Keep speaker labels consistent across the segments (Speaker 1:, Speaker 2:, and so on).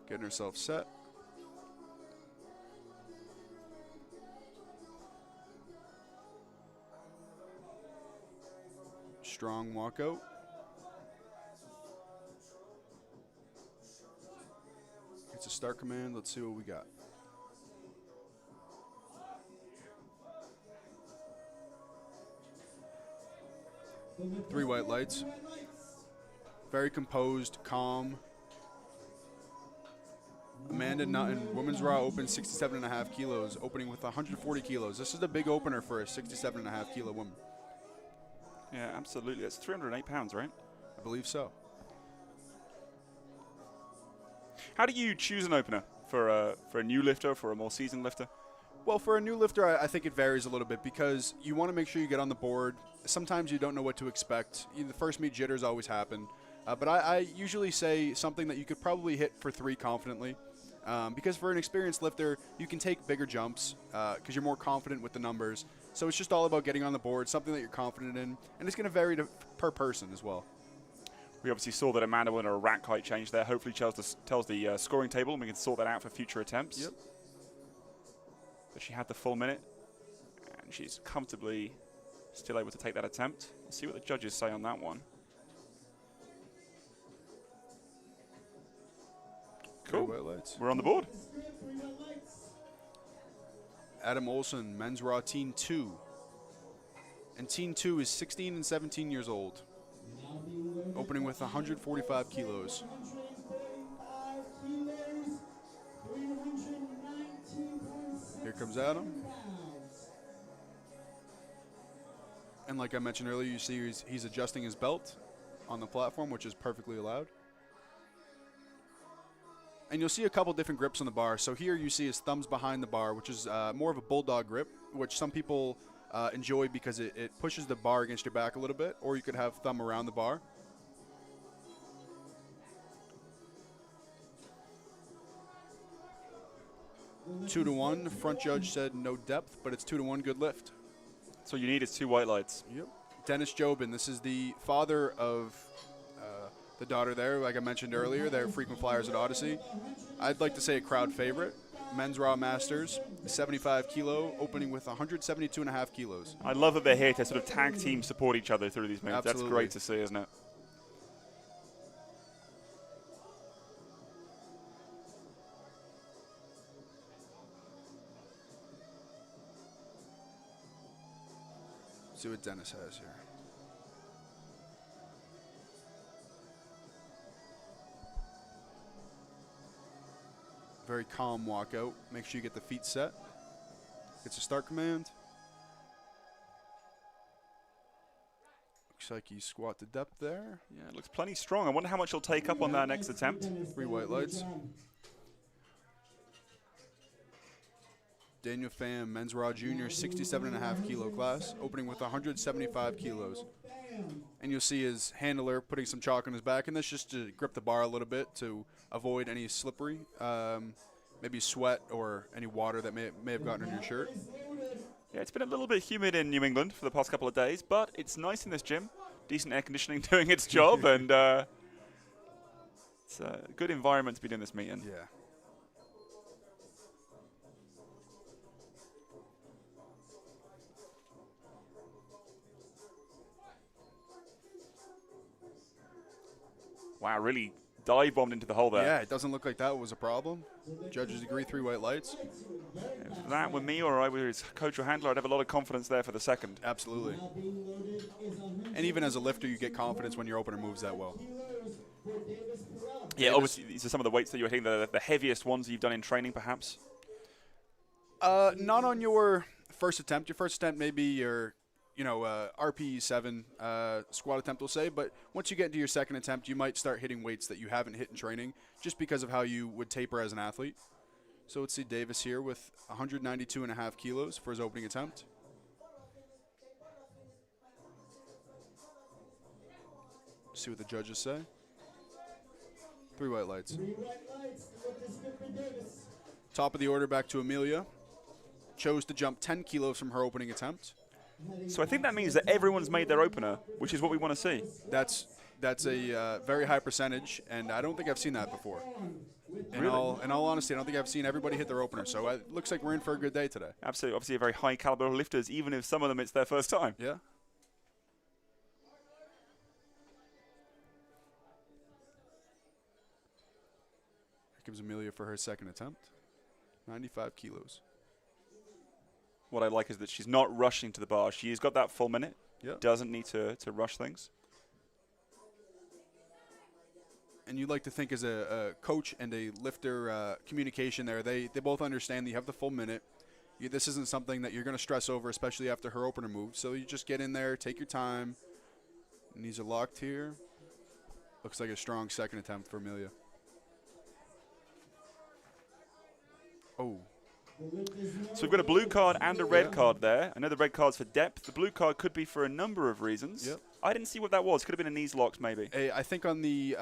Speaker 1: Getting herself set. Strong walkout. It's a start command. Let's see what we got. Three white lights. Very composed, calm. Amanda Nutton, women's raw open 67.5 kilos, opening with 140 kilos. This is a big opener for a 67.5 kilo woman.
Speaker 2: Yeah, absolutely. That's 308 pounds, right?
Speaker 1: I believe so.
Speaker 2: How do you choose an opener for a new lifter, for a more seasoned lifter?
Speaker 1: Well, for a new lifter, I think it varies a little bit because you want to make sure you get on the board. Sometimes you don't know what to expect. The first meet jitters always happen. But I usually say something that you could probably hit for 3 confidently. Because for an experienced lifter, you can take bigger jumps because you're more confident with the numbers. So it's just all about getting on the board, something that you're confident in. And it's going to vary per person as well.
Speaker 2: We obviously saw that Amanda went a rack height change there. Hopefully tells the scoring table, and we can sort that out for future attempts.
Speaker 1: Yep.
Speaker 2: But she had the full minute, and she's comfortably still able to take that attempt. Let's see what the judges say on that one. Cool. We're on the board.
Speaker 1: Adam Olson, men's raw teen 2. And teen 2 is 16 and 17 years old. Opening with 145 kilos. Here comes Adam. And like I mentioned earlier, you see he's adjusting his belt on the platform, which is perfectly allowed. And you'll see a couple different grips on the bar. So here you see his thumbs behind the bar, which is more of a bulldog grip, which some people enjoy because it pushes the bar against your back a little bit, or you could have thumb around the bar. Two to one. The front judge said no depth, but it's 2-1 good lift.
Speaker 2: So you need is 2 white lights.
Speaker 1: Yep. Dennis Jobin, this is the father of the daughter there, like I mentioned earlier. They're frequent flyers at Odyssey. I'd like to say a crowd favorite. Men's Raw Masters, 75 kilo, opening with 172.5 kilos.
Speaker 2: I love that they're here to sort of tag team support each other through these moves.
Speaker 1: Absolutely.
Speaker 2: That's great to see, isn't it?
Speaker 1: See what Dennis has here. Very calm walkout. Make sure you get the feet set. Gets a start command. Looks like you squat to depth there.
Speaker 2: Yeah, it looks plenty strong. I wonder how much he'll take up on that next attempt.
Speaker 1: 3 white lights. Daniel Pham, men's raw junior, 67.5 kilo class, opening with 175 kilos. And you'll see his handler putting some chalk on his back, and that's just to grip the bar a little bit to avoid any slippery, maybe sweat or any water that may have gotten in your shirt.
Speaker 2: Yeah, it's been a little bit humid in New England for the past couple of days, but it's nice in this gym. Decent air conditioning doing its job, and it's a good environment to be doing this meeting.
Speaker 1: Yeah.
Speaker 2: Wow, really dive-bombed into the hole there.
Speaker 1: Yeah, it doesn't look like that was a problem. Judges agree, 3 white lights.
Speaker 2: If that were me or I were his coach or handler, I'd have a lot of confidence there for the second.
Speaker 1: Absolutely. And even as a lifter, you get confidence when your opener moves that well.
Speaker 2: Yeah, obviously, these are some of the weights that you're hitting, the heaviest ones you've done in training, perhaps?
Speaker 1: Not on your first attempt. Your first attempt may be your RPE 7 squat attempt, we'll say, but once you get into your second attempt, you might start hitting weights that you haven't hit in training just because of how you would taper as an athlete. So let's see Davis here with 192.5 kilos for his opening attempt. See what the judges say. 3 white lights. Top of the order back to Amelia. Chose to jump 10 kilos from her opening attempt.
Speaker 2: So I think that means that everyone's made their opener, which is what we want to see.
Speaker 1: That's a very high percentage, and I don't think I've seen that before. In all honesty, I don't think I've seen everybody hit their opener, so it looks like we're in for a good day today.
Speaker 2: Absolutely. Obviously, a very high caliber of lifters, even if some of them it's their first time.
Speaker 1: Yeah. Here comes Amelia for her second attempt. 95 kilos.
Speaker 2: What I like is that she's not rushing to the bar. She's got that full minute.
Speaker 1: Yeah.
Speaker 2: Doesn't need to rush things.
Speaker 1: And you like to think as a coach and a lifter communication there, they both understand that you have the full minute. This isn't something that you're going to stress over, especially after her opener move. So you just get in there, take your time. Knees are locked here. Looks like a strong second attempt for Amelia. Oh.
Speaker 2: So we've got a blue card and a red card there. I know the red card's for depth. The blue card could be for a number of reasons.
Speaker 1: Yep.
Speaker 2: I didn't see what that was. Could have been a knees locked, maybe.
Speaker 1: I think on the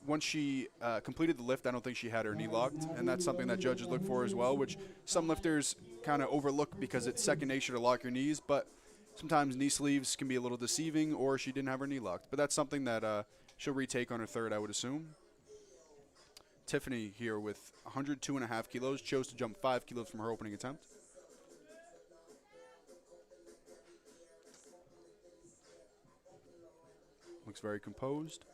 Speaker 1: once she completed the lift, I don't think she had her knee locked, and that's something that judges look for as well, which some lifters kind of overlook because it's second nature to lock your knees, but sometimes knee sleeves can be a little deceiving, or she didn't have her knee locked. But that's something that she'll retake on her third, I would assume. Tiffany here with 102.5 kilos, chose to jump 5 kilos from her opening attempt. Looks very composed.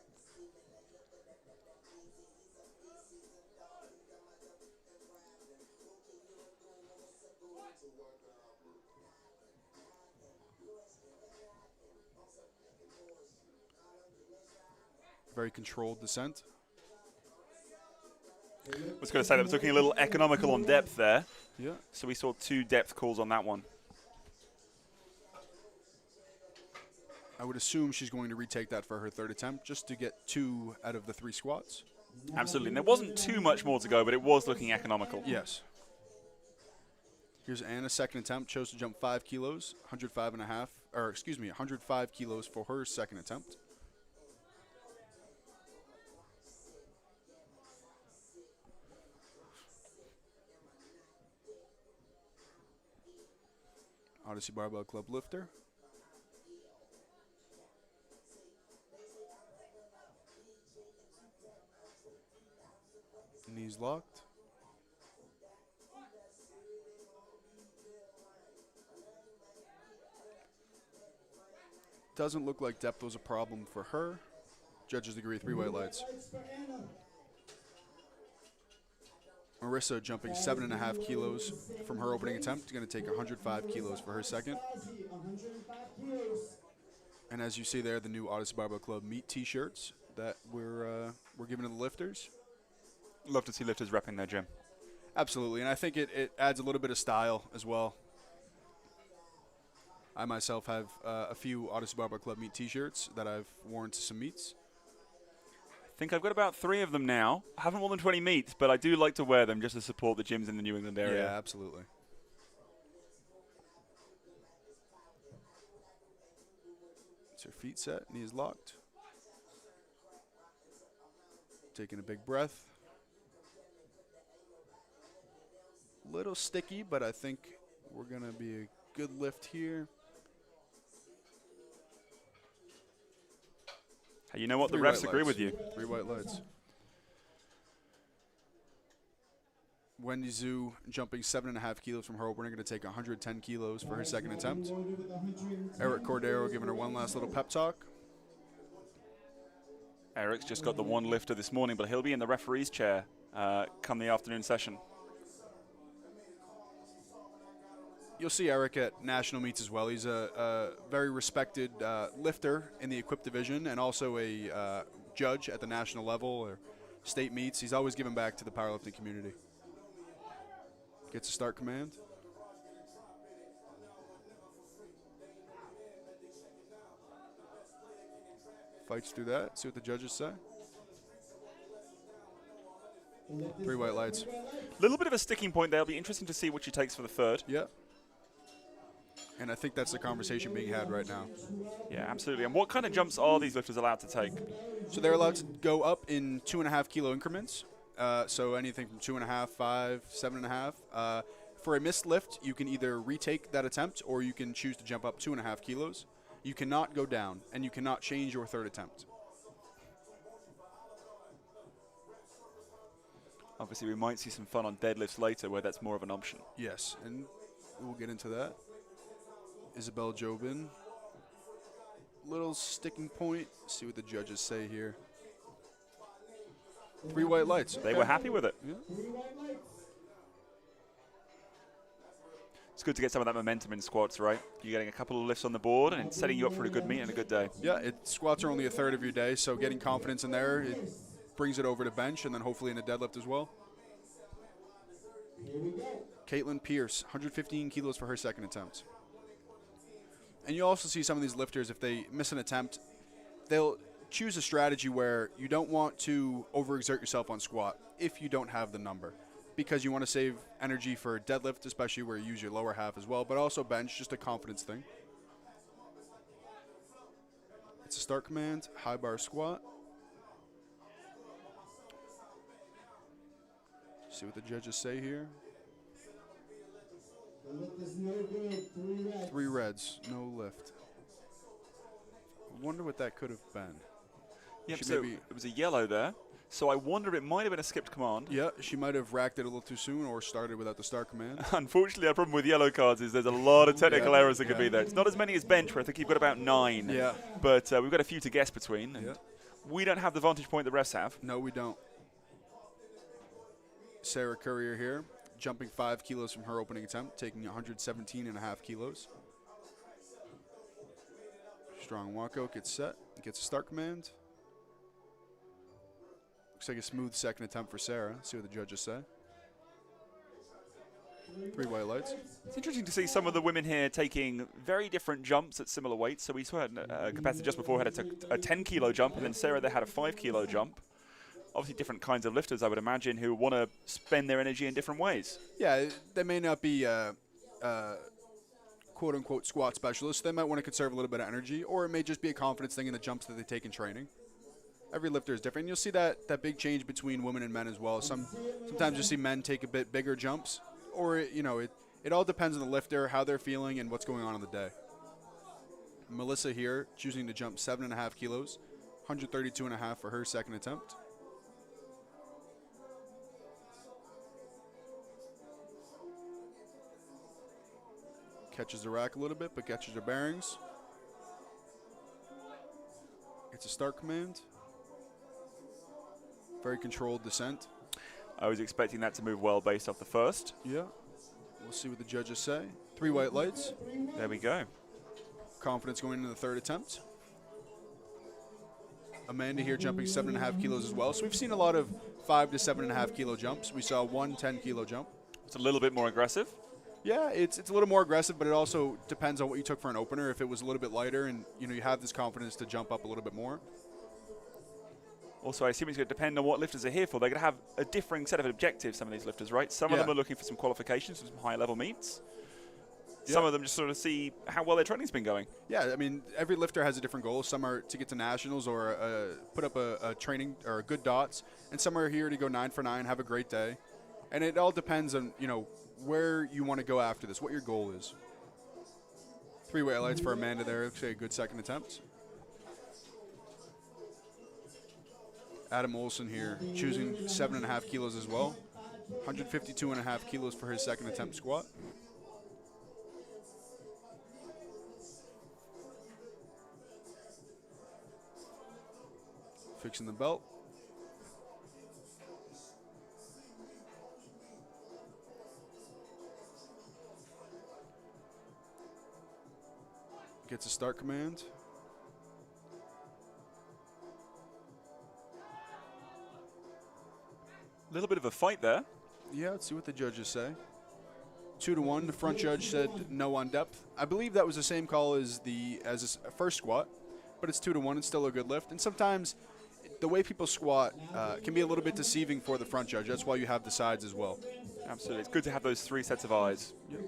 Speaker 1: Very controlled descent.
Speaker 2: I was going to say that was looking a little economical on depth there.
Speaker 1: Yeah.
Speaker 2: So we saw 2 depth calls on that one.
Speaker 1: I would assume she's going to retake that for her third attempt just to get 2 out of the 3 squats.
Speaker 2: Absolutely. And there wasn't too much more to go, but it was looking economical.
Speaker 1: Yes. Here's Anna's second attempt. Chose to jump 5 kilos, 105 kilos for her second attempt. Odyssey Barbell Club lifter. Knees locked. Doesn't look like depth was a problem for her. Judges agree, 3 white lights. Marissa jumping 7.5 kilos from her opening attempt. Going to take 105 kilos for her second. And as you see there, the new Odyssey Barbell Club meat T-shirts that we're giving to the lifters.
Speaker 2: Love to see lifters repping their gym.
Speaker 1: Absolutely, and I think it adds a little bit of style as well. I myself have a few Odyssey Barbell Club meat T-shirts that I've worn to some meets.
Speaker 2: I think I've got about 3 of them now. I haven't more than 20 meets, but I do like to wear them just to support the gyms in the New England area.
Speaker 1: Yeah, absolutely. It's her feet set, knees locked. Taking a big breath. Little sticky, but I think we're going to be a good lift here.
Speaker 2: Hey, you know what?
Speaker 1: 3
Speaker 2: the refs
Speaker 1: white
Speaker 2: agree
Speaker 1: lights.
Speaker 2: with you.
Speaker 1: 3 white lights. Wendy Zhu jumping 7.5 kilos from her opener, going to take 110 kilos for her second attempt. Eric Cordero giving her one last little pep talk.
Speaker 2: Eric's just got the 1 lifter this morning, but he'll be in the referee's chair come the afternoon session.
Speaker 1: You'll see Eric at national meets as well. He's a very respected lifter in the equipped division and also a judge at the national level or state meets. He's always given back to the powerlifting community. Gets a start command. Fights through that. See what the judges say. 3 white lights.
Speaker 2: A little bit of a sticking point there. It'll be interesting to see what she takes for the third.
Speaker 1: Yeah. And I think that's the conversation being had right now.
Speaker 2: Yeah, absolutely. And what kind of jumps are these lifters allowed to take?
Speaker 1: So they're allowed to go up in 2.5 kilo increments. So anything from 2.5, 5, 7.5. For a missed lift, you can either retake that attempt or you can choose to jump up 2.5 kilos. You cannot go down, and you cannot change your third attempt.
Speaker 2: Obviously, we might see some fun on deadlifts later where that's more of an option.
Speaker 1: Yes, and we'll get into that. Isabel Jobin. Little sticking point. See what the judges say here. 3 white lights.
Speaker 2: They were happy with it.
Speaker 1: Yeah.
Speaker 2: It's good to get some of that momentum in squats, right? You're getting a couple of lifts on the board and it's setting you up for a good meet and a good day.
Speaker 1: Yeah, squats are only a third of your day, so getting confidence in there, it brings it over to bench and then hopefully in a deadlift as well. Caitlin Pierce, 115 kilos for her second attempt. And you also see some of these lifters, if they miss an attempt, they'll choose a strategy where you don't want to overexert yourself on squat if you don't have the number, because you want to save energy for deadlift, especially where you use your lower half as well, but also bench, just a confidence thing. It's a start command, high bar squat. See what the judges say here. 3 reds, no lift. I wonder what that could have been.
Speaker 2: Yep, so it was a yellow there. So I wonder it might have been a skipped command.
Speaker 1: Yeah, she might have racked it a little too soon or started without the start command.
Speaker 2: Unfortunately, our problem with yellow cards is there's a lot of technical errors that could be there. It's not as many as bench, where I think you've got about 9.
Speaker 1: Yeah.
Speaker 2: But we've got a few to guess between. And
Speaker 1: Yeah.
Speaker 2: we don't have the vantage point the refs have.
Speaker 1: No, we don't. Sarah Courier here, jumping 5 kilos from her opening attempt, taking 117.5 kilos. Strong walkout, gets set, gets a start command. Looks like a smooth second attempt for Sarah. See what the judges say. 3 white lights.
Speaker 2: It's interesting to see some of the women here taking very different jumps at similar weights. So we saw a competitor just before had a 10-kilo jump, and then Sarah there had a 5-kilo jump. Obviously different kinds of lifters, I would imagine, who want to spend their energy in different ways.
Speaker 1: Yeah, they may not be quote-unquote squat specialists. They might want to conserve a little bit of energy, or it may just be a confidence thing in the jumps that they take in training. Every lifter is different. You'll see that big change between women and men as well. Sometimes you see men take a bit bigger jumps, or it all depends on the lifter, how they're feeling, and what's going on in the day. Melissa here choosing to jump 7.5 kilos, 132.5 for her second attempt. Catches the rack a little bit, but catches her bearings. It's a start command. Very controlled descent.
Speaker 2: I was expecting that to move well based off the first.
Speaker 1: Yeah. We'll see what the judges say. 3 white lights.
Speaker 2: There we go.
Speaker 1: Confidence going into the third attempt. Amanda here jumping 7.5 kilos as well. So we've seen a lot of 5 to 7.5 kilo jumps. We saw one 10-kilo jump.
Speaker 2: It's a little bit more aggressive.
Speaker 1: Yeah, it's a little more aggressive, but it also depends on what you took for an opener. If it was a little bit lighter and you have this confidence to jump up a little bit more.
Speaker 2: Also, I assume it's going to depend on what lifters are here for. They're going to have a differing set of objectives, some of these lifters, right? Some of them are looking for some qualifications, some high-level meets. Yeah. Some of them just sort of see how well their training's been going. Yeah,
Speaker 1: I mean, every lifter has a different goal. Some are to get to nationals or put up a training or good dots, and some are here to go 9 for 9, have a great day. And it all depends on, where you want to go after this, what your goal is. 3 white lights for Amanda there. Looks like a good second attempt. Adam Olson here, choosing 7.5 kilos as well. 152.5 kilos for his second attempt squat. Fixing the belt. Gets a start command.
Speaker 2: A little bit of a fight there.
Speaker 1: Yeah, let's see what the judges say. 2-1. The front judge said no on depth. I believe that was the same call as his first squat, but it's 2-1. It's still a good lift. And sometimes the way people squat can be a little bit deceiving for the front judge. That's why you have the sides as well.
Speaker 2: Absolutely. It's good to have those 3 sets of eyes.
Speaker 1: Yep.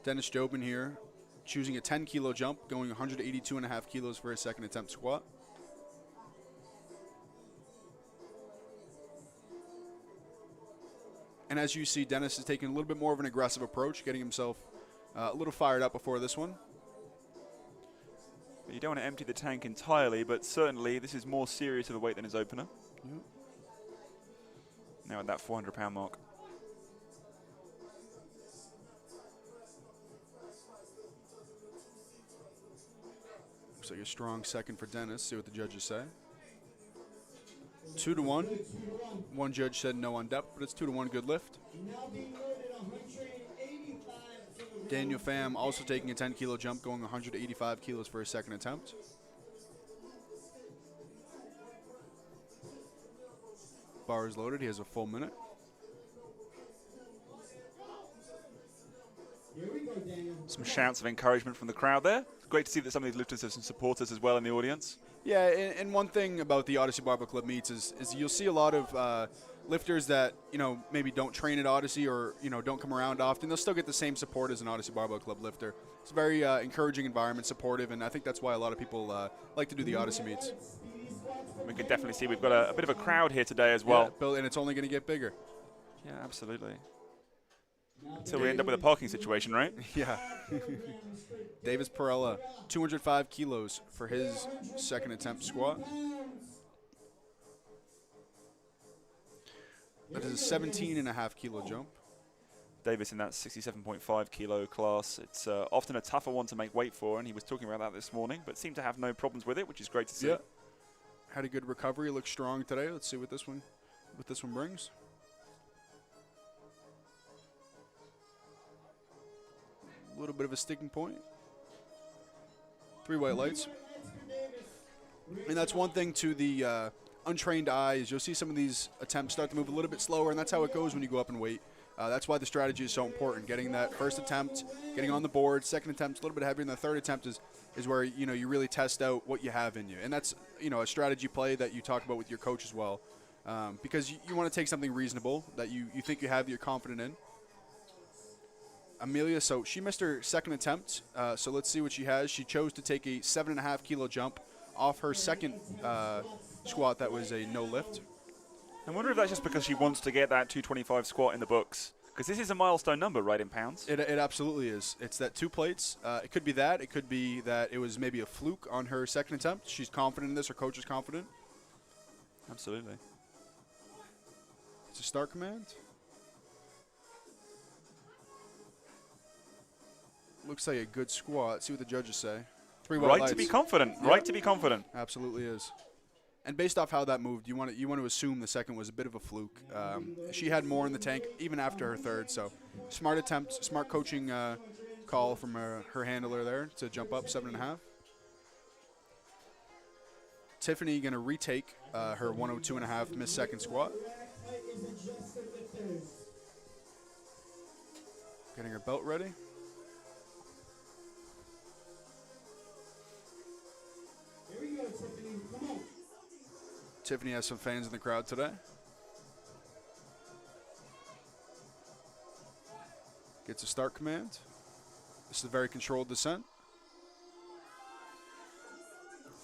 Speaker 1: Dennis Jobin here, choosing a 10-kilo jump, going 182.5 kilos for his second attempt squat. And as you see, Dennis is taking a little bit more of an aggressive approach, getting himself a little fired up before this one.
Speaker 2: You don't want to empty the tank entirely, but certainly this is more serious of a weight than his opener.
Speaker 1: Yep.
Speaker 2: Now at that 400-pound mark.
Speaker 1: Looks like a strong second for Dennis. See what the judges say. 2-1. One judge said no on depth, but it's 2-1 good lift. Daniel Pham also taking a 10-kilo jump, going 185 kilos for his second attempt. Bar is loaded. He has a full minute.
Speaker 2: Some shouts of encouragement from the crowd there. Great to see that some of these lifters have some supporters as well in the audience.
Speaker 1: Yeah, and one thing about the Odyssey Barbell Club meets is you'll see a lot of lifters that, maybe don't train at Odyssey or, don't come around often. They'll still get the same support as an Odyssey Barbell Club lifter. It's a very encouraging environment, supportive, and I think that's why a lot of people like to do the Odyssey meets.
Speaker 2: We can definitely see we've got a bit of a crowd here today as well.
Speaker 1: Yeah, and it's only going to get bigger.
Speaker 2: Yeah, absolutely. Until we end up with a parking situation, right?
Speaker 1: Yeah. Davis Perella, 205 kilos for his second attempt squat. That is a 17.5 kilo jump.
Speaker 2: Davis in that 67.5 kilo class. It's often a tougher one to make weight for, and he was talking about that this morning, but seemed to have no problems with it, which is great to see.
Speaker 1: Yeah. Had a good recovery, looks strong today. Let's see what this one brings. A little bit of a sticking point. 3 white lights. And that's one thing to the untrained eye is you'll see some of these attempts start to move a little bit slower, and that's how it goes when you go up in weight. That's why the strategy is so important. Getting that first attempt, getting on the board, second attempt a little bit heavier, and the third attempt is where you really test out what you have in you. And that's a strategy play that you talk about with your coach as well. Because you want to take something reasonable that you think you have that you're confident in. Amelia, so she missed her second attempt, so let's see what she has. She chose to take a 7.5 kilo jump off her second squat that was a no lift.
Speaker 2: I wonder if that's just because she wants to get that 225 squat in the books. Because this is a milestone number, right, in pounds?
Speaker 1: It absolutely is. It's that 2 plates. It could be that. It could be that it was maybe a fluke on her second attempt. She's confident in this. Her coach is confident.
Speaker 2: Absolutely.
Speaker 1: It's a start command. Looks like a good squat. Let's see what the judges say. 3 white lights.
Speaker 2: Right to be confident. Yep. Right to be confident.
Speaker 1: Absolutely is. And based off how that moved, you want to assume the second was a bit of a fluke. She had more in the tank even after her third. So smart attempt, smart coaching call from her handler there to jump up 7.5. Tiffany going to retake her 102.5 missed second squat. Getting her belt ready. Tiffany has some fans in the crowd today. Gets a start command. This is a very controlled descent.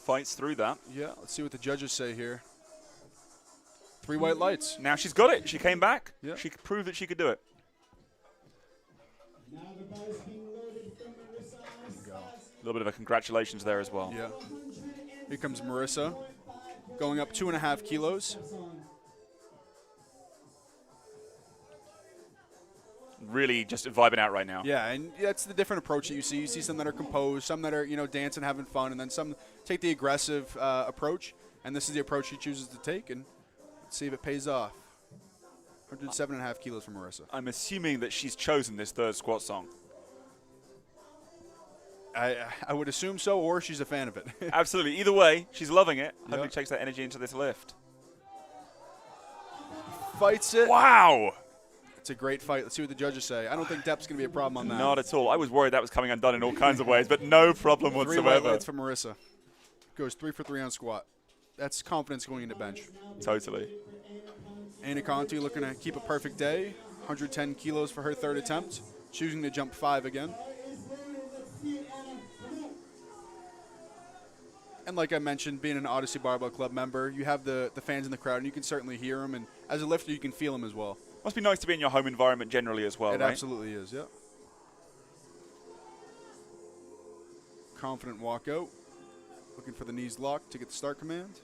Speaker 2: Fights through that.
Speaker 1: Yeah, let's see what the judges say here. 3 white lights.
Speaker 2: Now she's got it. She came back.
Speaker 1: Yeah.
Speaker 2: She proved that she could do it.
Speaker 1: There we go.
Speaker 2: A little bit of a congratulations there as well.
Speaker 1: Yeah. Here comes Marissa. Going up 2.5 kilos.
Speaker 2: Really just vibing out right now.
Speaker 1: Yeah, and that's the different approach that you see. You see some that are composed, some that are, dancing, having fun, and then some take the aggressive approach. And this is the approach she chooses to take, and let's see if it pays off. 107.5 kilos for Marissa.
Speaker 2: I'm assuming that she's chosen this third squat song.
Speaker 1: I would assume so, or she's a fan of it.
Speaker 2: Absolutely. Either way, she's loving it.
Speaker 1: Yep.
Speaker 2: Hopefully takes that energy into this lift.
Speaker 1: Fights it.
Speaker 2: Wow.
Speaker 1: It's a great fight. Let's see what the judges say. I don't think depth's going to be a problem on that.
Speaker 2: Not at all. I was worried that was coming undone in all kinds of ways, but no problem
Speaker 1: 3
Speaker 2: whatsoever.
Speaker 1: white lights for Marissa. Goes 3 for 3 on squat. That's confidence going into bench.
Speaker 2: Totally.
Speaker 1: Anna Conti looking to keep a perfect day. 110 kilos for her third attempt. Choosing to jump 5 again. And like I mentioned, being an Odyssey Barbell Club member, you have the fans in the crowd, and you can certainly hear them. And as a lifter, you can feel them as well.
Speaker 2: Must be nice to be in your home environment generally as well,
Speaker 1: It
Speaker 2: right?
Speaker 1: absolutely is, yeah. Confident walkout. Looking for the knees locked to get the start command.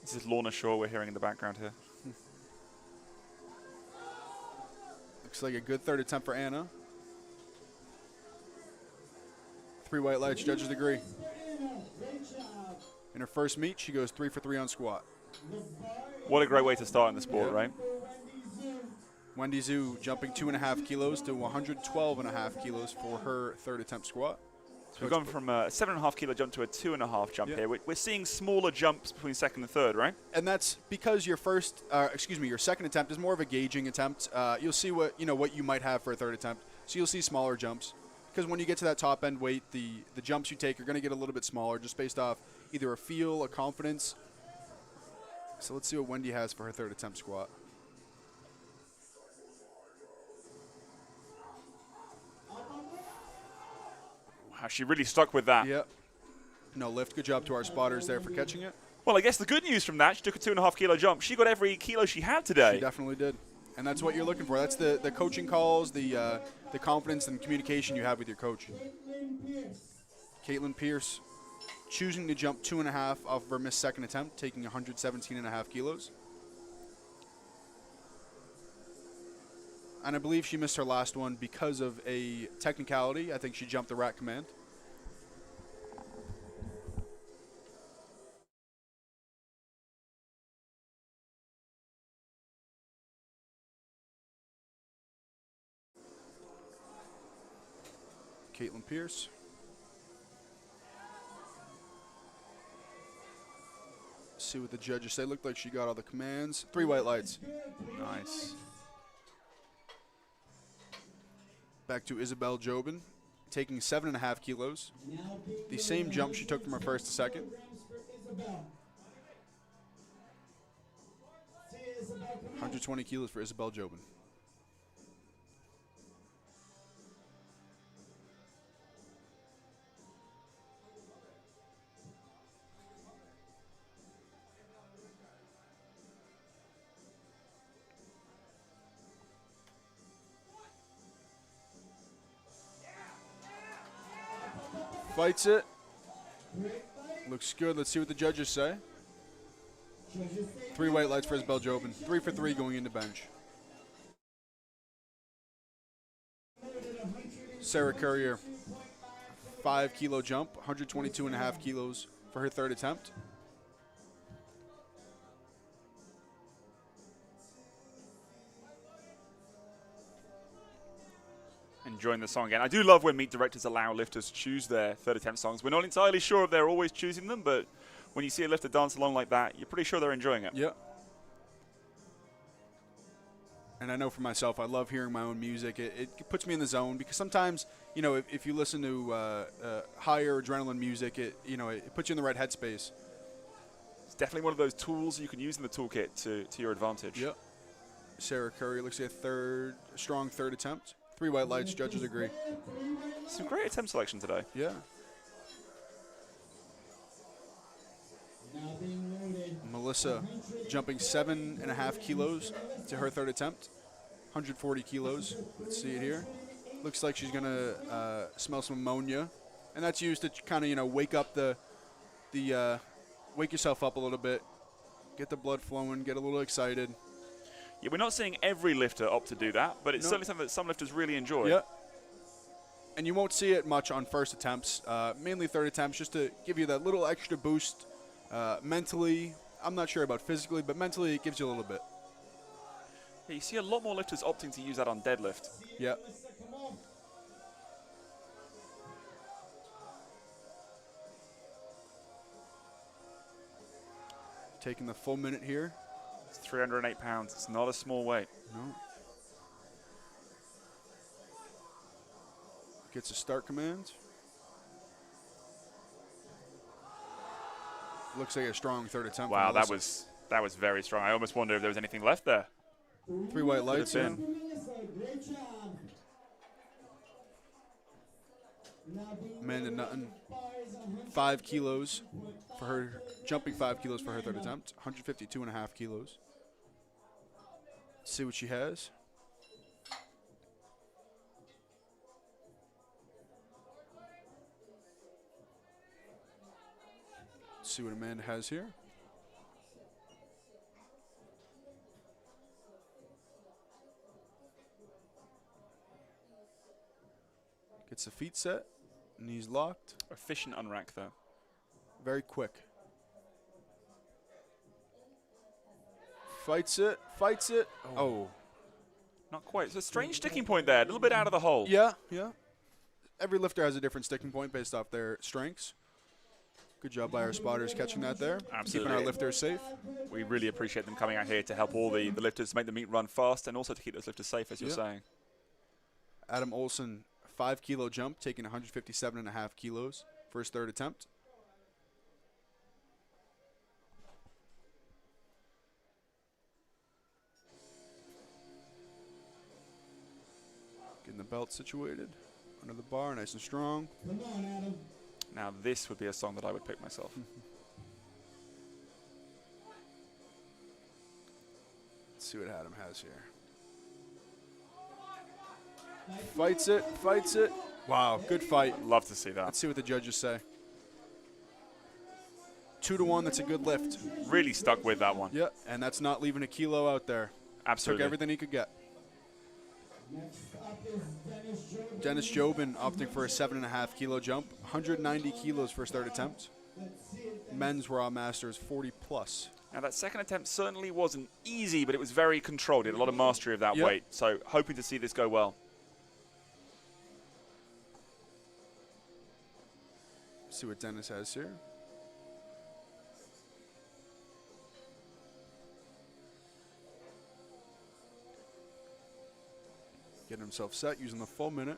Speaker 2: This is Lorna Shaw we're hearing in the background here.
Speaker 1: Looks like a good third attempt for Anna. 3 white lights, judges agree. In her first meet, she goes 3 for 3 on squat.
Speaker 2: What a great way to start in the sport, right?
Speaker 1: Wendy Zhu jumping 2.5 kilos to 112.5 kilos for her third attempt squat.
Speaker 2: So we've gone from a 7.5 kilo jump to a 2.5 jump here. We're seeing smaller jumps between second and third, right?
Speaker 1: And that's because your your second attempt is more of a gauging attempt. You'll see what you might have for a third attempt. So you'll see smaller jumps because when you get to that top end weight, the jumps you take are going to get a little bit smaller just based off either a feel, a confidence. So let's see what Wendy has for her third attempt squat.
Speaker 2: Wow, she really stuck with that.
Speaker 1: Yep. No lift. Good job to our spotters there for catching it.
Speaker 2: Well, I guess the good news from that, she took a 2.5 kilo jump. She got every kilo she had today.
Speaker 1: She definitely did. And that's what you're looking for. That's the coaching calls, the confidence and communication you have with your coach. Caitlin Pierce choosing to jump 2.5 off of her missed second attempt, taking 117.5 kilos. And I believe she missed her last one because of a technicality. I think she jumped the rack command. Caitlin Pierce. See what the judges say. Looked like she got all the commands. 3 white lights.
Speaker 2: Nice.
Speaker 1: Back to Isabel Jobin, taking 7.5 kilos. The same jump she took from her first to second. 120 kilos for Isabel Jobin. Fights it. Looks good. Let's see what the judges say. 3 white lights for Isabel Jobin. 3 for 3 going into bench. Sarah Courier, 5 kilo jump, 122.5 kilos for her third attempt.
Speaker 2: Enjoying the song again. I do love when meet directors allow lifters to choose their third attempt songs. We're not entirely sure if they're always choosing them, but when you see a lifter dance along like that, you're pretty sure they're enjoying it.
Speaker 1: Yeah. And I know for myself, I love hearing my own music. It puts me in the zone because sometimes, if you listen to higher adrenaline music, it puts you in the right headspace.
Speaker 2: It's definitely one of those tools you can use in the toolkit to your advantage.
Speaker 1: Yep. Sarah Curry looks like a strong third attempt. 3 white lights, judges agree.
Speaker 2: Some great attempt selection today.
Speaker 1: Yeah. Melissa jumping 7.5 kilos to her third attempt. 140 kilos. Let's see it here. Looks like she's going to smell some ammonia. And that's used to kind of, wake up wake yourself up a little bit. Get the blood flowing, get a little excited.
Speaker 2: Yeah, we're not seeing every lifter opt to do that, but it's certainly something that some lifters really enjoy.
Speaker 1: Yeah. And you won't see it much on first attempts, mainly third attempts, just to give you that little extra boost mentally. I'm not sure about physically, but mentally it gives you a little bit.
Speaker 2: Yeah, you see a lot more lifters opting to use that on deadlift.
Speaker 1: Yeah. Taking the full minute here.
Speaker 2: It's 308 pounds. It's not a small weight.
Speaker 1: No. Gets a start command. Looks like a strong third attempt.
Speaker 2: Wow, that was very strong. I almost wonder if there was anything left there.
Speaker 1: 3 white lights in. Amanda Nutton, 5 kilos for her, jumping 5 kilos for her third attempt, 152.5 kilos. Let's see what she has. Let's see what Amanda has here. Gets the feet set, knees locked.
Speaker 2: Efficient unrack there.
Speaker 1: Very quick. Fights it, fights it. Oh.
Speaker 2: Not quite. It's a strange sticking point there. A little bit out of the hole.
Speaker 1: Yeah, yeah. Every lifter has a different sticking point based off their strengths. Good job by our spotters catching that there.
Speaker 2: Absolutely.
Speaker 1: Keeping our lifters safe.
Speaker 2: We really appreciate them coming out here to help all the lifters make the meet run fast and also to keep those lifters safe, as you're saying.
Speaker 1: Adam Olson, 5 kilo jump, taking 157.5 kilos for his third attempt. Getting the belt situated under the bar, nice and strong.
Speaker 3: Come on, Adam.
Speaker 2: Now this would be a song that I would pick myself.
Speaker 1: Let's see what Adam has here. Fights it, fights it. Wow, good fight.
Speaker 2: Love to see that.
Speaker 1: Let's see what the judges say. 2-1, that's a good lift.
Speaker 2: Really stuck with that one.
Speaker 1: Yeah, and that's not leaving a kilo out there.
Speaker 2: Absolutely.
Speaker 1: Took everything he could get.
Speaker 3: Next up is
Speaker 1: Dennis Jobin opting for a 7.5 kilo jump, 190 kilos for his third attempt. Men's Raw Masters 40 plus.
Speaker 2: Now that second attempt certainly wasn't easy, but it was very controlled. He had a lot of mastery of that
Speaker 1: Yep.
Speaker 2: weight. So hoping to see this go well.
Speaker 1: See what Dennis has here. Getting himself set using the full minute.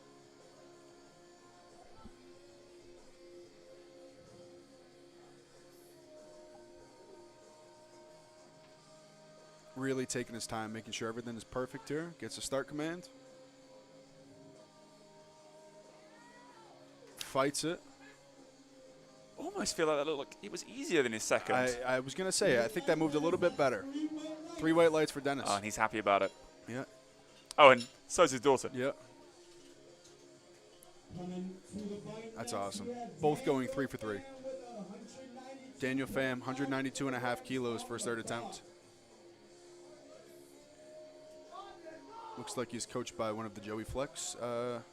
Speaker 1: Really taking his time, making sure everything is perfect here. Gets a start command. Fights it.
Speaker 2: Almost feel like that looked like it was easier than his second.
Speaker 1: I was going to say, I think that moved a little bit better. 3 white lights for Dennis.
Speaker 2: Oh, and he's happy about it.
Speaker 1: Yeah.
Speaker 2: Oh, and so's his daughter.
Speaker 1: Yeah. That's awesome. Both going 3 for 3. Daniel Pham, 192.5 kilos for his third attempt. Looks like he's coached by one of the Joey Flex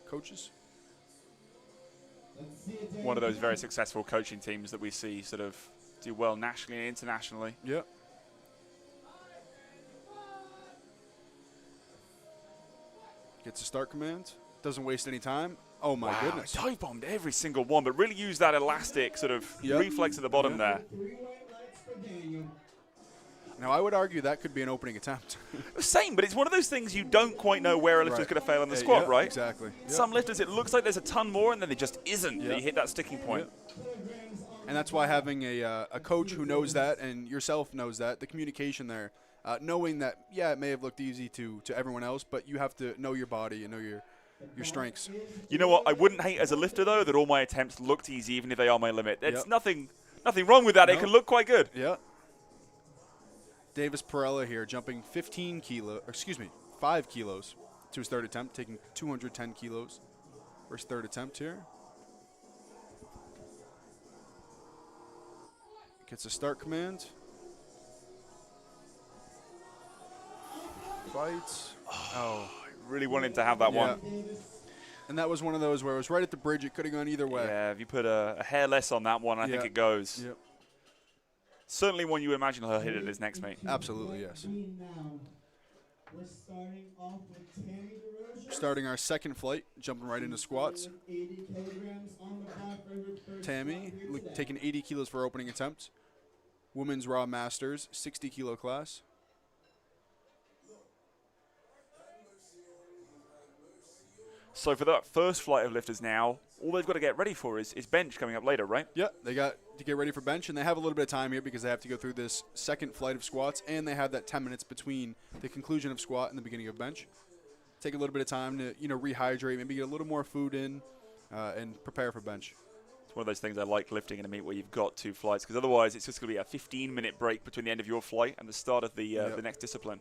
Speaker 1: coaches.
Speaker 2: One of those very successful coaching teams that we see sort of do well nationally and internationally.
Speaker 1: Yep. Gets a start command. Doesn't waste any time. Oh my goodness.
Speaker 2: Dive bombed every single one, but really used that elastic sort of reflex at the bottom there.
Speaker 1: Now I would argue that could be an opening attempt.
Speaker 2: Same, but it's one of those things you don't quite know where a lifter's going to fail on the squat, right?
Speaker 1: Exactly.
Speaker 2: Some lifters, it looks like there's a ton more, and then there just isn't. You hit that sticking point.
Speaker 1: And that's why having a coach who knows that and yourself knows that, the communication there, knowing that, yeah, it may have looked easy to everyone else, but you have to know your body and know your strengths.
Speaker 2: You know what? I wouldn't hate as a lifter, though, that all my attempts looked easy, even if they are my limit. There's nothing wrong with that.
Speaker 1: No.
Speaker 2: It can look quite good.
Speaker 1: Yeah. Davis Perella here jumping 5 kilos to his third attempt, taking 210 kilos for his third attempt here. Gets a start command. Fights. Oh.
Speaker 2: I really wanted to have that one.
Speaker 1: And that was one of those where it was right at the bridge. It could have gone either way.
Speaker 2: Yeah, if you put a hair less on that one, I think it goes.
Speaker 1: Yep.
Speaker 2: Certainly one you imagine he'll hit at his next meet.
Speaker 1: Absolutely, yes.
Speaker 3: We're starting off with Tammy DeRosa.
Speaker 1: Starting our second flight, jumping right into squats.
Speaker 3: 80 kilograms on the bar for her first
Speaker 1: Tammy
Speaker 3: squat.
Speaker 1: taking 80 kilos for opening attempt. Women's Raw Masters, 60 kilo class.
Speaker 2: So for that first flight of lifters now, all they've got to get ready for is bench coming up later, right?
Speaker 1: Yeah, they got to get ready for bench, and they have a little bit of time here because they have to go through this second flight of squats, and they have that 10 minutes between the conclusion of squat and the beginning of bench. Take a little bit of time to, rehydrate, maybe get a little more food in, and prepare for bench.
Speaker 2: It's one of those things I like lifting in a meet where you've got 2 flights, because otherwise it's just going to be a 15-minute break between the end of your flight and the start of the next discipline.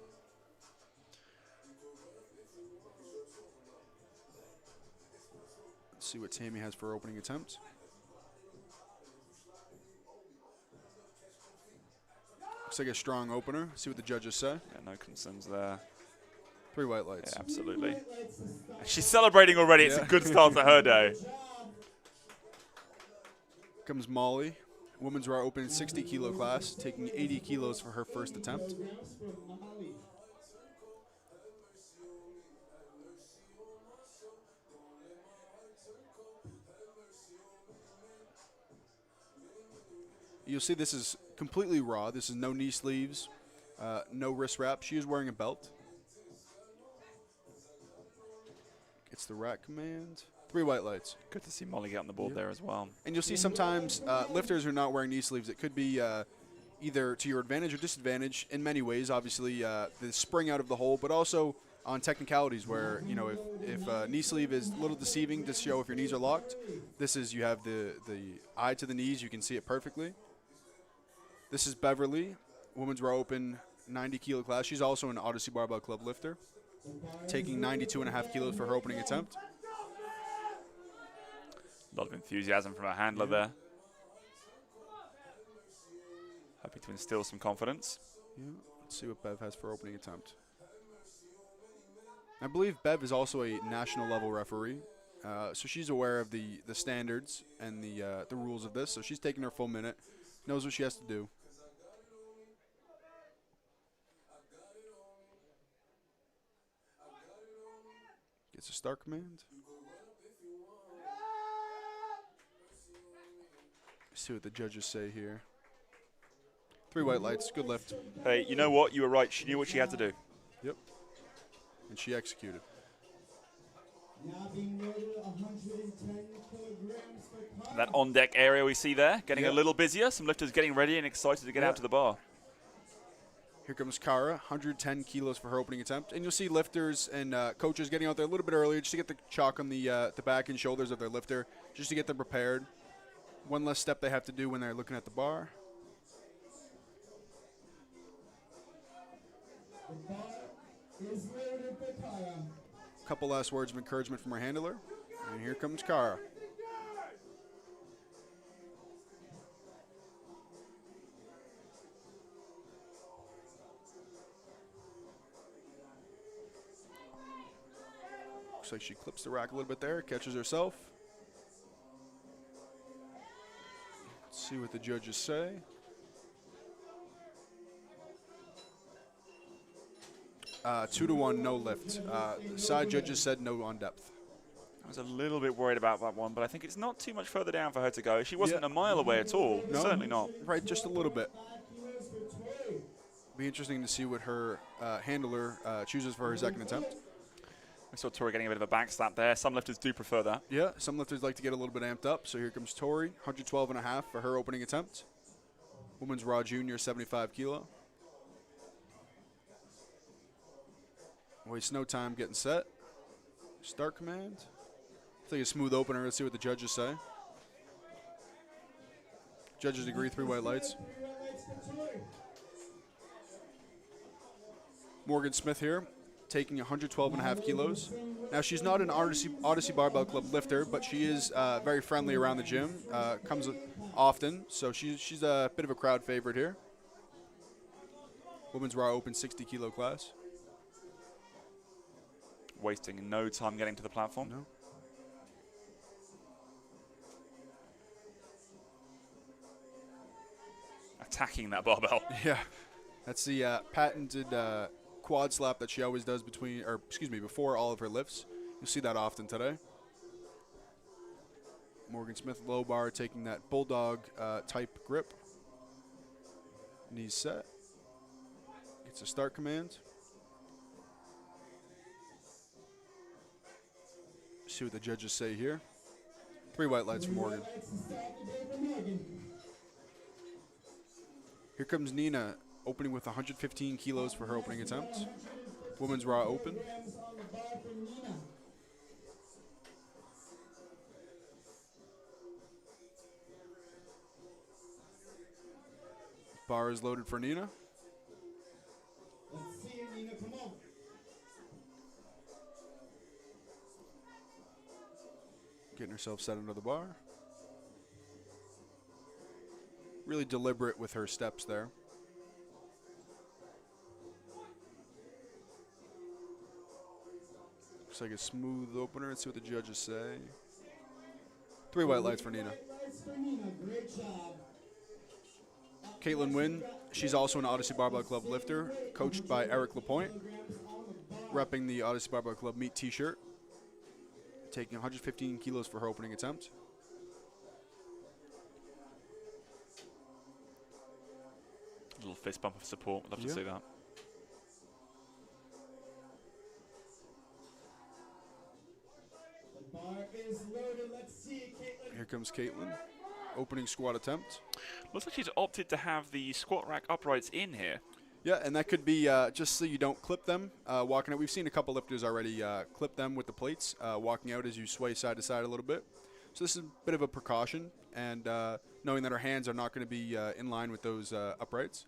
Speaker 1: Let's see what Tammy has for opening attempt. Looks like a strong opener. See what the judges say.
Speaker 2: Yeah, no concerns there.
Speaker 1: 3 white lights.
Speaker 2: Yeah, absolutely. She's celebrating already. It's a good start to her day.
Speaker 1: Comes Molly. Women's raw open 60 kilo class, taking 80 kilos for her first attempt. You'll see this is completely raw. This is no knee sleeves, no wrist wrap. She is wearing a belt. Gets the rack command. 3 white lights.
Speaker 2: Good to see Molly get on the board there as well.
Speaker 1: And you'll see sometimes lifters who are not wearing knee sleeves, it could be either to your advantage or disadvantage in many ways. Obviously, the spring out of the hole, but also on technicalities where, you know, if knee sleeve is a little deceiving to show if your knees are locked, this is, you have the eye to the knees. You can see it perfectly. This is Beverly, women's raw open 90 kilo class. She's also an Odyssey Barbell Club lifter, taking 92.5 kilos for her opening attempt.
Speaker 2: A lot of enthusiasm from our handler there. Hoping to instill some confidence.
Speaker 1: Yeah, let's see what Bev has for opening attempt. I believe Bev is also a national level referee, so she's aware of the standards and the rules of this. So she's taking her full minute, knows what she has to do. Gets a start command. See what the judges say here. 3 white lights, good lift.
Speaker 2: Hey, you know what? You were right. She knew what she had to do.
Speaker 1: Yep. And she executed.
Speaker 3: Now being loaded 110 kilograms for Kyle.
Speaker 2: That on-deck area we see there, getting
Speaker 1: Yep.
Speaker 2: a little busier. Some lifters getting ready and excited to get out to the bar.
Speaker 1: Here comes Kara, 110 kilos for her opening attempt. And you'll see lifters and coaches getting out there a little bit earlier just to get the chalk on the back and shoulders of their lifter, just to get them prepared. One less step they have to do when they're looking at the bar.
Speaker 3: The bar is loaded for Kyle.
Speaker 1: Couple last words of encouragement from her handler. And here comes Kara. Looks like she clips the rack a little bit there, catches herself. Let's see what the judges say. Two to one, no lift. Side judges said no on depth.
Speaker 2: I was a little bit worried about that one, but I think it's not too much further down for her to go. She wasn't a mile away at all.
Speaker 1: No.
Speaker 2: Certainly not.
Speaker 1: Right, just a little bit. Be interesting to see what her handler chooses for her second attempt.
Speaker 2: We saw Tori getting a bit of a back slap there. Some lifters do prefer that.
Speaker 1: Yeah, some lifters like to get a little bit amped up. So here comes Tori, 112.5 for her opening attempt. Women's raw junior, 75 kilo. Waste no time getting set. Start command. Take a smooth opener. Let's see what the judges say. Judges agree, 3 white lights. Morgan Smith here, taking 112.5 kilos. Now, she's not an Odyssey Barbell Club lifter, but she is very friendly around the gym, comes often, so she's a bit of a crowd favorite here. Women's raw open 60 kilo class.
Speaker 2: Wasting no time getting to the platform.
Speaker 1: No.
Speaker 2: Attacking that barbell.
Speaker 1: Yeah, that's the patented quad slap that she always does before all of her lifts. You'll see that often today. Morgan Smith low bar taking that bulldog type grip. Knees set. Gets a start command. See what the judges say here. 3 white lights for Morgan. Here comes Nina, opening with 115 kilos for her opening attempt. Women's raw open. Bar is loaded for Nina.
Speaker 3: Let's see it, Nina, come on.
Speaker 1: Getting herself set under the bar. Really deliberate with her steps there. Looks like a smooth opener. Let's see what the judges say. 3 white lights for Nina.
Speaker 3: Lights for Nina. Great job.
Speaker 1: Caitlin Wynn, she's also an Odyssey Barbell Club lifter, coached by Eric Lapointe, repping the Odyssey Barbell Club meet t-shirt, taking 115 kilos for her opening attempt.
Speaker 2: A little fist bump of support. Love to see that.
Speaker 3: The bar is loaded. Let's see it, Caitlin.
Speaker 1: Here comes Caitlin, opening squat attempt.
Speaker 2: Looks like she's opted to have the squat rack uprights in here.
Speaker 1: Yeah, and that could be just so you don't clip them walking out. We've seen a couple lifters already clip them with the plates walking out as you sway side to side a little bit. So this is a bit of a precaution, and knowing that our hands are not going to be in line with those uprights.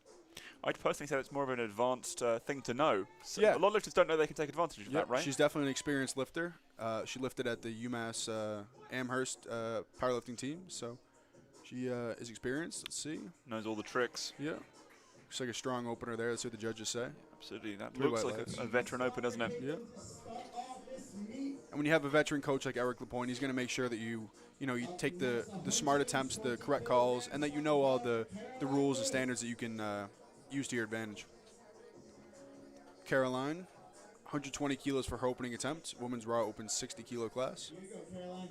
Speaker 2: I'd personally say it's more of an advanced thing to know. So
Speaker 1: Yeah.
Speaker 2: A lot of lifters don't know they can take advantage of that, right?
Speaker 1: She's definitely an experienced lifter. She lifted at the UMass Amherst powerlifting team, so she is experienced. Let's see.
Speaker 2: Knows all the tricks.
Speaker 1: Yeah. Looks like a strong opener there. Let's see what the judges say.
Speaker 2: Absolutely. That
Speaker 1: 3
Speaker 2: looks
Speaker 1: white
Speaker 2: like
Speaker 1: lights.
Speaker 2: a veteran open, doesn't it?
Speaker 1: Yeah.
Speaker 3: Start off this meet.
Speaker 1: And when you have a veteran coach like Eric Lapointe, he's going to make sure that you take the smart attempts, the correct calls, and that you know all the rules and standards that you can use to your advantage. Caroline, 120 kilos for her opening attempt. Women's Raw Open 60 kilo class.
Speaker 3: Here you go, Caroline.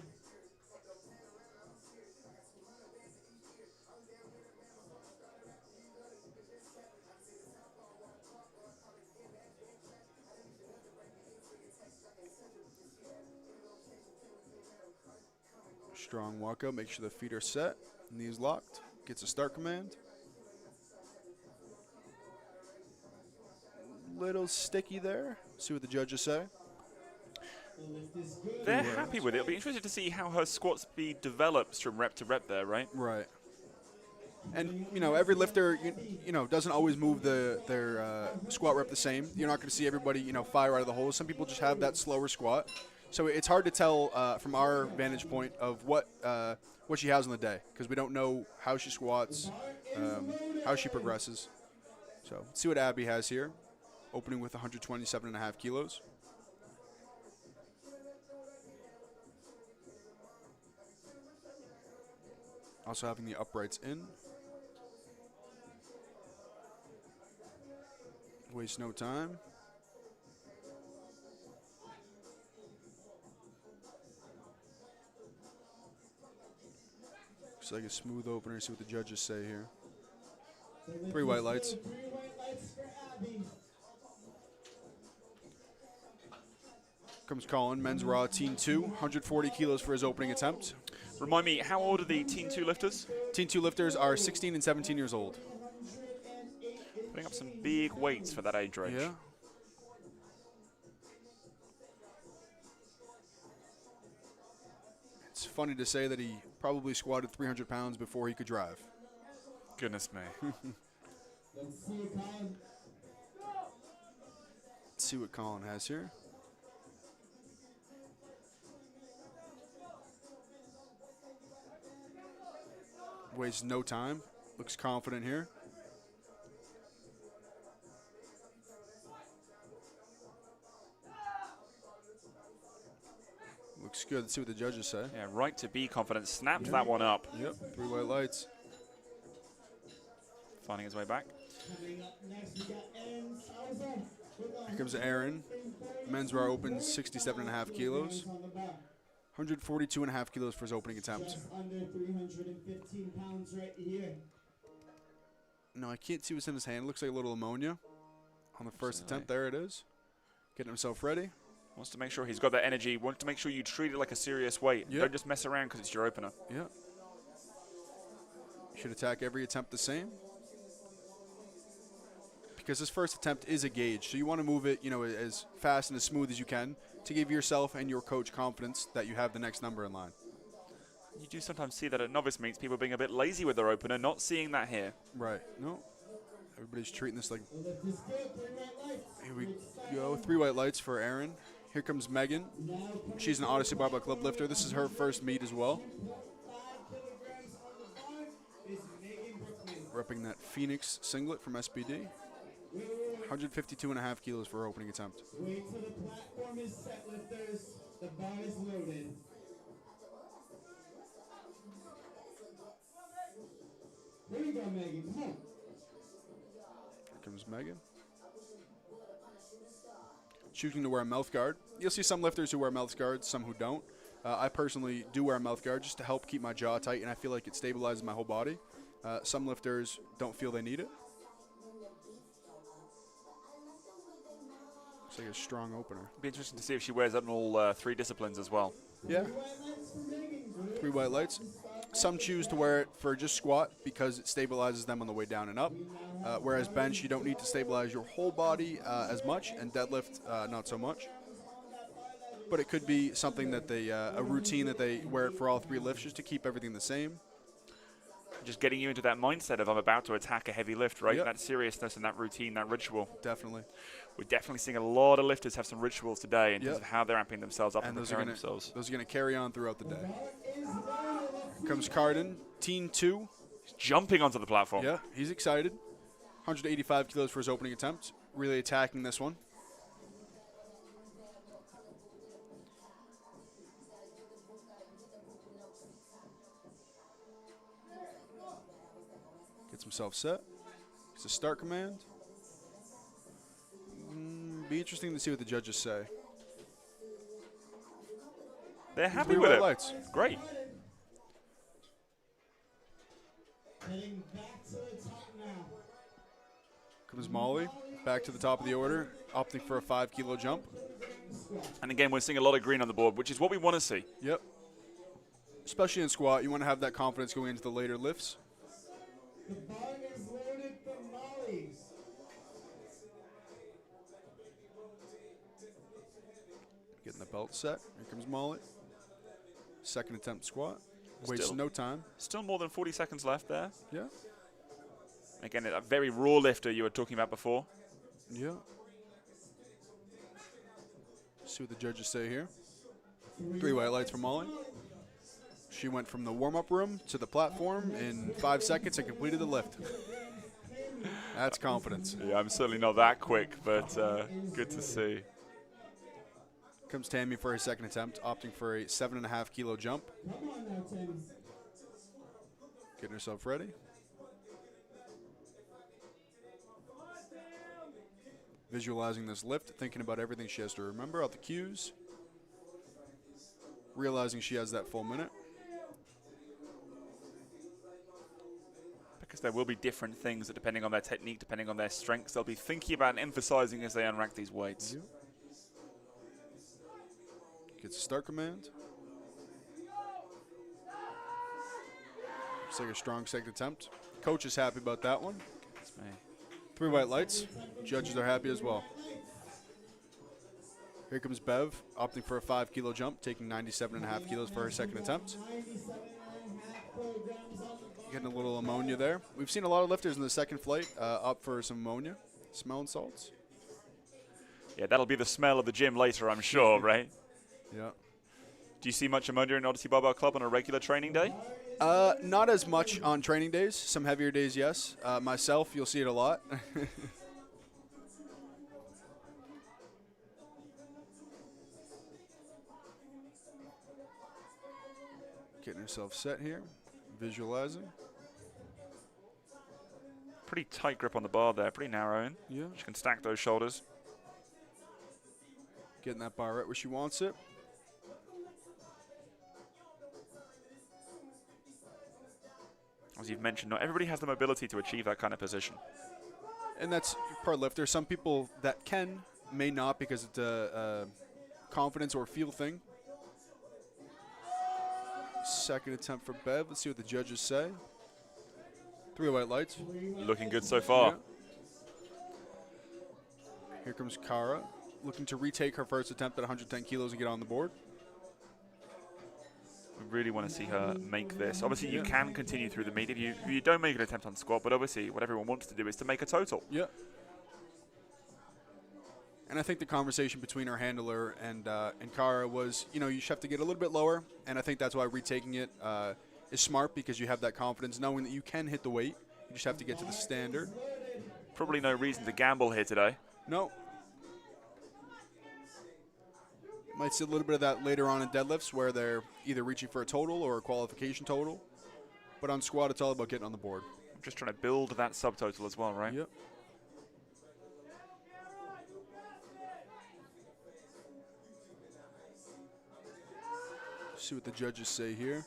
Speaker 1: Strong walkout. Make sure the feet are set. Knees locked. Gets a start command. Little sticky there. See what the judges say.
Speaker 3: The lift is good.
Speaker 2: They're happy with it. It'll be interesting to see how her squat speed develops from rep to rep there, right?
Speaker 1: Right. And every lifter doesn't always move their squat rep the same. You're not going to see everybody fire out of the hole. Some people just have that slower squat. So it's hard to tell from our vantage point of what she has on the day, because we don't know how she squats, how she progresses. So let's see what Abby has here, opening with 127.5 kilos. Also having the uprights in. Waste no time. Looks like a smooth opener. See what the judges say here.
Speaker 3: The lift
Speaker 1: 3
Speaker 3: is
Speaker 1: white lights.
Speaker 3: good. 3 white lights for Abby.
Speaker 1: Comes Colin, men's raw, teen 2, 140 kilos for his opening attempt.
Speaker 2: Remind me, how old are the Teen 2 lifters?
Speaker 1: Teen 2 lifters are 16 and 17 years old.
Speaker 3: 108
Speaker 2: Putting up some big weights for that age range.
Speaker 1: Yeah. It's funny to say that he probably squatted 300 pounds before he could drive.
Speaker 2: Goodness me.
Speaker 3: Let's see it, Colin.
Speaker 1: Let's see what Colin has here. Wastes no time. Looks confident here. Looks good. Let's see what the judges say.
Speaker 2: Yeah, right to be confident. Snapped that one up.
Speaker 1: Yep, 3 white lights.
Speaker 2: Finding his way back.
Speaker 3: Coming up next, we got Aaron Salazar with
Speaker 1: Here comes Aaron. Men's raw open 67.5 kilos.
Speaker 3: on the bar.
Speaker 1: 142.5 kilos for his opening attempt.
Speaker 3: Just under 315 pounds right here.
Speaker 1: No, I can't see what's in his hand. Looks like a little ammonia on the first attempt. There it is. Getting himself ready.
Speaker 2: Wants to make sure he's got that energy. Wants to make sure you treat it like a serious weight.
Speaker 1: Yep.
Speaker 2: Don't just mess around because it's your opener.
Speaker 1: Yeah. You should attack every attempt the same. Because this first attempt is a gauge, so you want to move it, as fast and as smooth as you can to give yourself and your coach confidence that you have the next number in line.
Speaker 2: You do sometimes see that at novice meets, people being a bit lazy with their opener, not seeing that here.
Speaker 1: Right. No. Everybody's treating this like.
Speaker 3: The lift is good. 3 white lights.
Speaker 1: Here we go. 3 white lights for Aaron. Here comes Megan. She's an Odyssey Barbell Club lifter. This is her first meet as well.
Speaker 3: 5 kilograms on the bar is Megan Brookman.
Speaker 1: Repping that Phoenix singlet from SBD. 152.5 kilos for her opening attempt.
Speaker 3: Wait till the platform is set, lifters. The bar is loaded. Here we go, Megan. Come on.
Speaker 1: Here comes Megan. Choosing to wear a mouth guard. You'll see some lifters who wear mouth guards, some who don't. I personally do wear a mouth guard just to help keep my jaw tight, and I feel like it stabilizes my whole body. Some lifters don't feel they need it. Looks like a strong opener.
Speaker 2: Be interesting to see if she wears that in all 3 disciplines as well.
Speaker 1: Yeah. 3 white lights. Some choose to wear it for just squat because it stabilizes them on the way down and up. Whereas bench, you don't need to stabilize your whole body as much, and deadlift, not so much. But it could be something that they, a routine that they wear it for all 3 lifts just to keep everything the same.
Speaker 2: Just getting you into that mindset of I'm about to attack a heavy lift, right?
Speaker 1: Yep.
Speaker 2: That seriousness and that routine, that ritual.
Speaker 1: Definitely.
Speaker 2: We're definitely seeing a lot of lifters have some rituals today in terms
Speaker 1: Yep.
Speaker 2: of how they're amping themselves up and
Speaker 1: And
Speaker 2: preparing themselves.
Speaker 1: those are going to carry on throughout the day. Here comes Carden, teen 2.
Speaker 2: He's jumping onto the platform.
Speaker 1: Yeah, he's excited. 185 kilos for his opening attempt. Really attacking this one. Gets himself set. It's a start command. Be interesting to see what the judges say.
Speaker 2: They're happy
Speaker 1: 3
Speaker 2: with
Speaker 1: white
Speaker 2: it.
Speaker 1: lights.
Speaker 2: Great.
Speaker 3: Heading back to the top now.
Speaker 1: Comes Molly, back to the top of the order, opting for a 5 kilo jump.
Speaker 2: And again, we're seeing a lot of green on the board, which is what we want to see.
Speaker 1: Yep. Especially in squat, you want to have that confidence going into the later lifts.
Speaker 3: The bar is loaded for Molly.
Speaker 1: Getting the belt set. Here comes Molly. Second attempt squat. Wastes
Speaker 2: Still.
Speaker 1: no time.
Speaker 2: Still more than 40 seconds left there.
Speaker 1: Yeah.
Speaker 2: Again, a very raw lifter you were talking about before.
Speaker 1: Yeah. See what the judges say here. 3 white lights for Molly. She went from the warm-up room to the platform in 5 seconds and completed the lift. That's confidence.
Speaker 2: Yeah, I'm certainly not that quick, but good to see.
Speaker 1: Comes Tammy for her second attempt, opting for a 7.5 kilo jump.
Speaker 3: Come on now, Tammy.
Speaker 1: Getting herself ready. Visualizing this lift, thinking about everything she has to remember, all the cues. Realizing she has that full minute.
Speaker 2: Because there will be different things that, depending on their technique, depending on their strengths, they'll be thinking about and emphasizing as they unrack these weights.
Speaker 1: Gets a start command. Looks like a strong second attempt. Coach is happy about that one.
Speaker 2: Goodness me.
Speaker 1: 3 white lights. Judges are happy as well. Here comes Bev, opting for a 5 kilo jump, taking 97.5 kilos for her second attempt.
Speaker 3: 97.5 kilograms on the bar.
Speaker 1: Getting a little ammonia there. We've seen a lot of lifters in the second flight opt for some ammonia, smelling salts.
Speaker 2: Yeah, that'll be the smell of the gym later, I'm sure, right?
Speaker 1: Yeah.
Speaker 2: Do you see much ammonia in Odyssey Barbell Club on a regular training day?
Speaker 1: Not as much on training days. Some heavier days, yes. Myself, you'll see it a lot. Getting herself set here. Visualizing.
Speaker 2: Pretty tight grip on the bar there, pretty narrow in.
Speaker 1: Yeah.
Speaker 2: She can stack those shoulders.
Speaker 1: Getting that bar right where she wants it.
Speaker 2: As you've mentioned, not everybody has the mobility to achieve that kind of position.
Speaker 1: And that's per lifter. Some people that can may not because it's a confidence or feel thing. Second attempt for Bev. Let's see what the judges say. 3 white lights.
Speaker 2: Looking good so far.
Speaker 1: Yeah. Here comes Kara, looking to retake her first attempt at 110 kilos and get on the board.
Speaker 2: We really want to see her make this. Obviously, you can continue through the meet if you don't make an attempt on squat, but obviously what everyone wants to do is to make a total.
Speaker 1: Yeah. And I think the conversation between our handler and Kara was, you should have to get a little bit lower, and I think that's why retaking it is smart because you have that confidence knowing that you can hit the weight. You just have to get to the standard.
Speaker 2: Probably no reason to gamble here today.
Speaker 1: No. Might see a little bit of that later on in deadlifts where they're either reaching for a total or a qualification total. But on squat, it's all about getting on the board.
Speaker 2: I'm just trying to build that subtotal as well, right?
Speaker 1: Yep. See what the judges say here.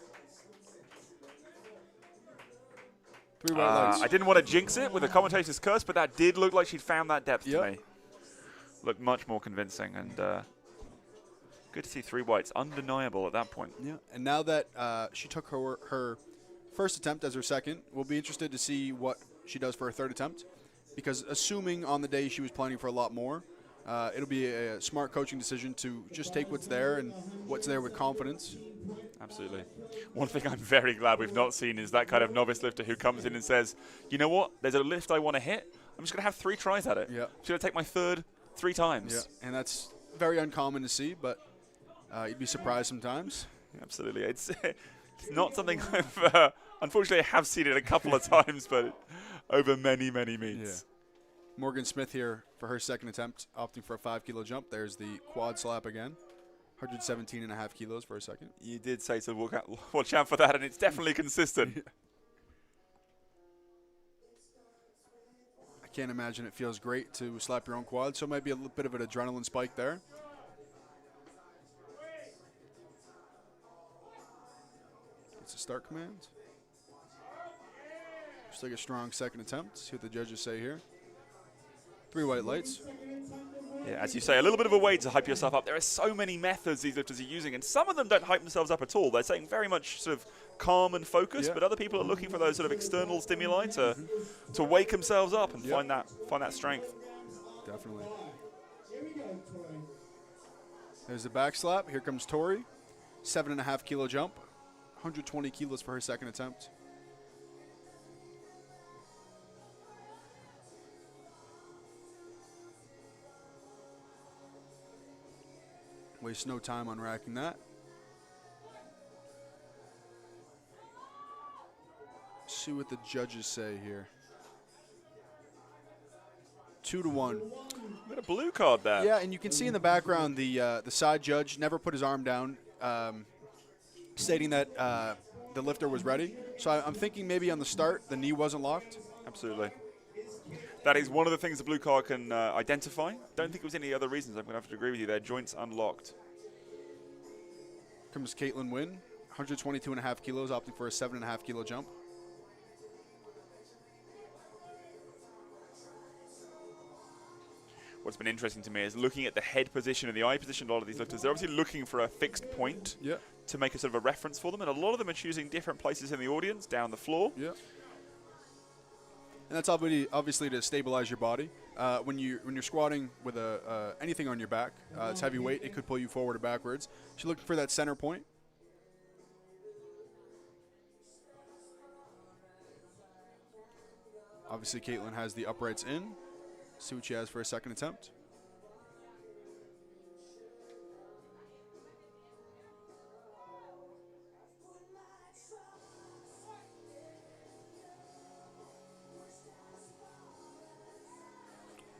Speaker 1: 3 white lights.
Speaker 2: I didn't want to jinx it with a commentator's curse, but that did look like she'd found that depth to me. Looked much more convincing, and good to see 3 whites. Undeniable at that point.
Speaker 1: Yeah, and now that she took her first attempt as her second, we'll be interested to see what she does for her third attempt, because assuming on the day she was planning for a lot more, it'll be a smart coaching decision to just take what's there and what's there with confidence.
Speaker 2: Absolutely. One thing I'm very glad we've not seen is that kind of novice lifter who comes in and says, you know what, there's a lift I want to hit. I'm just going to have 3 tries at it.
Speaker 1: Yeah.
Speaker 2: I'm just going to take my third 3 times.
Speaker 1: Yeah, and that's very uncommon to see, but you'd be surprised sometimes.
Speaker 2: Absolutely. It's not something I've, unfortunately, I have seen it a couple of times, but over many, many meets.
Speaker 1: Yeah. Morgan Smith here for her second attempt, opting for a 5 kilo jump. There's the quad slap again. 117.5 kilos for a second.
Speaker 2: You did say to watch out for that, and it's definitely consistent.
Speaker 1: Yeah. I can't imagine it feels great to slap your own quad, so it might be a little bit of an adrenaline spike there. It's a start command. Just like a strong second attempt. See what the judges say here. 3 white lights.
Speaker 2: Yeah, as you say, a little bit of a way to hype yourself up. There are so many methods these lifters are using, and some of them don't hype themselves up at all. They're saying very much sort of calm and focused, but other people are looking for those sort of external stimuli to wake themselves up and find that strength.
Speaker 1: Definitely. There's the back slap. Here comes Tori. 7.5 kilo jump. 120 kilos for her second attempt. Waste no time on racking that. See what the judges say here. 2 to 1.
Speaker 2: Got a blue card there.
Speaker 1: Yeah, and you can see in the background the side judge never put his arm down, stating that the lifter was ready. So I'm thinking maybe on the start the knee wasn't locked.
Speaker 2: Absolutely. That is one of the things the blue card can identify. Don't think it was any other reasons. I'm going to have to agree with you there. Joints unlocked.
Speaker 1: Comes Caitlin Wynn, 122.5 kilos, opting for a 7.5 kilo jump.
Speaker 2: What's been interesting to me is looking at the head position and the eye position of a lot of these lifters. They're obviously looking for a fixed point to make a sort of a reference for them, and a lot of them are choosing different places in the audience, down the floor.
Speaker 1: Yeah. And that's obviously to stabilize your body. When you're squatting with anything on your back, it's heavy weight. It could pull you forward or backwards. So you're looking for that center point. Obviously, Caitlin has the uprights in. See what she has for a second attempt.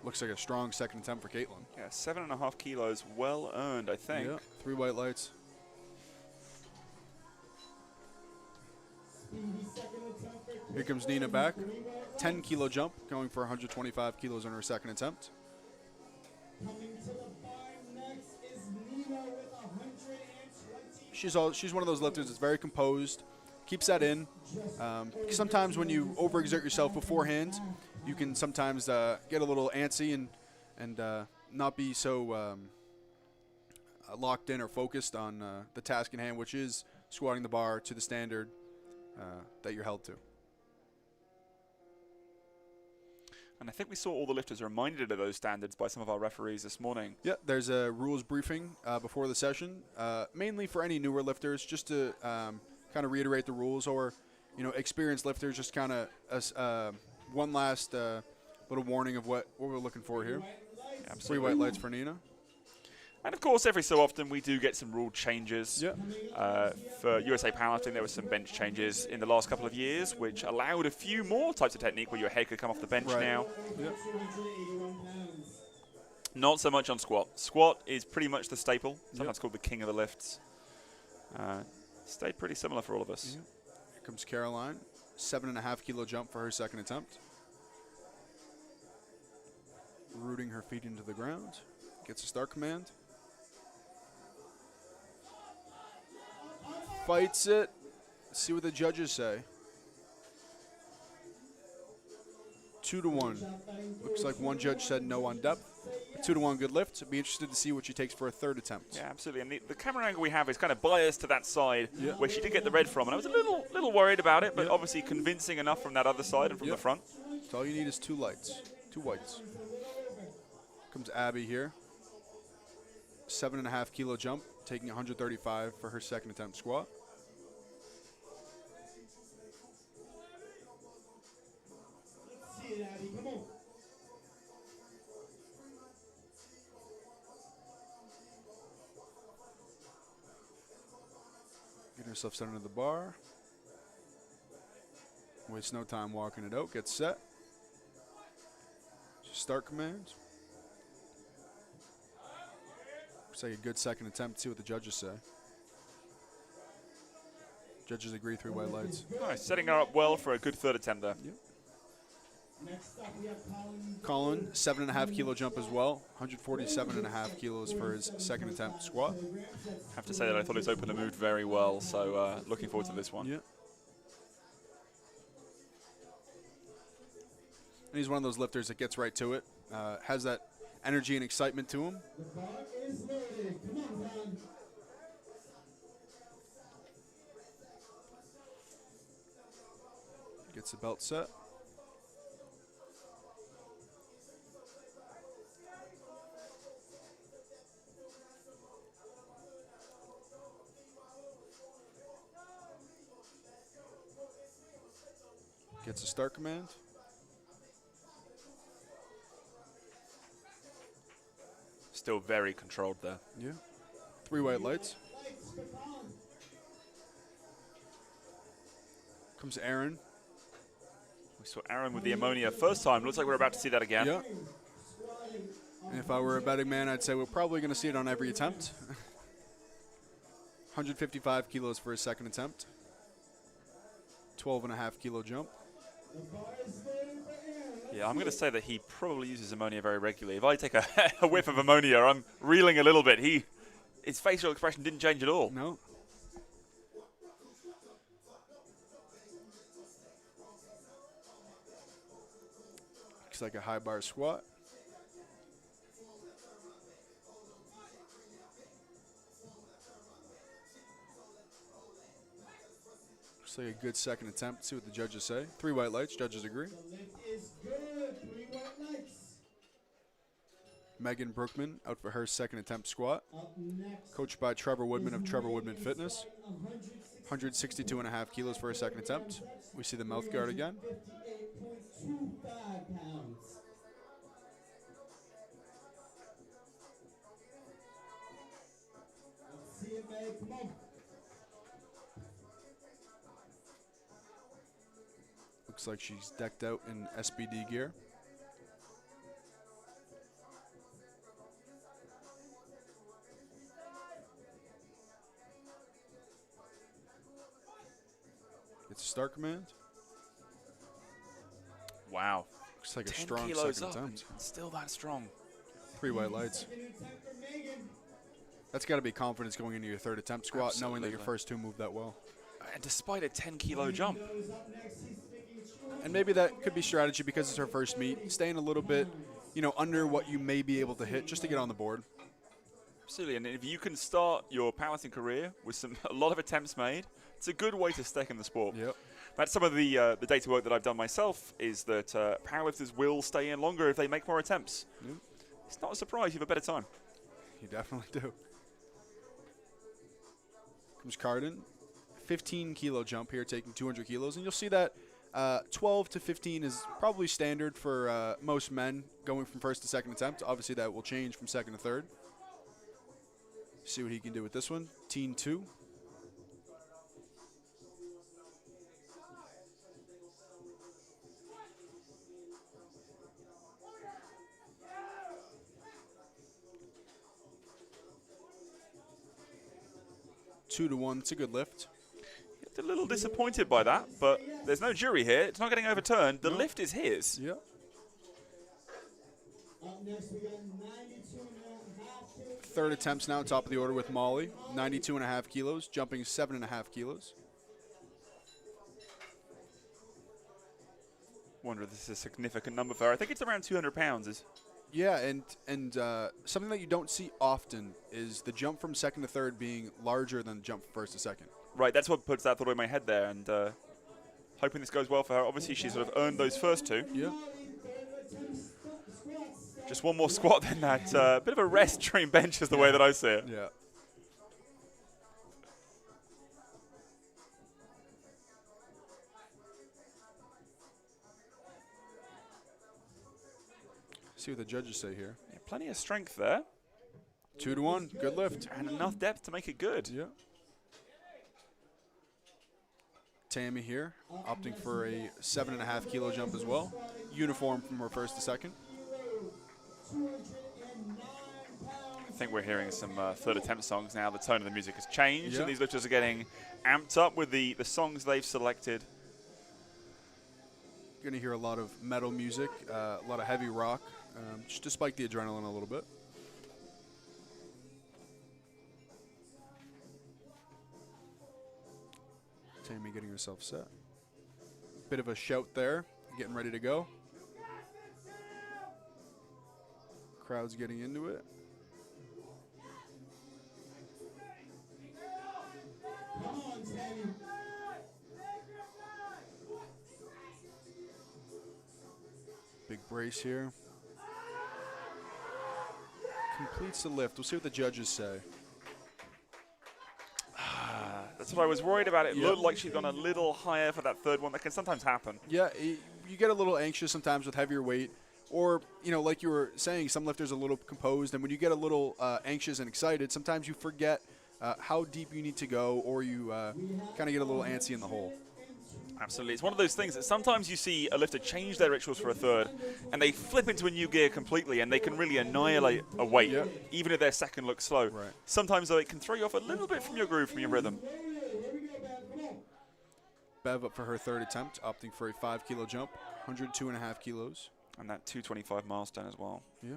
Speaker 1: Looks like a strong second attempt for Caitlin.
Speaker 2: Yeah, 7.5 kilos, well earned, I think.
Speaker 1: Yeah, 3 white lights. Here comes Nina back. 10 kilo jump, going for 125 kilos on her second attempt. She's one of those lifters that's very composed, keeps that in. Sometimes when you overexert yourself beforehand, you can sometimes get a little antsy and not be so locked in or focused on the task in hand, which is squatting the bar to the standard that you're held to.
Speaker 2: And I think we saw all the lifters reminded of those standards by some of our referees this morning.
Speaker 1: Yeah, there's a rules briefing before the session, mainly for any newer lifters, just to kind of reiterate the rules, or experienced lifters, just kind of one last little warning of what we're looking for here.
Speaker 2: Absolutely.
Speaker 1: 3 white lights for Nina.
Speaker 2: And of course, every so often we do get some rule changes.
Speaker 1: Yeah.
Speaker 2: For USA Powerlifting, there were some bench changes in the last couple of years, which allowed a few more types of technique where your head could come off the bench now.
Speaker 1: Yeah.
Speaker 3: 281 pounds.
Speaker 2: Not so much on squat. Squat is pretty much the staple, sometimes called the king of the lifts. Stayed pretty similar for all of us.
Speaker 1: Yeah. Here comes Caroline. 7.5 kilo jump for her second attempt. Rooting her feet into the ground. Gets a start command. Fights it. Let's see what the judges say. 2-1. Looks like one judge said no on depth. 2-1 good lift. I'd be interested to see what she takes for a third attempt.
Speaker 2: Yeah, absolutely. And the camera angle we have is kind of biased to that side where she did get the red from. And I was a little worried about it, but obviously convincing enough from that other side and from the front.
Speaker 1: So all you need is 2 lights. 2 whites. Comes Abby here. 7.5 kilo jump, taking 135 for her second attempt squat.
Speaker 3: See it, Abby. Come on.
Speaker 1: Getting herself set under the bar. Wastes no time walking it out. Gets set. Start command. Looks like a good second attempt. See what the judges say. Judges agree, 3 white lights.
Speaker 2: Nice, setting her up well for a good third attempt there.
Speaker 1: Yep.
Speaker 3: Next up, we have
Speaker 1: Colin, 7.5 kilo jump as well. 147.5 kilos for his second attempt squat.
Speaker 2: I have to say that I thought his opener moved very well, so looking forward to this one.
Speaker 1: Yeah. And he's one of those lifters that gets right to it. Has that energy and excitement to him.
Speaker 3: The bar is loaded. Come on, Ron.
Speaker 1: Gets the belt set. Gets a start command.
Speaker 2: Still very controlled there.
Speaker 1: Yeah. 3 white lights.
Speaker 3: Lights for Colin.
Speaker 1: Comes Aaron.
Speaker 2: We saw Aaron with the ammonia first time. Looks like we're about to see that again.
Speaker 1: Yeah. And if I were a betting man, I'd say we're probably going to see it on every attempt. 155 kilos for his second attempt. 12.5 kilo jump.
Speaker 3: The bar is loaded for Aaron.
Speaker 2: Yeah, I'm going to say that he probably uses ammonia very regularly. If I take a whiff of ammonia, I'm reeling a little bit. His facial expression didn't change at all.
Speaker 1: No. Looks like a high bar squat. Looks like a good second attempt. See what the judges say. 3 white lights. Judges agree.
Speaker 3: The lift is good. 3 white lights.
Speaker 1: Megan Brookman out for her second attempt squat.
Speaker 3: Up next.
Speaker 1: Coached by Trevor Woodman of Trevor Woodman
Speaker 3: Megan
Speaker 1: Fitness.
Speaker 3: starting
Speaker 1: 162.5 kilos for her second attempt. We see the mouth guard again.
Speaker 3: 58.25 pounds. Let's see it, Meg. Come on.
Speaker 1: Looks like she's decked out in SBD gear. Gets a start command.
Speaker 2: Wow.
Speaker 1: Looks like a
Speaker 2: 10
Speaker 1: strong
Speaker 2: kilos
Speaker 1: second
Speaker 2: up
Speaker 1: attempt.
Speaker 2: and still that strong.
Speaker 1: 3 white lights.
Speaker 3: Second attempt for Megan.
Speaker 1: That's got to be confidence going into your third attempt squat, knowing that your
Speaker 2: Absolutely.
Speaker 1: first 2 moved that well.
Speaker 2: And despite a 10-kilo jump.
Speaker 3: Goes up next. He's sticking short.
Speaker 1: And maybe that could be strategy because it's her first meet, staying a little bit, under what you may be able to hit just to get on the board.
Speaker 2: Absolutely, and if you can start your powerlifting career with a lot of attempts made, it's a good way to stay in the sport.
Speaker 1: Yep.
Speaker 2: That's some of the data work that I've done myself, is that powerlifters will stay in longer if they make more attempts.
Speaker 1: Yep.
Speaker 2: It's not a surprise, you have a better time.
Speaker 1: You definitely do. Comes Carden. 15-kilo jump here, taking 200 kilos. And you'll see that 12 to 15 is probably standard for most men going from first to second attempt. Obviously, that will change from second to third. See what he can do with this one. Teen 2. Two to 1. It's a good lift.
Speaker 2: A little disappointed by that, but there's no jury here. It's not getting overturned. The lift is his.
Speaker 1: Yeah.
Speaker 3: Up next, we got 92.5 kilos.
Speaker 1: Third attempts now, top of the order with Molly. 92.5 kilos, jumping 7.5 kilos.
Speaker 2: Wonder if this is a significant number for her. I think it's around 200 pounds.
Speaker 1: Yeah, and something that you don't see often is the jump from second to third being larger than the jump from first to second.
Speaker 2: Right, that's what puts that thought in my head there, and hoping this goes well for her. Obviously, she sort of earned those first two.
Speaker 1: Yeah.
Speaker 2: Just one more squat, then that bit of a rest during bench is the way that I see it.
Speaker 1: Yeah. See what the judges say here.
Speaker 2: Yeah, plenty of strength there.
Speaker 1: 2 to 1. Good lift.
Speaker 2: And enough depth to make it good.
Speaker 1: Yeah. Tammy here, opting for a 7.5 kilo jump as well. Uniform from her first to second.
Speaker 2: I think we're hearing some third attempt songs now. The tone of the music has changed,
Speaker 1: Yeah.
Speaker 2: and these lifters are getting amped up with the songs they've selected.
Speaker 1: You're going to hear a lot of metal music, a lot of heavy rock, just to spike the adrenaline a little bit. Tammy getting herself set. Bit of a shout there, getting ready to go. Crowd's getting into it.
Speaker 3: Come on, Tammy.
Speaker 1: Big brace here. Completes the lift. We'll see what the judges say.
Speaker 2: That's what I was worried about. It
Speaker 1: Yeah.
Speaker 2: looked like she'd gone a little higher for that third one. That can sometimes happen.
Speaker 1: Yeah, you get a little anxious sometimes with heavier weight. Or, you know, like you were saying, some lifters are a little composed. And when you get a little anxious and excited, sometimes you forget how deep you need to go, or you kind of get a little antsy in the hole.
Speaker 2: Absolutely. It's one of those things that sometimes you see a lifter change their rituals for a third, and they flip into a new gear completely, and they can really annihilate a weight,
Speaker 1: Yeah.
Speaker 2: even if their second looks slow.
Speaker 1: Right.
Speaker 2: Sometimes, though, it can throw you off a little bit from your groove, from your rhythm.
Speaker 1: Bev up for her third attempt, opting for a 5 kilo jump, 102.5 kilos.
Speaker 2: And that 225 milestone as well.
Speaker 1: Yeah.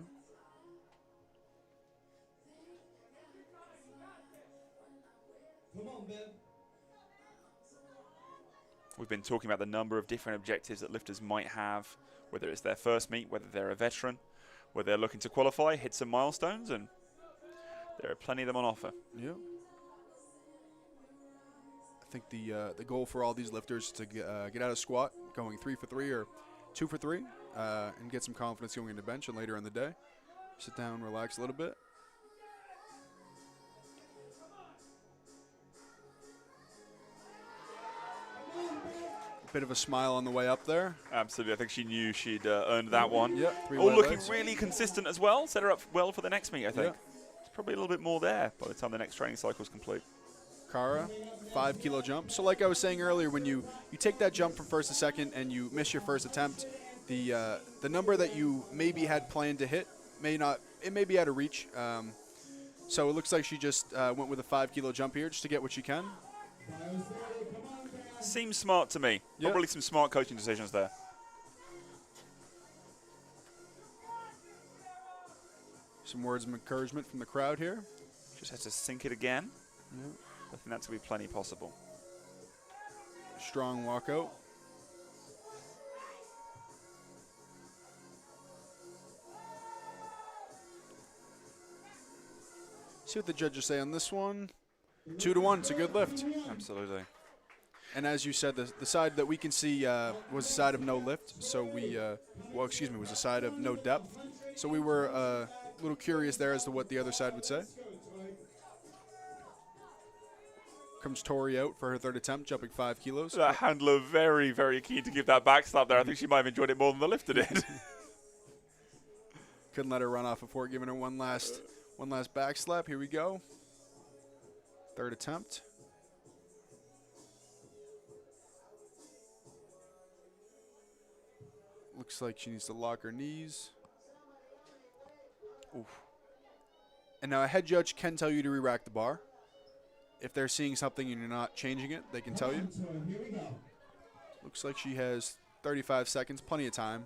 Speaker 3: Come on, Bev.
Speaker 2: We've been talking about the number of different objectives that lifters might have, whether it's their first meet, whether they're a veteran, whether they're looking to qualify, hit some milestones, and there are plenty of them on offer.
Speaker 1: Yeah. I think the goal for all these lifters is to get out of squat, going 3 for 3 or 2 for 3, and get some confidence going into bench and later in the day. Sit down, relax a little bit. Bit of a smile on the way up there.
Speaker 2: Absolutely. I think she knew she'd earned that one.
Speaker 1: Yeah, 3
Speaker 2: All
Speaker 1: wide
Speaker 2: looking
Speaker 1: legs.
Speaker 2: really consistent as well. Set her up well for the next meet, I think.
Speaker 1: Yeah.
Speaker 2: There's probably a little bit more there by the time the next training cycle is complete.
Speaker 1: Kara, 5 kilo jump. So like I was saying earlier, when you take that jump from first to second and you miss your first attempt, the number that you maybe had planned to hit may be out of reach. So it looks like she just went with a 5 kilo jump here just to get what she can.
Speaker 2: Seems smart to me.
Speaker 1: Yeah.
Speaker 2: Probably some smart coaching decisions there.
Speaker 1: Some words of encouragement from the crowd here.
Speaker 2: Just has to sink it again.
Speaker 1: Yeah.
Speaker 2: I think that's going to be plenty possible.
Speaker 1: Strong walkout. See what the judges say on this one. 2 to 1. It's a good lift.
Speaker 2: Absolutely.
Speaker 1: And as you said, the side that we can see was the side of no lift. So was the side of no depth. So we were a little curious there as to what the other side would say. Comes Tori out for her third attempt, jumping 5 kilos.
Speaker 2: That handler very, very keen to give that back slap there. I think she might have enjoyed it more than the lifter did.
Speaker 1: Couldn't let her run off before giving her one last back slap. Here we go. Third attempt. Looks like she needs to lock her knees. Oof. And now a head judge can tell you to re-rack the bar. If they're seeing something and you're not changing it, they can tell you.
Speaker 3: Here we go.
Speaker 1: Looks like she has 35 seconds, plenty of time.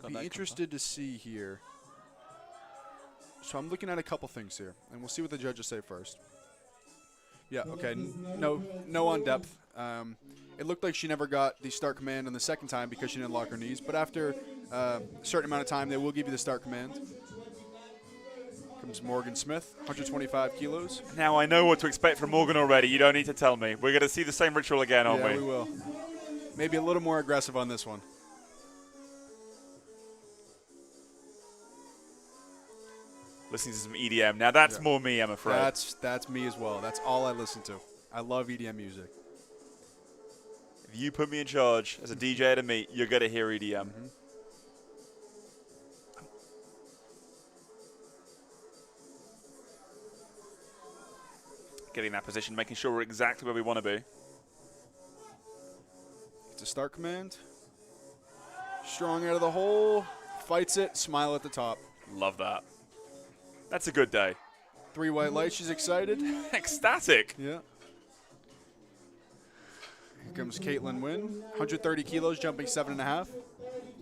Speaker 1: Be interested to see here. So I'm looking at a couple things here, and we'll see what the judges say first. Yeah, okay, no on depth. It looked like she never got the start command on the second time because she didn't lock her knees, but after a certain amount of time, they will give you the start command. Comes Morgan Smith, 125 kilos.
Speaker 2: Now I know what to expect from Morgan already. You don't need to tell me. We're going to see the same ritual again, aren't
Speaker 1: Yeah,
Speaker 2: we?
Speaker 1: we will. Maybe a little more aggressive on this one.
Speaker 2: Listening to some EDM. Now that's more me, I'm afraid.
Speaker 1: That's me as well. That's all I listen to. I love EDM music.
Speaker 2: If you put me in charge as a DJ at a meet, you're going to hear EDM.
Speaker 1: Mm-hmm.
Speaker 2: Getting that position, making sure we're exactly where we want to be.
Speaker 1: It's a start command. Strong out of the hole. Fights it. Smile at the top.
Speaker 2: Love that. That's a good day.
Speaker 1: 3 white lights. She's excited.
Speaker 2: Ecstatic.
Speaker 1: Yeah. Here comes Caitlin Wynn. 130 kilos, jumping 7.5.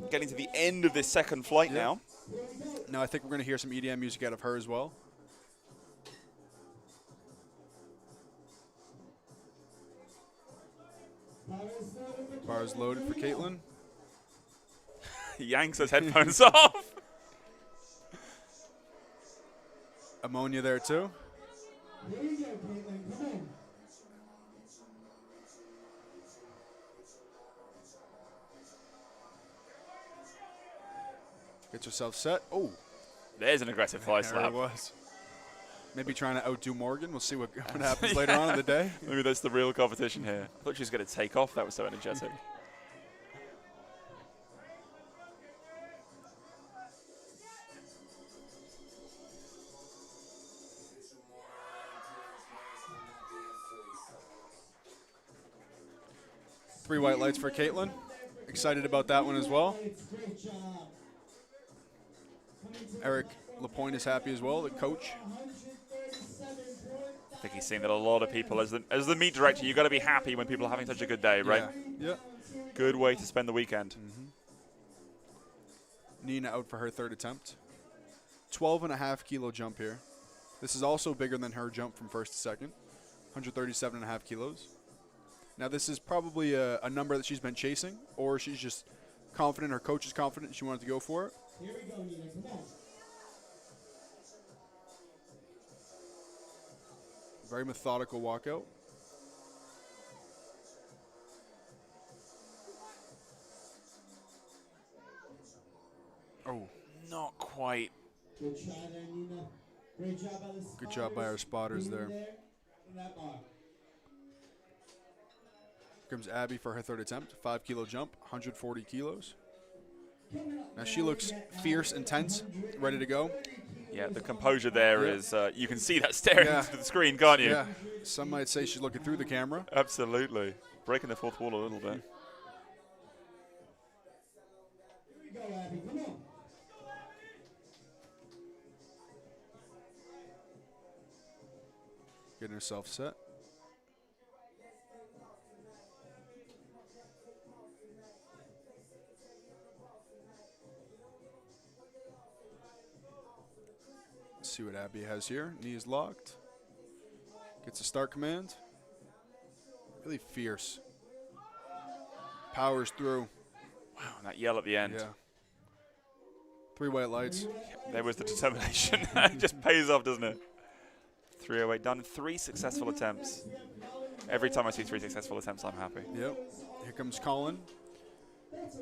Speaker 2: Getting to the end of this second flight now.
Speaker 1: Now I think we're going to hear some EDM music out of her as well. Bars loaded for Caitlin.
Speaker 2: He yanks his headphones off.
Speaker 1: Ammonia there too.
Speaker 3: Here you go, Caitlin. Come on.
Speaker 1: Gets herself set. Oh,
Speaker 2: There's an aggressive fly
Speaker 1: there
Speaker 2: slap.
Speaker 1: it was. Maybe trying to outdo Morgan. We'll see what happens later on in the day.
Speaker 2: Maybe that's the real competition here. I thought she was going to take off. That was so energetic.
Speaker 1: Three white lights for Caitlin. Excited about that one as well.
Speaker 3: Great job.
Speaker 1: Eric Lapointe is happy as well, the coach.
Speaker 3: 137 point.
Speaker 2: I think he's seeing that a lot of people, as the meet director, you've got to be happy when people are having such a good day, right?
Speaker 1: Yeah.
Speaker 2: Good way to spend the weekend.
Speaker 1: Nina out for her third attempt. 12.5 kilo jump here. This is also bigger than her jump from first to second. 137.5 kilos. Now this is probably a number that she's been chasing, or she's just confident, her coach is confident, she wanted to go for it.
Speaker 3: Here we go, Nina. Come on.
Speaker 1: Very methodical walkout. Oh,
Speaker 2: Not quite.
Speaker 3: Good try there, Nina. Great job by the
Speaker 1: good job by our spotters there.
Speaker 3: From that bar.
Speaker 1: Here comes Abby for her third attempt. 5 kilo jump, 140 kilos. Now she looks fierce, intense, ready to go.
Speaker 2: Yeah, the composure there is, you can see that staring into the screen, can't you?
Speaker 1: Yeah, some might say she's looking through the camera.
Speaker 2: Absolutely. Breaking the fourth wall a little bit.
Speaker 3: Here we go, Abby. Come on.
Speaker 1: Getting herself set. Let's see what Abby has here. Knees locked. Gets a start command. Really fierce. Powers through.
Speaker 2: Wow, and that yell at the end.
Speaker 1: Yeah. 3 white lights.
Speaker 2: There was the determination. It just pays off, doesn't it? 308 done. 3 successful attempts. Every time I see 3 successful attempts, I'm happy.
Speaker 1: Yep. Here comes Colin.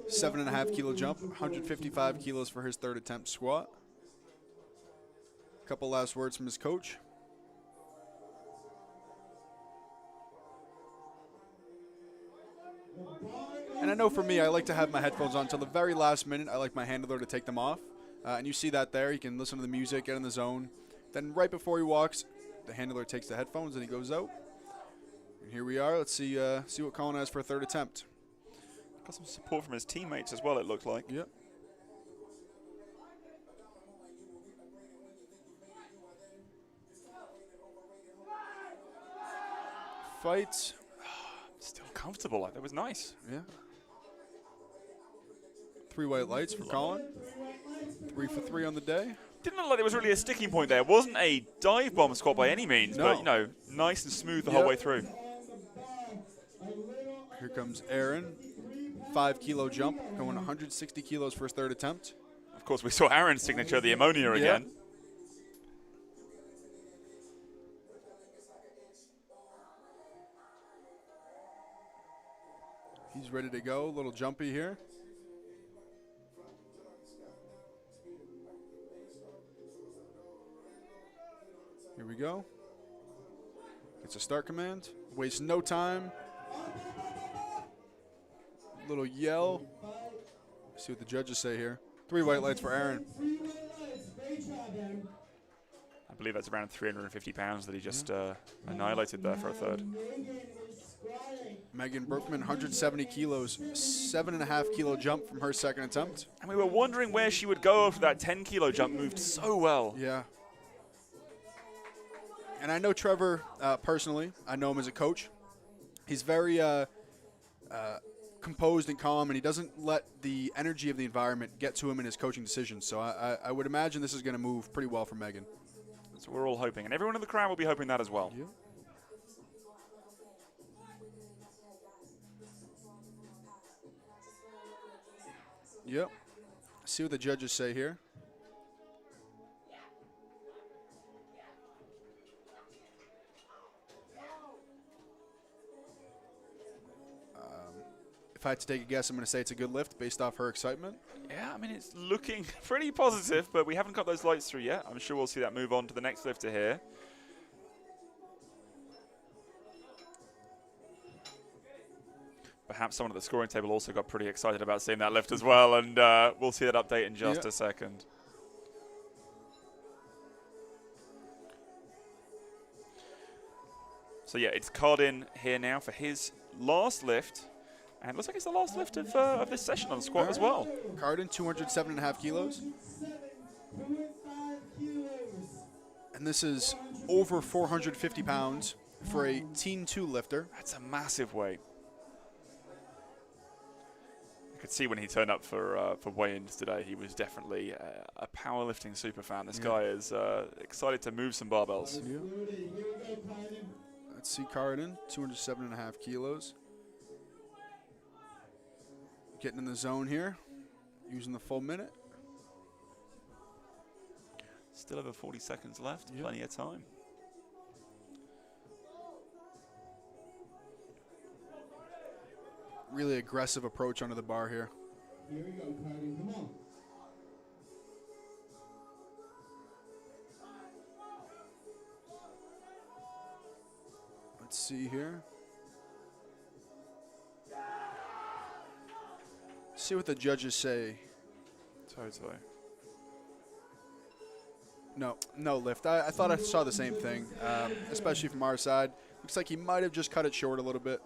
Speaker 1: 7.5 kilo jump. 155 kilos for his third attempt squat. Couple last words from his coach. And I know for me, I like to have my headphones on until the very last minute. I like my handler to take them off. And you see that there. He can listen to the music, get in the zone. Then right before he walks, the handler takes the headphones and he goes out. And here we are. Let's see what Colin has for a third attempt.
Speaker 2: Got some support from his teammates as well, it looked like.
Speaker 1: Yep. Fight.
Speaker 2: Still comfortable. That was nice.
Speaker 1: Yeah. 3 white lights for Colin. 3 for 3 on the day.
Speaker 2: Didn't look like there was really a sticking point there. It wasn't a dive bomb squat by any means,
Speaker 1: No.
Speaker 2: but, you know, nice and smooth the whole way through.
Speaker 1: Here comes Aaron. 5 kilo jump, going 160 kilos for his third attempt.
Speaker 2: Of course, we saw Aaron's signature, the ammonia again.
Speaker 1: He's ready to go. A little jumpy here. Here we go. Gets a start command. Wastes no time. Little yell. See what the judges say here. 3 white lights for Aaron.
Speaker 2: I believe that's around 350 pounds that he just annihilated there for a third.
Speaker 1: Megan Brookman, 170 kilos, 7.5 kilo jump from her second attempt.
Speaker 2: And we were wondering where she would go after that 10 kilo jump moved so well.
Speaker 1: Yeah. And I know Trevor personally. I know him as a coach. He's very composed and calm, and he doesn't let the energy of the environment get to him in his coaching decisions. So I would imagine this is going to move pretty well for Megan.
Speaker 2: So we're all hoping, and everyone in the crowd will be hoping that as well.
Speaker 1: Yeah. Yep. See what the judges say here. If I had to take a guess, I'm going to say it's a good lift based off her excitement.
Speaker 2: Yeah, I mean, it's looking pretty positive, but we haven't got those lights through yet. I'm sure we'll see that move on to the next lifter here. Perhaps someone at the scoring table also got pretty excited about seeing that lift as well, and we'll see that update in just a second. So yeah, it's Cardin here now for his last lift. And it looks like it's the last lift of this session on squat as well.
Speaker 1: Cardin, 207.5 kilos. And this is over 450 pounds for a Teen 2 lifter.
Speaker 2: That's a massive weight. I could see when he turned up for weigh-ins today, he was definitely a powerlifting super fan. This guy is excited to move some barbells.
Speaker 1: Yeah. Let's see Cardin, 207.5 kilos. Getting in the zone here, using the full minute.
Speaker 2: Still over 40 seconds left, plenty of time.
Speaker 1: Really aggressive approach under the bar here.
Speaker 3: Here we go, Cardin, come on.
Speaker 1: Let's see here. See what the judges say.
Speaker 2: Totally.
Speaker 1: No lift. I thought I saw the same thing, especially from our side. Looks like he might have just cut it short a little bit.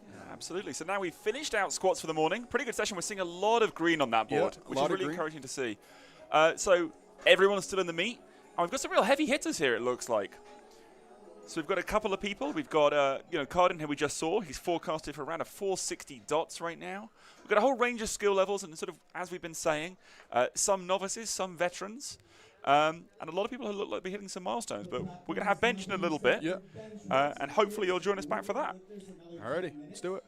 Speaker 2: Yeah, absolutely. So now we've finished out squats for the morning. Pretty good session. We're seeing a lot of green on that board, which is really encouraging to see. So everyone's still in the meet. And we've got some real heavy hitters here, it looks like. So we've got a couple of people. We've got, Cardin, who we just saw. He's forecasted for around a 460 dots right now. We've got a whole range of skill levels, and sort of, as we've been saying, some novices, some veterans, and a lot of people who look like they're hitting some milestones. But we're going to have bench in a little bit, and hopefully you'll join us back for that.
Speaker 1: Alrighty, let's do it.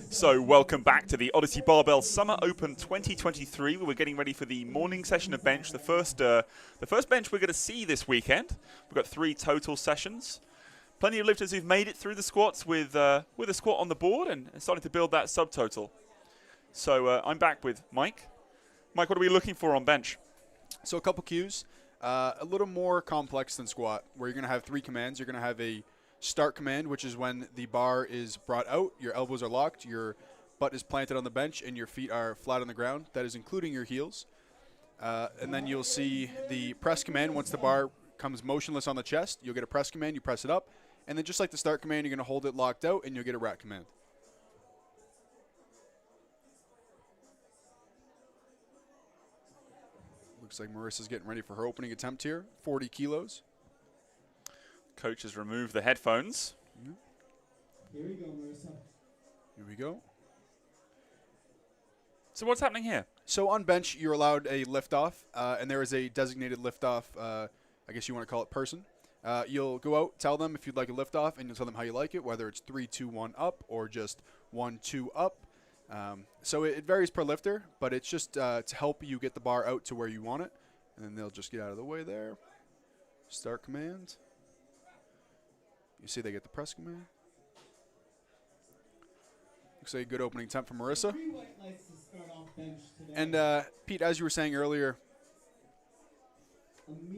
Speaker 2: So welcome back to the Odyssey Barbell Summer Open 2023. We're getting ready for the morning session of bench. The first bench we're going to see this weekend. We've got 3 total sessions. Plenty of lifters who've made it through the squats with a squat on the board and starting to build that subtotal. So I'm back with Mike. Mike, what are we looking for on bench?
Speaker 1: So a couple cues, a little more complex than squat, where you're going to have 3 commands. You're going to have a start command, which is when the bar is brought out, your elbows are locked, your butt is planted on the bench, and your feet are flat on the ground. That is including your heels. And then you'll see the press command. Once the bar comes motionless on the chest, you'll get a press command, you press it up. And then just like the start command, you're going to hold it locked out, and you'll get a rack command. Looks like Marissa's getting ready for her opening attempt here. 40 kilos.
Speaker 2: Coach has removed the headphones.
Speaker 3: Here we go, Marissa.
Speaker 1: Here we go.
Speaker 2: So what's happening here?
Speaker 1: So on bench, you're allowed a lift-off, and there is a designated lift-off, I guess you want to call it person. You'll go out, tell them if you'd like a lift-off, and you'll tell them how you like it, whether it's 3, 2, 1 up or just 1, 2 up. So it varies per lifter, but it's just to help you get the bar out to where you want it. And then they'll just get out of the way there. Start command. You see they get the press command. Looks like a good opening attempt from Marissa.
Speaker 3: 3 white lights to start off bench today.
Speaker 1: And Pete, as you were saying earlier,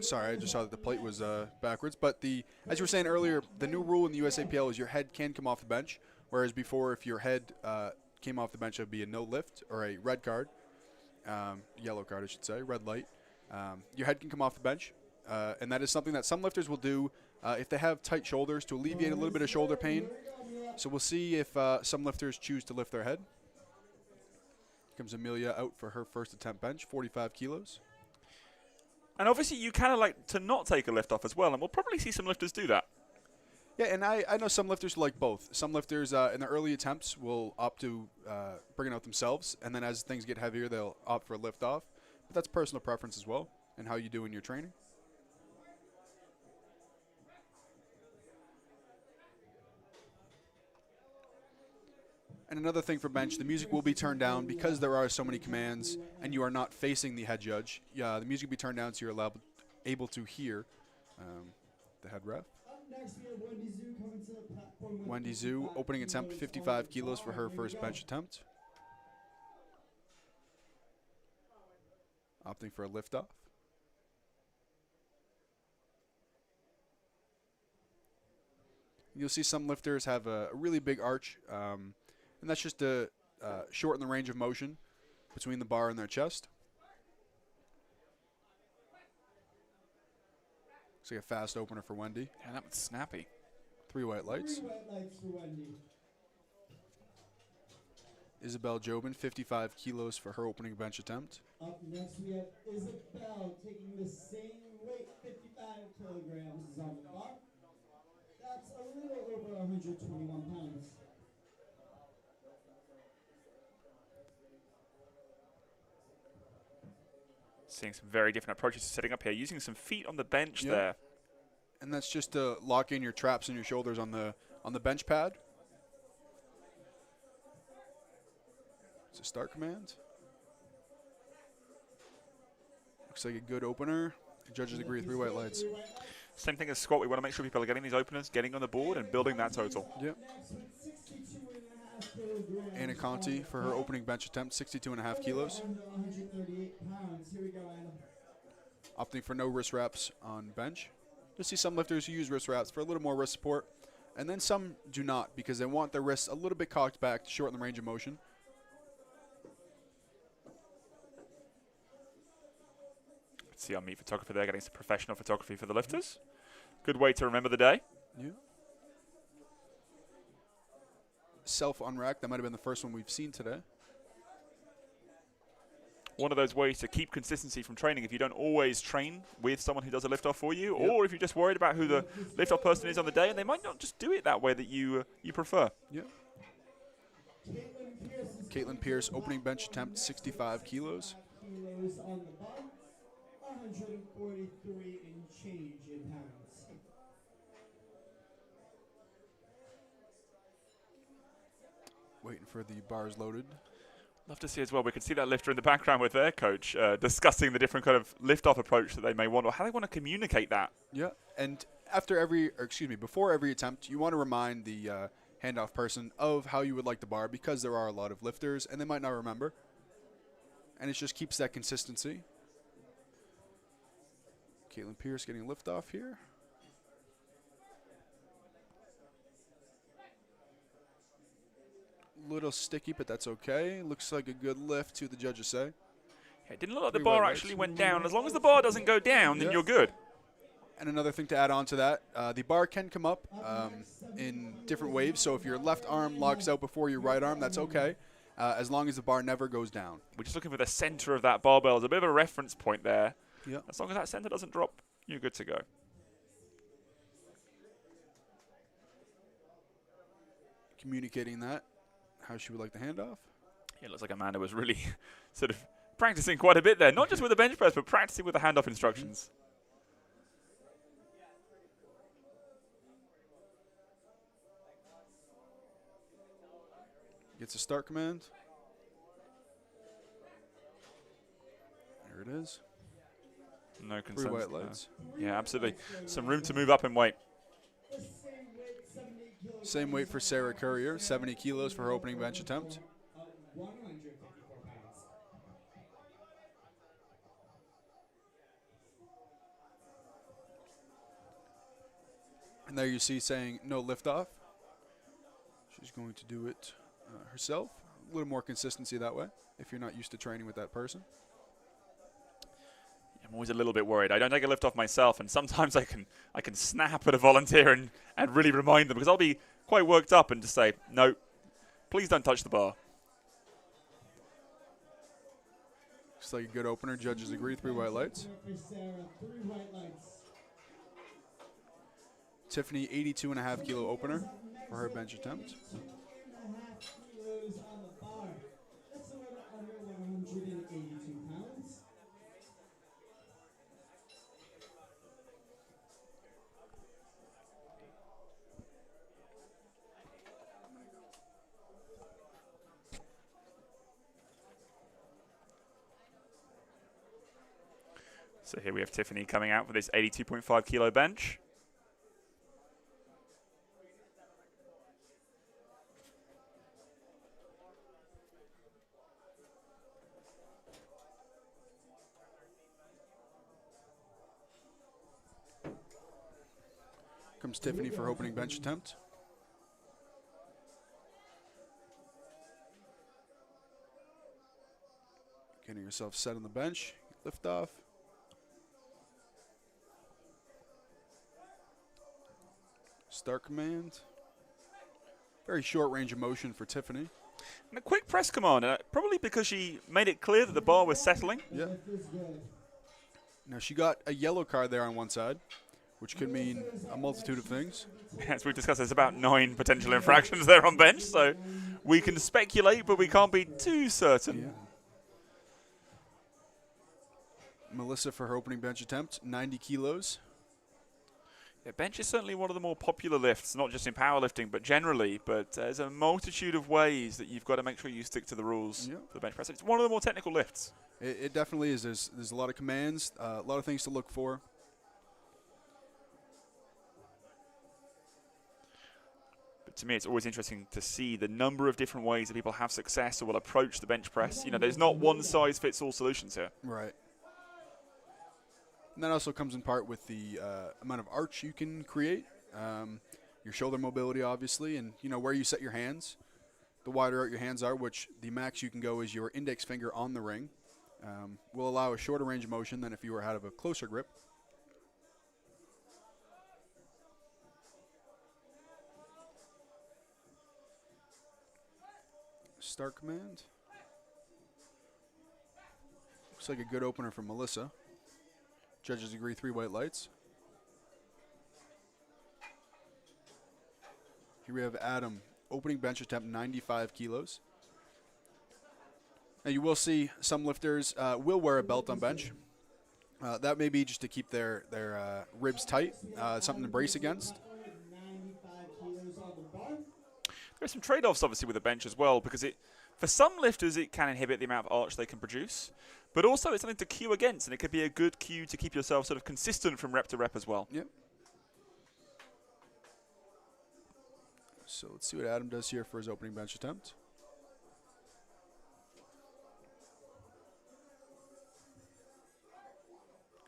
Speaker 1: sorry, I just saw that the plate was backwards. But as you were saying earlier, the new rule in the USAPL is your head can come off the bench, whereas before, if your head came off the bench, it would be a no lift or a red card, yellow card, I should say, red light. Your head can come off the bench, and that is something that some lifters will do if they have tight shoulders to alleviate a little bit of shoulder pain. So we'll see if some lifters choose to lift their head. Here comes Amelia out for her first attempt bench, 45 kilos.
Speaker 2: And obviously you kind of like to not take a lift off as well, and we'll probably see some lifters do that.
Speaker 1: Yeah, and I know some lifters like both. Some lifters in the early attempts will opt to bring it out themselves, and then as things get heavier, they'll opt for a lift off. But that's personal preference as well, and how you do in your training. And another thing for bench, the music will be turned down because there are so many commands and you are not facing the head judge. Yeah, the music will be turned down so you're able to hear the head ref.
Speaker 3: Up next, we have Wendy Zhu coming to the platform. with
Speaker 1: Wendy Zhu,
Speaker 3: 55
Speaker 1: opening attempt,
Speaker 3: kilos
Speaker 1: 55
Speaker 3: on
Speaker 1: kilos
Speaker 3: the
Speaker 1: for
Speaker 3: bar.
Speaker 1: her
Speaker 3: Here we
Speaker 1: first
Speaker 3: go.
Speaker 1: bench attempt. Opting for a lift off. You'll see some lifters have a really big arch, and that's just to shorten the range of motion between the bar and their chest. Looks like a fast opener for Wendy.
Speaker 2: Yeah, that was snappy.
Speaker 1: 3 white
Speaker 3: 3
Speaker 1: lights.
Speaker 3: white lights for Wendy.
Speaker 1: Isabel Jobin, 55 kilos for her opening bench attempt.
Speaker 3: Up next, we have Isabel taking the same weight, 55 kilograms, is on the bar. That's a little over 121 pounds.
Speaker 2: Seeing some very different approaches to setting up here, using some feet on the bench
Speaker 1: Yep.
Speaker 2: there.
Speaker 1: And that's just to lock in your traps and your shoulders on the bench pad. It's a start command. Looks like a good opener. The judges agree, 3 white lights.
Speaker 2: Same thing as squat. We want to make sure people are getting these openers, getting on the board, and building that total.
Speaker 1: Yep.
Speaker 3: Next with 62.5 kilograms.
Speaker 1: Anna Conti for her opening bench attempt, 62.5 kilos.
Speaker 3: Under 138 pounds. Here we go, Anna.
Speaker 1: Opting for no wrist wraps on bench. You'll see some lifters who use wrist wraps for a little more wrist support, and then some do not because they want their wrists a little bit cocked back to shorten the range of motion.
Speaker 2: Let's see our meet photographer there getting some professional photography for the lifters. Good way to remember the day.
Speaker 1: Yeah. Self unrack, that might have been the first one we've seen today.
Speaker 2: One of those ways to keep consistency from training if you don't always train with someone who does a lift-off for you,
Speaker 1: Yep.
Speaker 2: or if you're just worried about who the lift-off person is on the day, and they might not just do it that way that you prefer.
Speaker 1: Yeah. Caitlin Pierce, opening bench attempt, 65 kilos.
Speaker 3: Kilos on the bar. 143 and change in pounds.
Speaker 1: Waiting for the bars loaded.
Speaker 2: Love to see as well. We can see that lifter in the background with their coach discussing the different kind of lift-off approach that they may want, or how they want to communicate that.
Speaker 1: Yeah, and before every attempt, you want to remind the handoff person of how you would like the bar, because there are a lot of lifters and they might not remember. And it just keeps that consistency. Caitlin Pierce getting a lift off here. Little sticky, but that's okay. Looks like a good lift, to the judges say.
Speaker 2: Yeah, it didn't look like the
Speaker 1: 3
Speaker 2: bar
Speaker 1: white
Speaker 2: actually
Speaker 1: lights.
Speaker 2: went down. As long as the bar doesn't go down, then
Speaker 1: Yeah.
Speaker 2: you're good.
Speaker 1: And another thing to add on to that, the bar can come up in different waves. So if your left arm locks out before your right arm, that's okay, as long as the bar never goes down.
Speaker 2: We're just looking for the center of that barbell. There's a bit of a reference point there.
Speaker 1: Yeah.
Speaker 2: As long as that center doesn't drop, you're good to go.
Speaker 1: Communicating that, how she would like the handoff.
Speaker 2: Yeah, it looks like Amanda was really sort of practicing quite a bit there. Not just with the bench press, but practicing with the handoff instructions.
Speaker 1: Gets a start command. There it is.
Speaker 2: No
Speaker 1: 3
Speaker 2: concerns.
Speaker 1: white
Speaker 2: there.
Speaker 1: lights.
Speaker 2: Yeah, absolutely. Some room to move up in weight.
Speaker 1: Same weight for Sarah Courier, 70 kilos for her opening bench attempt.
Speaker 3: 154 pounds.
Speaker 1: And there you see saying no lift off. She's going to do it herself. A little more consistency that way, if you're not used to training with that person.
Speaker 2: I'm always a little bit worried. I don't take a lift off myself, and sometimes I can snap at a volunteer and really remind them, because I'll be quite worked up and just say, no, please don't touch the bar.
Speaker 1: Looks like a good opener. Judges agree. 3 white lights.
Speaker 3: For Sarah, 3 white lights.
Speaker 1: Tiffany, 82.5 kilo opener for her bench attempt.
Speaker 3: 2.5 kilos on the bar. That's a little under 182 pounds.
Speaker 2: So here we have Tiffany coming out for this 82.5 kilo bench.
Speaker 1: Comes Tiffany for her opening bench attempt. Getting herself set on the bench. Lift off. Start command. Very short range of motion for Tiffany.
Speaker 2: And a quick press command, probably because she made it clear that the bar was settling.
Speaker 1: Yeah. Now she got a yellow card there on one side, which could mean a multitude of things.
Speaker 2: As we've discussed, there's about 9 potential infractions there on bench, so we can speculate, but we can't be too certain.
Speaker 1: Yeah. Melissa for her opening bench attempt, 90 kilos.
Speaker 2: Yeah, bench is certainly one of the more popular lifts, not just in powerlifting, but generally. But there's a multitude of ways that you've got to make sure you stick to the rules for the bench press. It's one of the more technical lifts.
Speaker 1: It definitely is. There's a lot of commands, a lot of things to look for.
Speaker 2: But to me, it's always interesting to see the number of different ways that people have success or will approach the bench press. You know, there's not one size fits all solutions here.
Speaker 1: Right. And that also comes in part with the amount of arch you can create, your shoulder mobility, obviously, and you know where you set your hands. The wider out your hands are, which the max you can go is your index finger on the ring, will allow a shorter range of motion than if you were out of a closer grip. Start command. Looks like a good opener for Melissa. Judges agree, 3 white lights. Here we have Adam, opening bench attempt, 95 kilos. Now you will see some lifters will wear a belt on bench. That may be just to keep their ribs tight, something to brace against.
Speaker 3: 95 kilos on the bar.
Speaker 2: There's some trade-offs, obviously, with the bench as well, because for some lifters, it can inhibit the amount of arch they can produce, but also it's something to cue against, and it could be a good cue to keep yourself sort of consistent from rep to rep as well.
Speaker 1: Yep. So let's see what Adam does here for his opening bench attempt.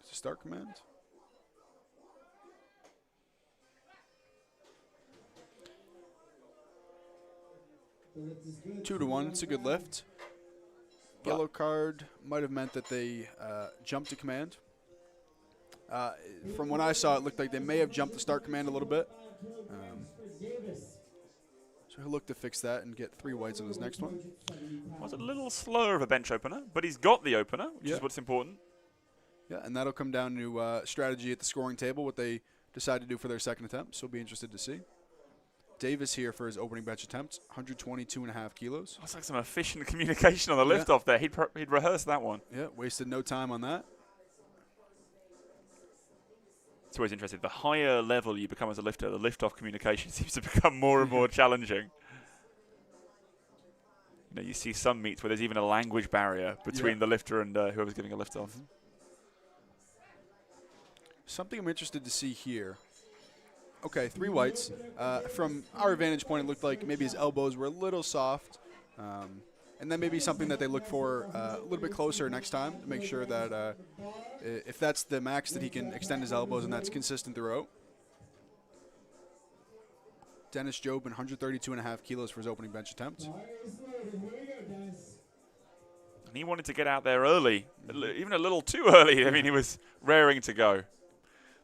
Speaker 1: It's a start command.
Speaker 3: The lift is good.
Speaker 1: 2 to 1. It's a good lift. Yellow card might have meant that they jumped to command. From what I saw, it looked like they may have jumped the start command a little bit. So he'll look to fix that and get 3 whites on his next one.
Speaker 2: Was a little slower of a bench opener, but he's got the opener, which is what's important.
Speaker 1: Yeah, and that'll come down to strategy at the scoring table, what they decide to do for their second attempt. So we'll be interested to see. Davis here for his opening bench attempt, 122.5 kilos.
Speaker 2: That's like some efficient communication on the lift off there. He'd rehearsed that one.
Speaker 1: Yeah, wasted no time on that.
Speaker 2: It's always interesting. The higher level you become as a lifter, the lift-off communication seems to become more and more challenging. You know, you see some meets where there's even a language barrier between the lifter and whoever's giving a lift off.
Speaker 1: Something I'm interested to see here. Okay, 3 whites. From our vantage point, it looked like maybe his elbows were a little soft. And then maybe something that they look for a little bit closer next time to make sure that if that's the max that he can extend his elbows and that's consistent throughout. Dennis Jobin, 132.5 kilos for his opening bench attempt.
Speaker 2: And he wanted to get out there early, even a little too early. I mean, he was raring to go.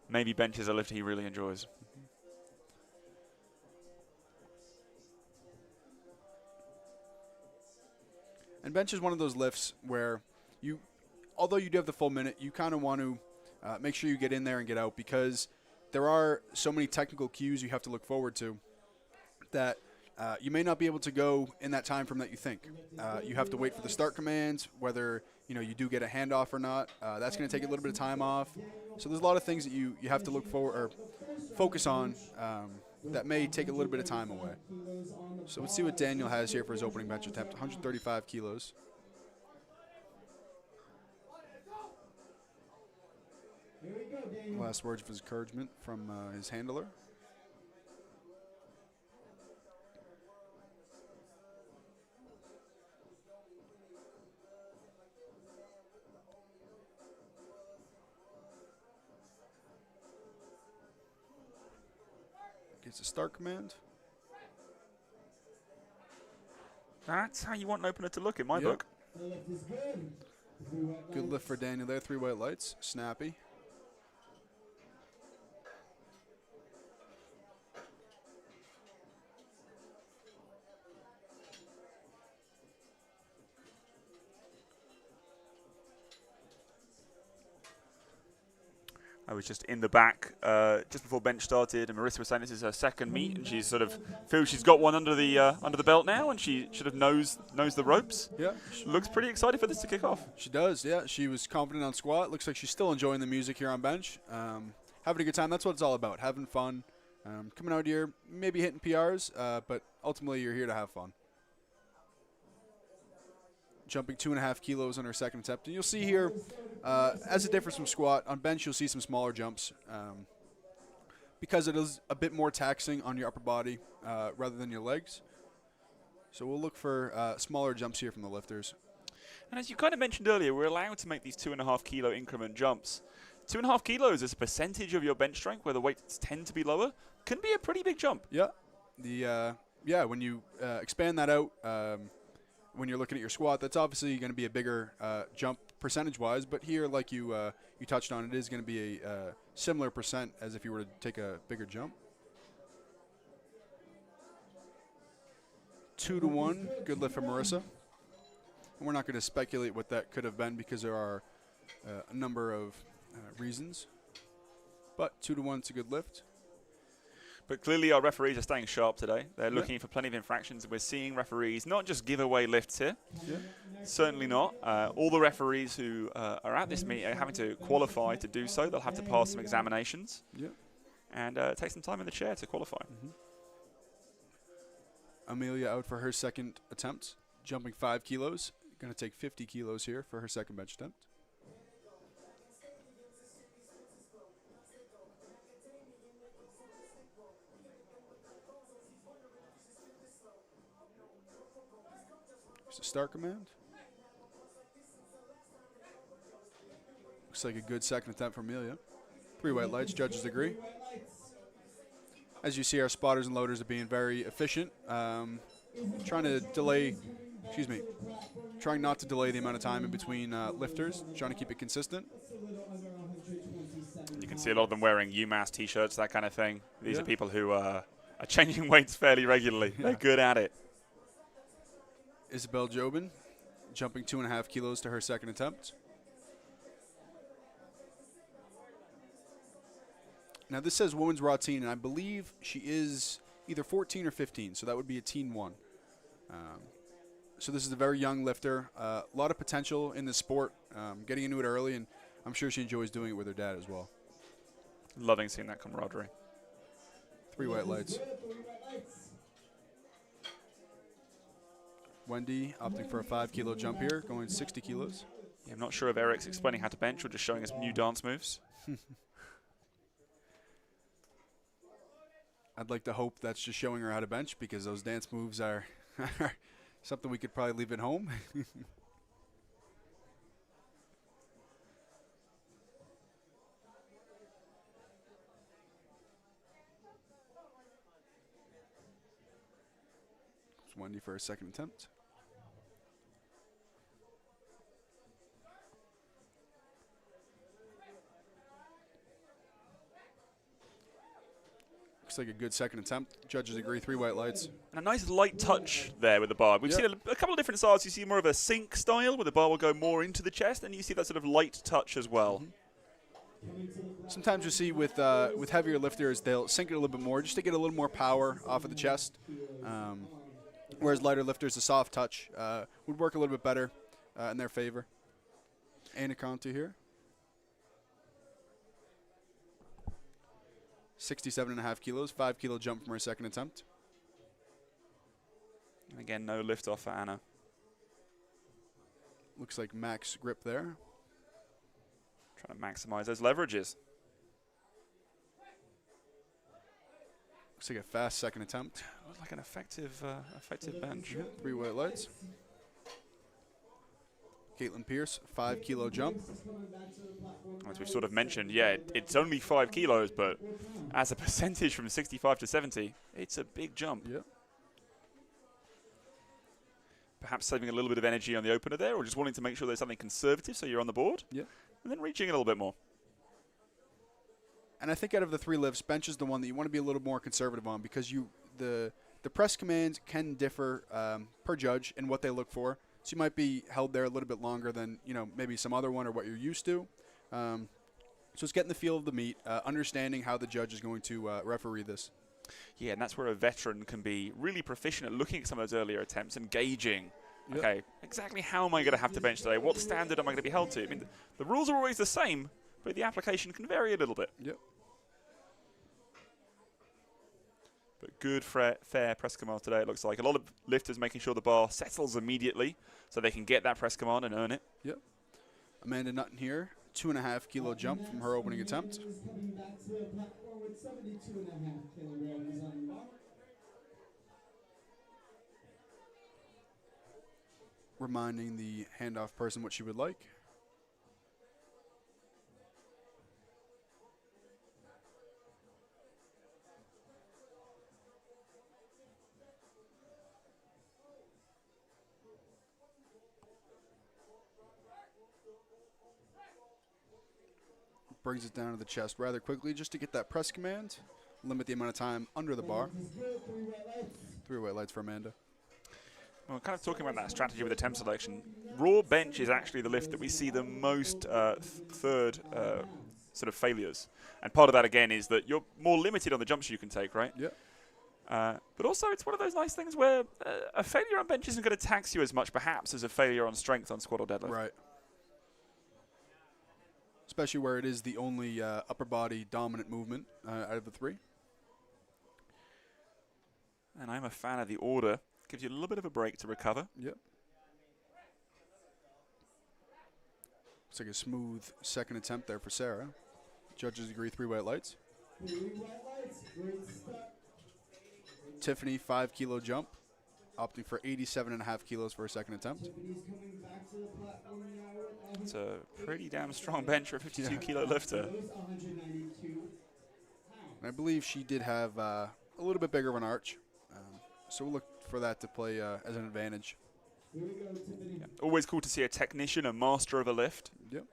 Speaker 2: Maybe bench is a lift he really enjoys.
Speaker 1: And bench is one of those lifts where although you do have the full minute, you kind of want to make sure you get in there and get out because there are so many technical cues you have to look forward to that you may not be able to go in that time frame that you think. You have to wait for the start commands, whether you do get a handoff or not. That's going to take a little bit of time off. So there's a lot of things that you have to look forward or focus on that may take a little bit of time away. So let's see what Daniel has here for his opening bench attempt, 135 kilos. Last words of his encouragement from his handler. Gets a start command.
Speaker 2: That's how you want an opener to look in my book.
Speaker 1: Good lift for Daniel there. 3 white lights. Snappy.
Speaker 2: I was just in the back just before bench started, and Marissa was saying this is her second meet, and she's sort of feels she's got one under the belt now, and she sort of knows the ropes.
Speaker 1: Yeah,
Speaker 2: looks pretty excited for this to kick off.
Speaker 1: She does. Yeah, she was confident on squat. Looks like she's still enjoying the music here on bench, having a good time. That's what it's all about, having fun, coming out here, maybe hitting PRs, but ultimately you're here to have fun. Jumping 2.5 kilos on her second attempt. And you'll see here, as it differs from squat, on bench you'll see some smaller jumps because it is a bit more taxing on your upper body rather than your legs. So we'll look for smaller jumps here from the lifters.
Speaker 2: And as you kind of mentioned earlier, we're allowed to make these 2.5 kilo increment jumps. 2.5 kilos as a percentage of your bench strength, where the weights tend to be lower, can be a pretty big jump.
Speaker 1: Yeah. When you expand that out, when you're looking at your squat, that's obviously going to be a bigger jump percentage-wise. But here, like you touched on, it is going to be a similar percent as if you were to take a bigger jump. 2 to 1, good lift for Marissa. And we're not going to speculate what that could have been because there are a number of reasons. But 2 to 1, it's a good lift.
Speaker 2: But clearly our referees are staying sharp today. They're looking for plenty of infractions. We're seeing referees not just give away lifts here. Certainly not. All the referees who are at this meet are having to qualify to do so. They'll have to pass some examinations and take some time in the chair to qualify.
Speaker 1: Amelia out for her second attempt, jumping 5 kilos. Going to take 50 kilos here for her second bench attempt. Here's the start command. Looks like a good second attempt for Amelia. 3 white lights, judges agree. As you see, our spotters and loaders are being very efficient. Trying to delay, trying not to delay the amount of time in between lifters, trying to keep it consistent.
Speaker 2: You can see a lot of them wearing UMass t-shirts, that kind of thing. These are people who are changing weights fairly regularly. They're good at it.
Speaker 1: Isabel Jobin jumping 2.5 kilos to her second attempt. Now this says women's raw teen, and I believe she is either 14 or 15, so that would be a teen 1. So this is a very young lifter, a lot of potential in the sport, getting into it early, and I'm sure she enjoys doing it with her dad as well.
Speaker 2: Loving seeing that camaraderie.
Speaker 1: 3 white lights. Wendy opting for a 5 kilo jump here, going 60 kilos.
Speaker 2: Yeah, I'm not sure if Eric's explaining how to bench or just showing us new dance moves.
Speaker 1: I'd like to hope that's just showing her how to bench, because those dance moves are something we could probably leave at home. It's Wendy for a second attempt. Looks like a good second attempt. Judges agree, 3 white lights.
Speaker 2: And a nice light touch there with the bar. We've seen a couple of different styles. You see more of a sink style, where the bar will go more into the chest, and you see that sort of light touch as well.
Speaker 1: Sometimes you see with heavier lifters, they'll sink it a little bit more just to get a little more power off of the chest. Whereas lighter lifters, the soft touch would work a little bit better in their favor. Anna Conti here. 67.5 kilos, 5 kilo jump from her second attempt.
Speaker 2: And again, no lift off for Anna.
Speaker 1: Looks like max grip there.
Speaker 2: Trying to maximize those leverages.
Speaker 1: Looks like a fast second attempt.
Speaker 2: Looks like an effective bench.
Speaker 1: 3 white lights. Caitlin Pierce, 5 kilo jump.
Speaker 2: As we've sort of mentioned, yeah, it's only 5 kilos, but as a percentage from 65 to 70, it's a big jump.
Speaker 1: Yep.
Speaker 2: Perhaps saving a little bit of energy on the opener there, or just wanting to make sure there's something conservative so you're on the board.
Speaker 1: Yep.
Speaker 2: And then reaching a little bit more.
Speaker 1: And I think out of the 3 lifts, bench is the one that you want to be a little more conservative on, because the press commands can differ per judge in what they look for. So you might be held there a little bit longer than, maybe some other one or what you're used to. So it's getting the feel of the meet, understanding how the judge is going to referee this.
Speaker 2: Yeah, and that's where a veteran can be really proficient at looking at some of those earlier attempts and gauging, okay, exactly how am I going to have to bench today? What standard am I going to be held to? I mean, the rules are always the same, but the application can vary a little bit.
Speaker 1: Yep.
Speaker 2: But good, fair press command today, it looks like. A lot of lifters making sure the bar settles immediately so they can get that press command and earn it.
Speaker 1: Yep. Amanda Nutton here, 2.5 kilo jump from her opening attempt.
Speaker 3: Coming back to the platform with 72.5 kilograms on the bar.
Speaker 1: Reminding the handoff person what she would like. Brings it down to the chest rather quickly just to get that press command, limit the amount of time under the bar. 3 white lights for Amanda.
Speaker 2: Well, kind of talking about that strategy with the temp selection, raw bench is actually the lift that we see the most third sort of failures. And part of that, again, is that you're more limited on the jumps you can take, right?
Speaker 1: Yep.
Speaker 2: But also, it's one of those nice things where a failure on bench isn't going to tax you as much, perhaps, as a failure on strength on squat or deadlift.
Speaker 1: Right. Especially where it is the only upper body dominant movement out of the 3.
Speaker 2: And I'm a fan of the order. Gives you a little bit of a break to recover.
Speaker 1: Yep. Looks like a smooth second attempt there for Sarah. Judges agree 3 white lights.
Speaker 3: 3 white lights, great start.
Speaker 1: Tiffany, 5 kilo jump, opting for 87.5 kilos for her second attempt.
Speaker 3: Tiffany's coming back to the platform now with
Speaker 2: It's a pretty damn strong bench for a 52 kilo lifter.
Speaker 3: 192 pounds.
Speaker 1: And I believe she did have a little bit bigger of an arch. So we'll look for that to play as an advantage.
Speaker 3: Here we go, Tiffany.
Speaker 2: Yeah. Always cool to see a technician, a master of a lift.
Speaker 1: Yep.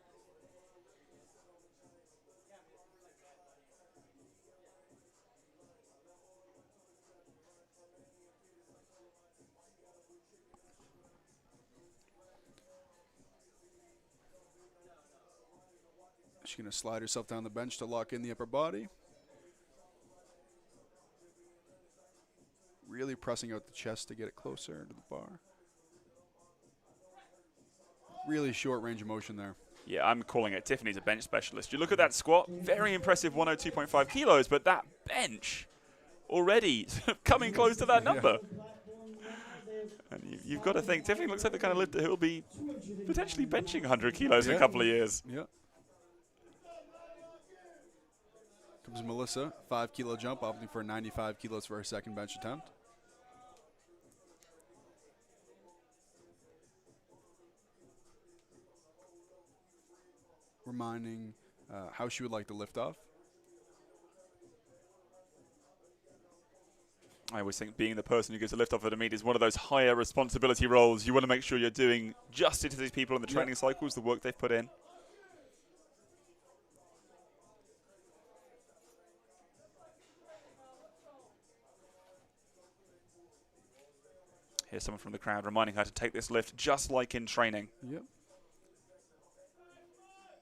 Speaker 1: She's going to slide herself down the bench to lock in the upper body. Really pressing out the chest to get it closer to the bar. Really short range of motion there.
Speaker 2: Yeah, I'm calling it. Tiffany's a bench specialist. You look at that squat, very impressive 102.5 kilos, but that bench already coming close to that number. And you've got to think, Tiffany looks like the kind of lifter who will be potentially benching 100 kilos in a couple of years.
Speaker 1: Yeah. Comes Melissa, 5 kilo jump, opting for 95 kilos for her second bench attempt. Reminding how she would like to lift off.
Speaker 2: I always think being the person who gives a lift off at a meet is one of those higher responsibility roles. You want to make sure you're doing justice to these people in the training cycles, the work they've put in. Here's someone from the crowd reminding her to take this lift just like in training.
Speaker 1: Yep.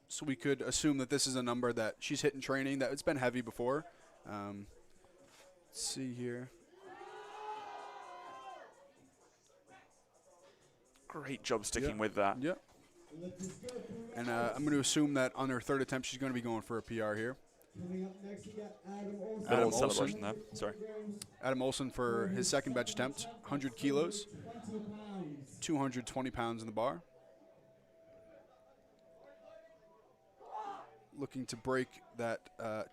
Speaker 1: So we could assume that this is a number that she's hit in training, that it's been heavy before. Let's see here.
Speaker 2: Great job sticking with that.
Speaker 1: Yep. And I'm going to assume that on her third attempt, she's going to be going for a PR here.
Speaker 3: Coming up next, we got Adam Olsen.
Speaker 2: Good old
Speaker 1: Olsen.
Speaker 2: celebration there. Sorry.
Speaker 1: Adam Olsen for his second bench attempt, 100 kilos,
Speaker 3: 20 pounds.
Speaker 1: 220 pounds in the bar. Looking to break that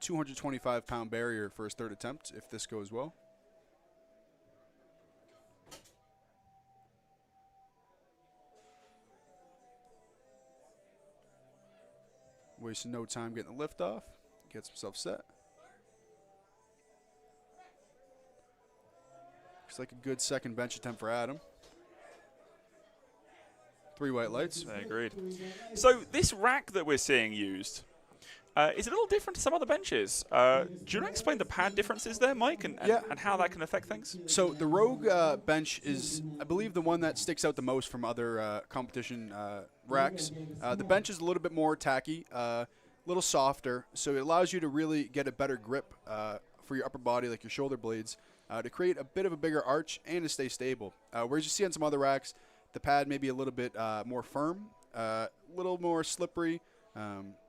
Speaker 1: 225-pound barrier for his third attempt, if this goes well. Wasting no time getting the lift off. Gets himself set. Looks like a good second bench attempt for Adam. 3 white lights.
Speaker 2: I agreed. So this rack that we're seeing used is a little different to some other benches. Do you want to explain the pad differences there, Mike, and how that can affect things?
Speaker 1: So the Rogue bench is, I believe, the one that sticks out the most from other competition racks. The bench is a little bit more tacky, a little softer, so it allows you to really get a better grip for your upper body, like your shoulder blades, to create a bit of a bigger arch and to stay stable. Whereas you see on some other racks, the pad may be a little bit more firm, a little more slippery.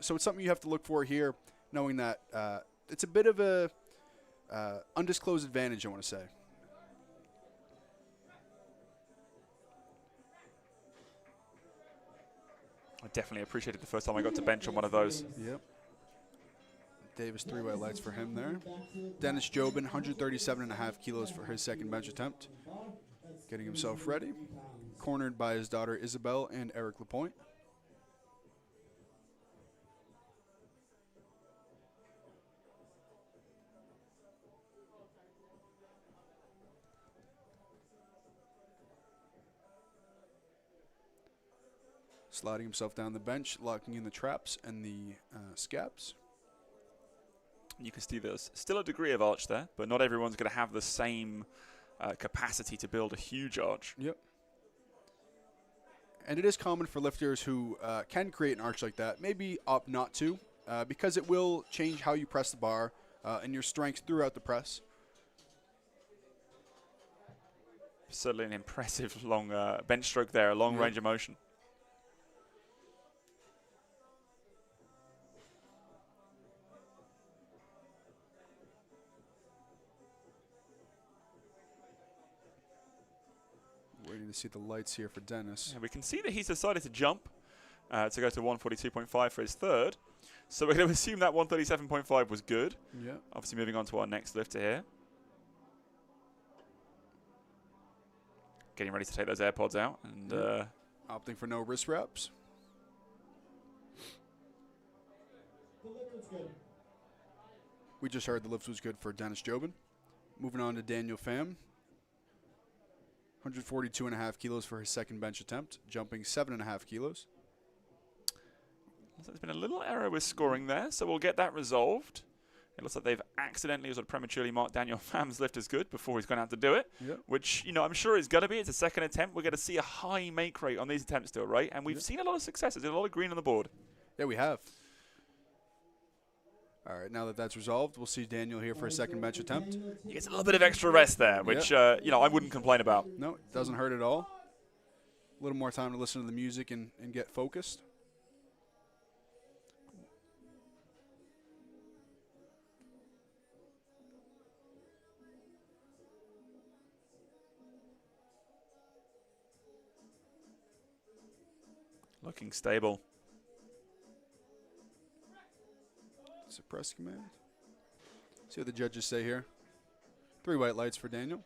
Speaker 1: So it's something you have to look for here, knowing that it's a bit of a undisclosed advantage, I want to say.
Speaker 2: I definitely appreciated the first time I got to bench on one of those.
Speaker 1: Yep. Davis, 3 white lights for him there. Dennis Jobin, 137.5 kilos for his second bench attempt. Getting himself ready. Cornered by his daughter Isabel and Eric Lapointe. Sliding himself down the bench, locking in the traps and the scaps.
Speaker 2: You can see there's still a degree of arch there, but not everyone's going to have the same capacity to build a huge arch.
Speaker 1: Yep. And it is common for lifters who can create an arch like that, maybe opt not to, because it will change how you press the bar and your strength throughout the press.
Speaker 2: Certainly an impressive long bench stroke there, a long range of motion.
Speaker 1: Starting to see the lights here for Dennis.
Speaker 2: And we can see that he's decided to jump to go to 142.5 for his third. So we're going to assume that 137.5 was good.
Speaker 1: Yeah.
Speaker 2: Obviously moving on to our next lifter here. Getting ready to take those AirPods out. And
Speaker 1: opting for no wrist wraps.
Speaker 3: The lift was good.
Speaker 1: We just heard the lift was good for Dennis Jobin. Moving on to Daniel Pham. 142.5 kilos for his second bench attempt, jumping 7.5 kilos.
Speaker 2: So there's been a little error with scoring there, so we'll get that resolved. It looks like they've accidentally or sort of prematurely marked Daniel Pham's lift as good before he's gone out to do it, which, you know, I'm sure is going to be. It's a second attempt. We're going to see a high make rate on these attempts still, right? And we've seen a lot of successes. There's a lot of green on the board.
Speaker 1: Yeah, we have. All right, now that that's resolved, we'll see Daniel here for a second bench attempt.
Speaker 2: He gets a little bit of extra rest there, which, you know, I wouldn't complain about.
Speaker 1: No, it doesn't hurt at all. A little more time to listen to the music and get focused.
Speaker 2: Looking stable.
Speaker 1: Suppress command. See what the judges say here. 3 white lights for Daniel.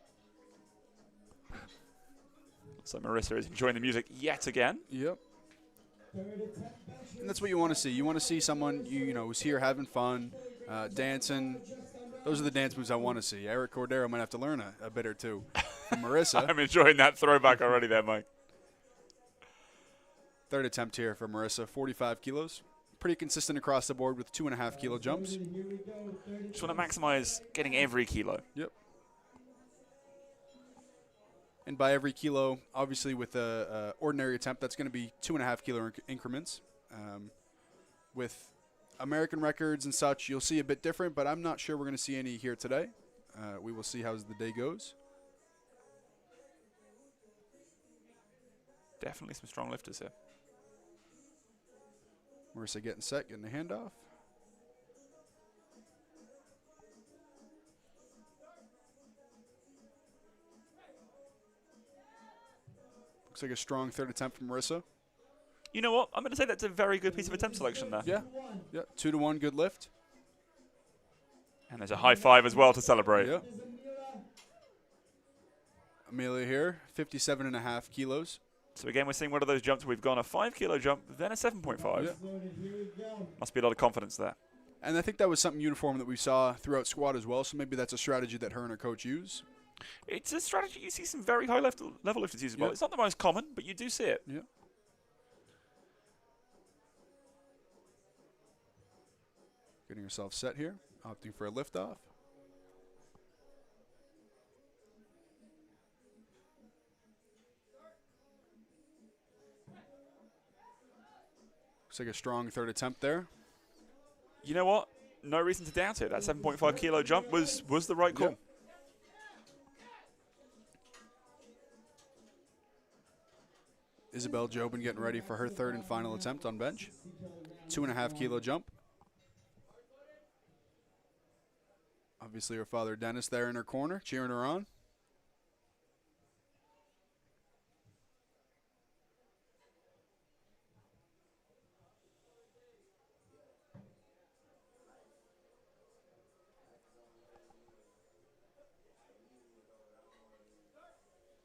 Speaker 2: So Marissa is enjoying the music yet again.
Speaker 1: Yep. And that's what you want to see. You want to see someone you know who's here having fun, dancing. Those are the dance moves I want to see. Eric Cordero might have to learn a bit or two from Marissa.
Speaker 2: I'm enjoying that throwback already there, Mike.
Speaker 1: Third attempt here for Marissa, 45 kilos. Pretty consistent across the board with 2.5 kilo jumps.
Speaker 2: Just want to maximize getting every kilo.
Speaker 1: Yep. And by every kilo, obviously with a ordinary attempt, that's going to be 2.5 kilo increments. With American records and such, you'll see a bit different, but I'm not sure we're going to see any here today. We will see how the day goes.
Speaker 2: Definitely some strong lifters here.
Speaker 1: Marissa getting set, getting the handoff. Looks like a strong third attempt from Marissa.
Speaker 2: You know what? I'm going to say that's a very good piece of attempt selection there.
Speaker 1: Yeah. 2-to-1, good lift.
Speaker 2: And there's a high five as well to celebrate.
Speaker 1: Yeah. Amelia here, 57.5 kilos.
Speaker 2: So again, we're seeing one of those jumps where we've gone a 5 kilo jump, then a 7.5.
Speaker 1: Yeah.
Speaker 2: Must be a lot of confidence there.
Speaker 1: And I think that was something uniform that we saw throughout squad as well, so maybe that's a strategy that her and her coach use.
Speaker 2: It's a strategy you see some very high level lifters use as well. It's not the most common, but you do see it.
Speaker 1: Yeah. Getting herself set here, opting for a liftoff. Looks like a strong third attempt there.
Speaker 2: You know what? No reason to doubt it. That 7.5 kilo jump was the right call.
Speaker 1: Yeah. Isabel Jobin getting ready for her third and final attempt on bench. 2.5 kilo jump. Obviously her father Dennis there in her corner, cheering her on.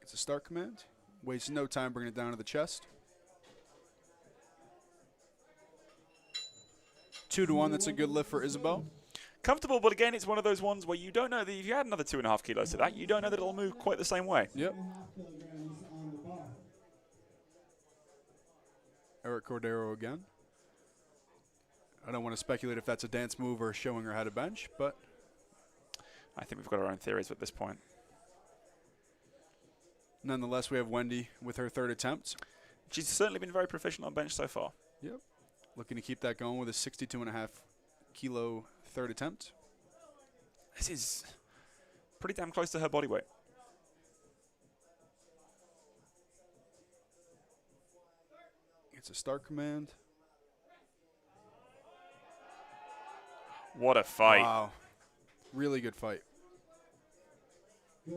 Speaker 1: It's a start command. Wastes no time bringing it down to the chest. 2-to-1, that's a good lift for Isabel.
Speaker 2: Comfortable, but again, it's one of those ones where you don't know that if you add another 2.5 kilos to that, you don't know that it'll move quite the same way.
Speaker 1: Yep. Eric Cordero again. I don't want to speculate if that's a dance move or showing her how to bench, but
Speaker 2: I think we've got our own theories at this point.
Speaker 1: Nonetheless, we have Wendy with her third attempt.
Speaker 2: She's certainly been very proficient on bench so far.
Speaker 1: Yep. Looking to keep that going with a 62.5 kilo third attempt.
Speaker 2: This is pretty damn close to her body weight.
Speaker 1: It's a start command.
Speaker 2: What a fight.
Speaker 1: Wow. Really good fight.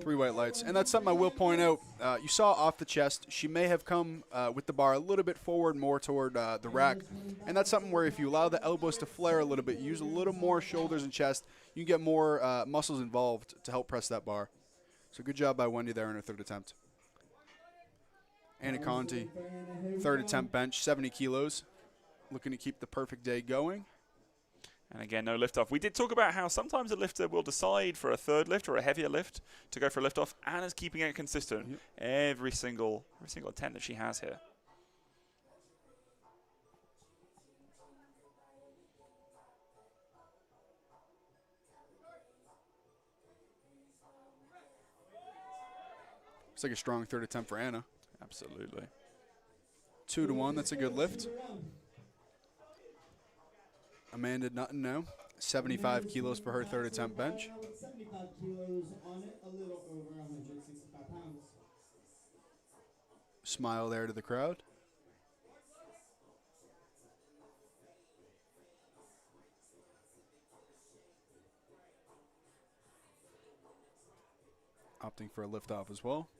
Speaker 1: 3 white lights. And that's something I will point out. You saw off the chest, she may have come with the bar a little bit forward, more toward the rack. And that's something where if you allow the elbows to flare a little bit, use a little more shoulders and chest, you can get more muscles involved to help press that bar. So good job by Wendy there in her 3rd attempt. Anna Conti, 3rd attempt bench, 70 kilos. Looking to keep the perfect day going.
Speaker 2: And again, no lift off. We did talk about how sometimes a lifter will decide for a 3rd lift or a heavier lift to go for a lift off. Anna's keeping it consistent every single attempt that she has here.
Speaker 1: Looks like a strong 3rd attempt for Anna.
Speaker 2: Absolutely.
Speaker 1: 2 to 1, that's a good lift. Amanda Nutton now, 75 kilos for her 3rd attempt bench.
Speaker 3: 75 kilos on it, a little over 165 pounds.
Speaker 1: Smile there to the crowd. Opting for a lift off as well.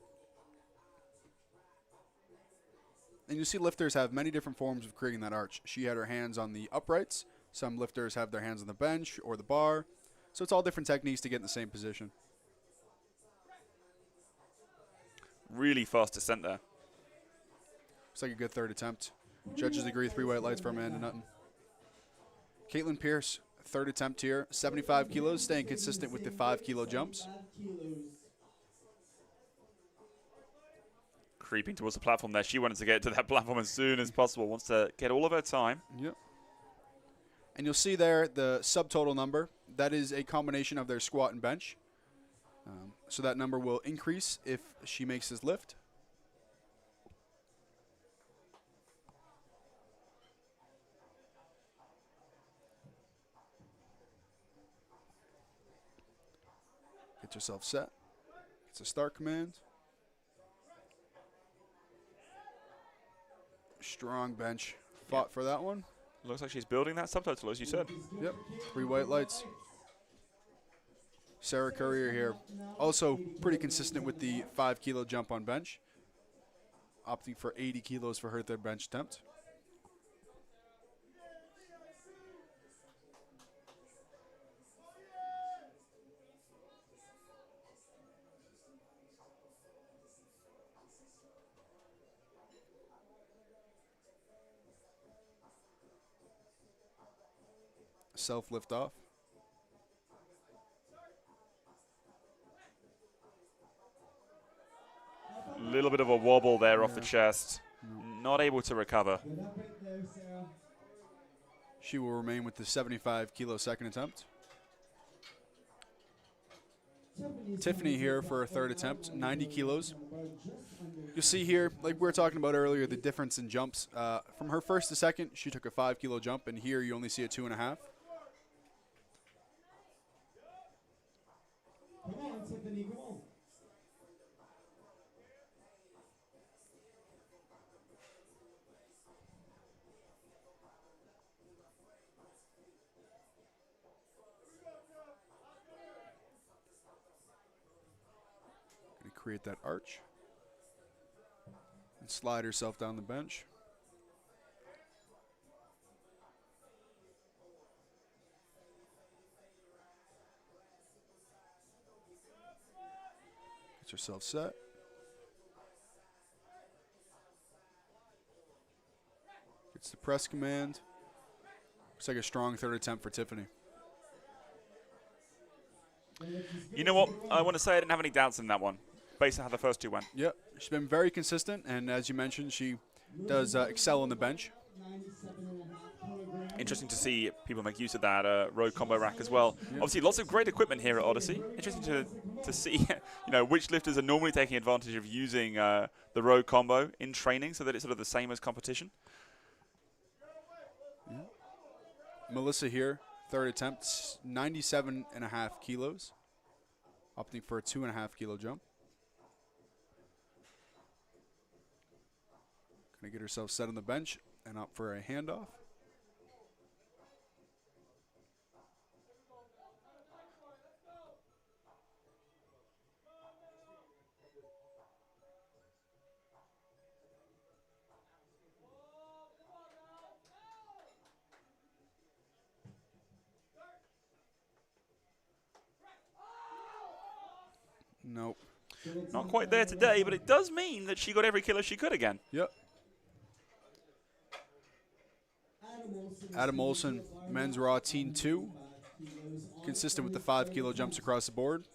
Speaker 1: And you see lifters have many different forms of creating that arch. She had her hands on the uprights. Some lifters have their hands on the bench or the bar. So it's all different techniques to get in the same position.
Speaker 2: Really fast descent there.
Speaker 1: Looks like a good 3rd attempt. Judges agree 3 white lights for Amanda Nutton. Caitlin Pierce, 3rd attempt here. 75 kilos, staying consistent with the 5 kilo jumps.
Speaker 2: Creeping towards the platform there. She wanted to get to that platform as soon as possible. Wants to get all of her time.
Speaker 1: Yep. And you'll see there the subtotal number. That is a combination of their squat and bench. So that number will increase if she makes this lift. Get yourself set. It's a start command. Strong bench. Fought for that one.
Speaker 2: Looks like she's building that subtotal, as you said.
Speaker 1: Yep. 3 white lights. Sarah Courier here. Also pretty consistent with the 5 kilo jump on bench. Opting for 80 kilos for her 3rd bench attempt. Self lift off.
Speaker 2: A little bit of a wobble there off the chest. Not able to recover.
Speaker 1: She will remain with the 75 kilo 2nd attempt. Tiffany here for her 3rd attempt, 90 kilos. You'll see here, like we were talking about earlier, the difference in jumps. From her 1st to 2nd, she took a 5 kilo jump, and here you only see a 2.5.
Speaker 3: Come on, Tiffany, come on.
Speaker 1: Gonna create that arch. And slide herself down the bench. Get yourself set. Gets the press command. Looks like a strong 3rd attempt for Tiffany.
Speaker 2: You know what? I want to say I didn't have any doubts in that one, based on how the first 2 went.
Speaker 1: Yep, she's been very consistent, and as you mentioned, she does excel on the bench.
Speaker 2: Interesting to see people make use of that road combo rack as well. Yep. Obviously, lots of great equipment here at Odyssey. Interesting to see, which lifters are normally taking advantage of using the road combo in training, so that it's sort of the same as competition.
Speaker 1: Yeah. Melissa here, 3rd attempt, 97.5 kilos, opting for a 2.5 kilo jump. Gonna get herself set on the bench and opt for a handoff. Nope.
Speaker 2: Not quite there today, but it does mean that she got every kilo she could again.
Speaker 1: Yep. Adam Olson, men's raw teen 2. Consistent with the 5 kilo jumps across the board.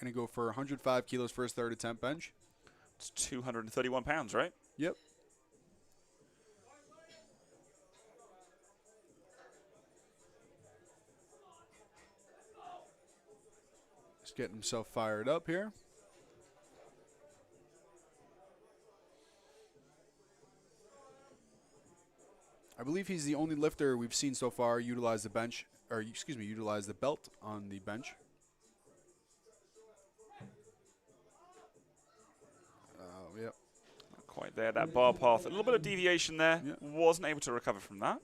Speaker 1: Going to go for 105 kilos for his third attempt bench.
Speaker 2: It's 231 pounds, right?
Speaker 1: Yep. Just getting himself fired up here. I believe he's the only lifter we've seen so far utilize the bench, or excuse me, utilize the belt on the bench. Yep.
Speaker 2: Not quite there. That bar path, a little bit of deviation there.
Speaker 1: Yep.
Speaker 2: Wasn't able to recover from that.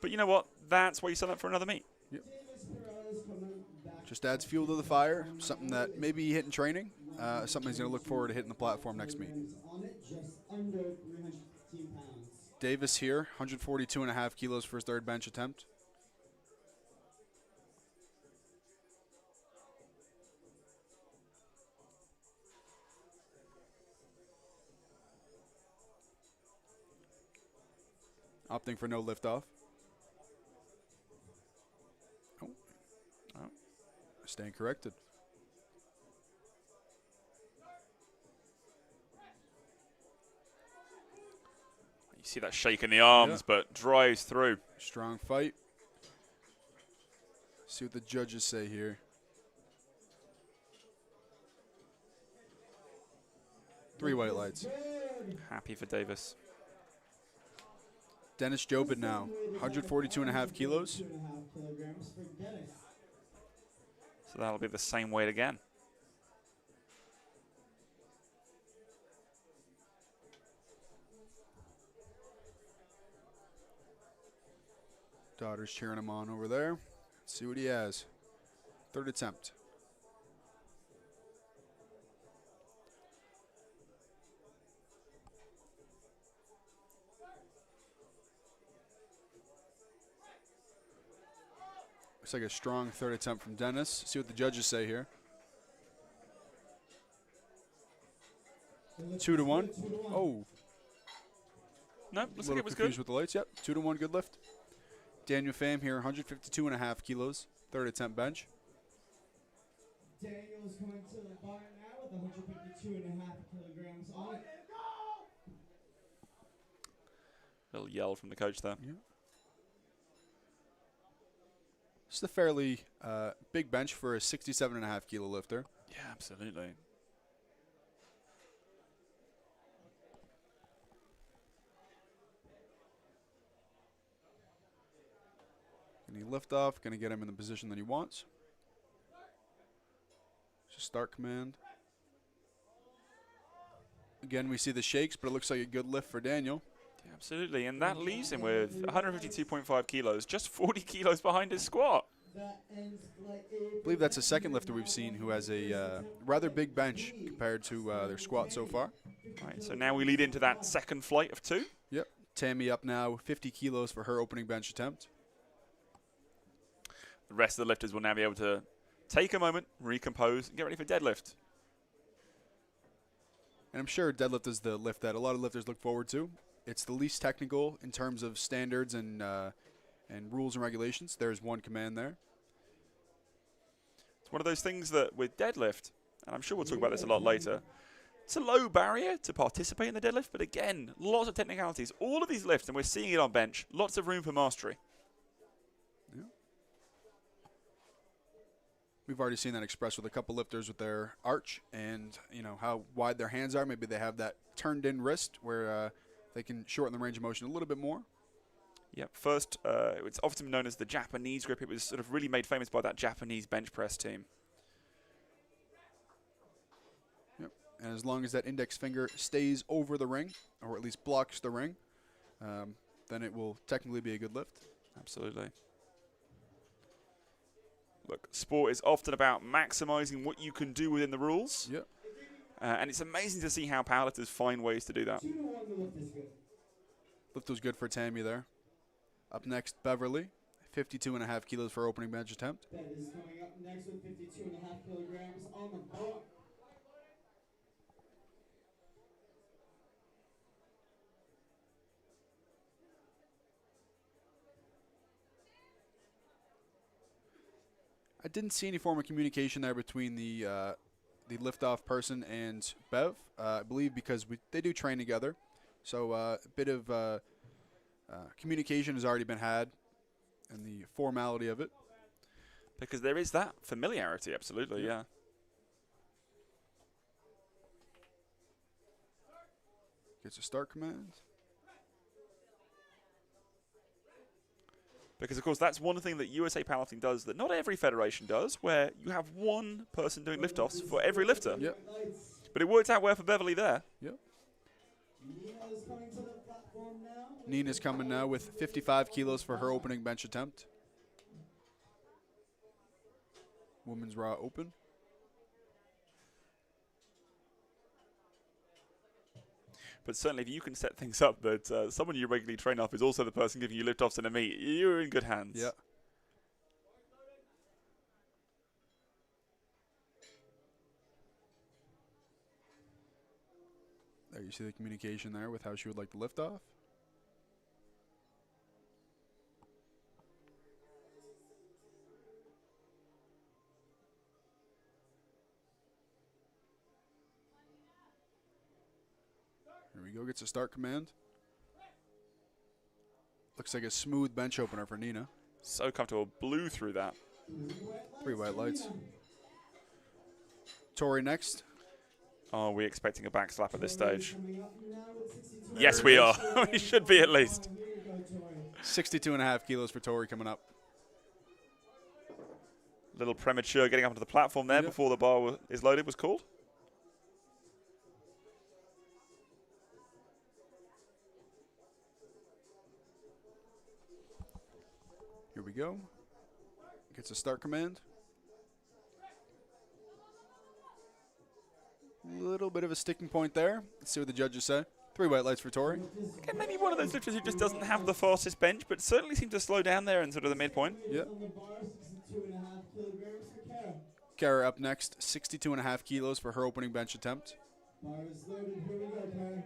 Speaker 2: But you know what? That's why you sign up for another meet.
Speaker 1: Yep. Just adds fuel to the fire. Something that maybe he hit in training. Something he's going to look forward to hitting the platform next meet. Davis here, 142.5 kilos for his third bench attempt. Opting for no liftoff. Oh. Staying corrected.
Speaker 2: You see that shake in the arms, but drives through.
Speaker 1: Strong fight. See what the judges say here. Three white lights.
Speaker 2: Happy for Davis.
Speaker 1: Dennis Jobin now, 142.5 kilos.
Speaker 2: So that'll be the same weight again.
Speaker 1: Daughter's cheering him on over there. Let's see what he has. Third attempt. Looks like a strong third attempt from Dennis. See what the judges say here. 2-1. Oh.
Speaker 2: Nope, looks
Speaker 1: A
Speaker 2: like
Speaker 1: little
Speaker 2: it was
Speaker 1: confused
Speaker 2: good.
Speaker 1: with the lights. Yep, 2-1, good lift. Daniel Pham here, 152.5 kilos, third attempt bench.
Speaker 3: Daniel's coming to the bar now with 152.5 kilograms on it.
Speaker 2: Little yell from the coach there.
Speaker 1: Yeah. This is a fairly big bench for a 67.5 kilo lifter.
Speaker 2: Yeah, absolutely.
Speaker 1: Any lift off, going to get him in the position that he wants. Just start command. Again, we see the shakes, but it looks like a good lift for Daniel.
Speaker 2: Yeah, absolutely, and that leaves him with 152.5 kilos, just 40 kilos behind his squat.
Speaker 1: I believe that's the second lifter we've seen who has a rather big bench compared to their squat so far.
Speaker 2: Right, so now we lead into that second flight of 2.
Speaker 1: Yep. Tammy up now, 50 kilos for her opening bench attempt.
Speaker 2: The rest of the lifters will now be able to take a moment, recompose, and get ready for deadlift.
Speaker 1: And I'm sure deadlift is the lift that a lot of lifters look forward to. It's the least technical in terms of standards and rules and regulations. There's one command there.
Speaker 2: It's one of those things that with deadlift, and I'm sure we'll talk about this a lot later, it's a low barrier to participate in the deadlift, but again, lots of technicalities. All of these lifts, and we're seeing it on bench, lots of room for mastery.
Speaker 1: Yeah. We've already seen that expressed with a couple lifters with their arch and, you know, how wide their hands are. Maybe they have that turned-in wrist where they can shorten the range of motion a little bit more.
Speaker 2: Yep. First, it's often known as the Japanese grip. It was sort of really made famous by that Japanese bench press team.
Speaker 1: Yep. And as long as that index finger stays over the ring, or at least blocks the ring, then it will technically be a good lift.
Speaker 2: Absolutely. Look, sport is often about maximizing what you can do within the rules.
Speaker 1: Yep.
Speaker 2: And it's amazing to see how powerlifters find ways to do that.
Speaker 1: Lift was good for Tammy there. Up next, Beverly, 52.5 kilos for opening bench attempt.
Speaker 3: That is coming up next with 52.5 kilograms on the bar.
Speaker 1: didn't see any form of communication there between the liftoff person and Bev. I believe because they do train together, so a bit of communication has already been had, and the formality of it.
Speaker 2: Because there is that familiarity, absolutely, yeah.
Speaker 1: Gets a start command.
Speaker 2: Because, of course, that's one thing that USA Powerlifting does that not every federation does, where you have one person doing liftoffs for every lifter.
Speaker 1: Yep.
Speaker 2: But it worked out well for Beverly there.
Speaker 1: Yep.
Speaker 3: Nina's coming to the platform now.
Speaker 1: Nina's coming now with 55 kilos for her opening bench attempt. Women's raw open.
Speaker 2: But certainly if you can set things up that someone you regularly train up is also the person giving you liftoffs in a meet, you're in good hands.
Speaker 1: Yeah. There you see the communication there with how she would like to lift off. Here we go, gets a start command. Looks like a smooth bench opener for Nina.
Speaker 2: So comfortable. Blew through that.
Speaker 1: 3 white lights. Tori next.
Speaker 2: Are we expecting a back slap at this stage?
Speaker 3: Coming up now with 62.
Speaker 2: Yes, we are. We should be at least.
Speaker 3: Here you go, Tori.
Speaker 1: 62.5 kilos for Tori coming up.
Speaker 2: Little premature getting up onto the platform there before the bar is loaded was called.
Speaker 1: Here we go. Gets a start command. Little bit of a sticking point there. Let's see what the judges say. 3 white lights for Tori.
Speaker 2: Again, maybe one of those lifters who just doesn't have the fastest bench, but certainly seems to slow down there in sort of the midpoint.
Speaker 1: Yep.
Speaker 3: On the bar, 62.5 kilograms for Kara.
Speaker 1: Kara up next. 62.5 kilos for her opening bench attempt.
Speaker 3: Bar is loaded. Here we go, Kara.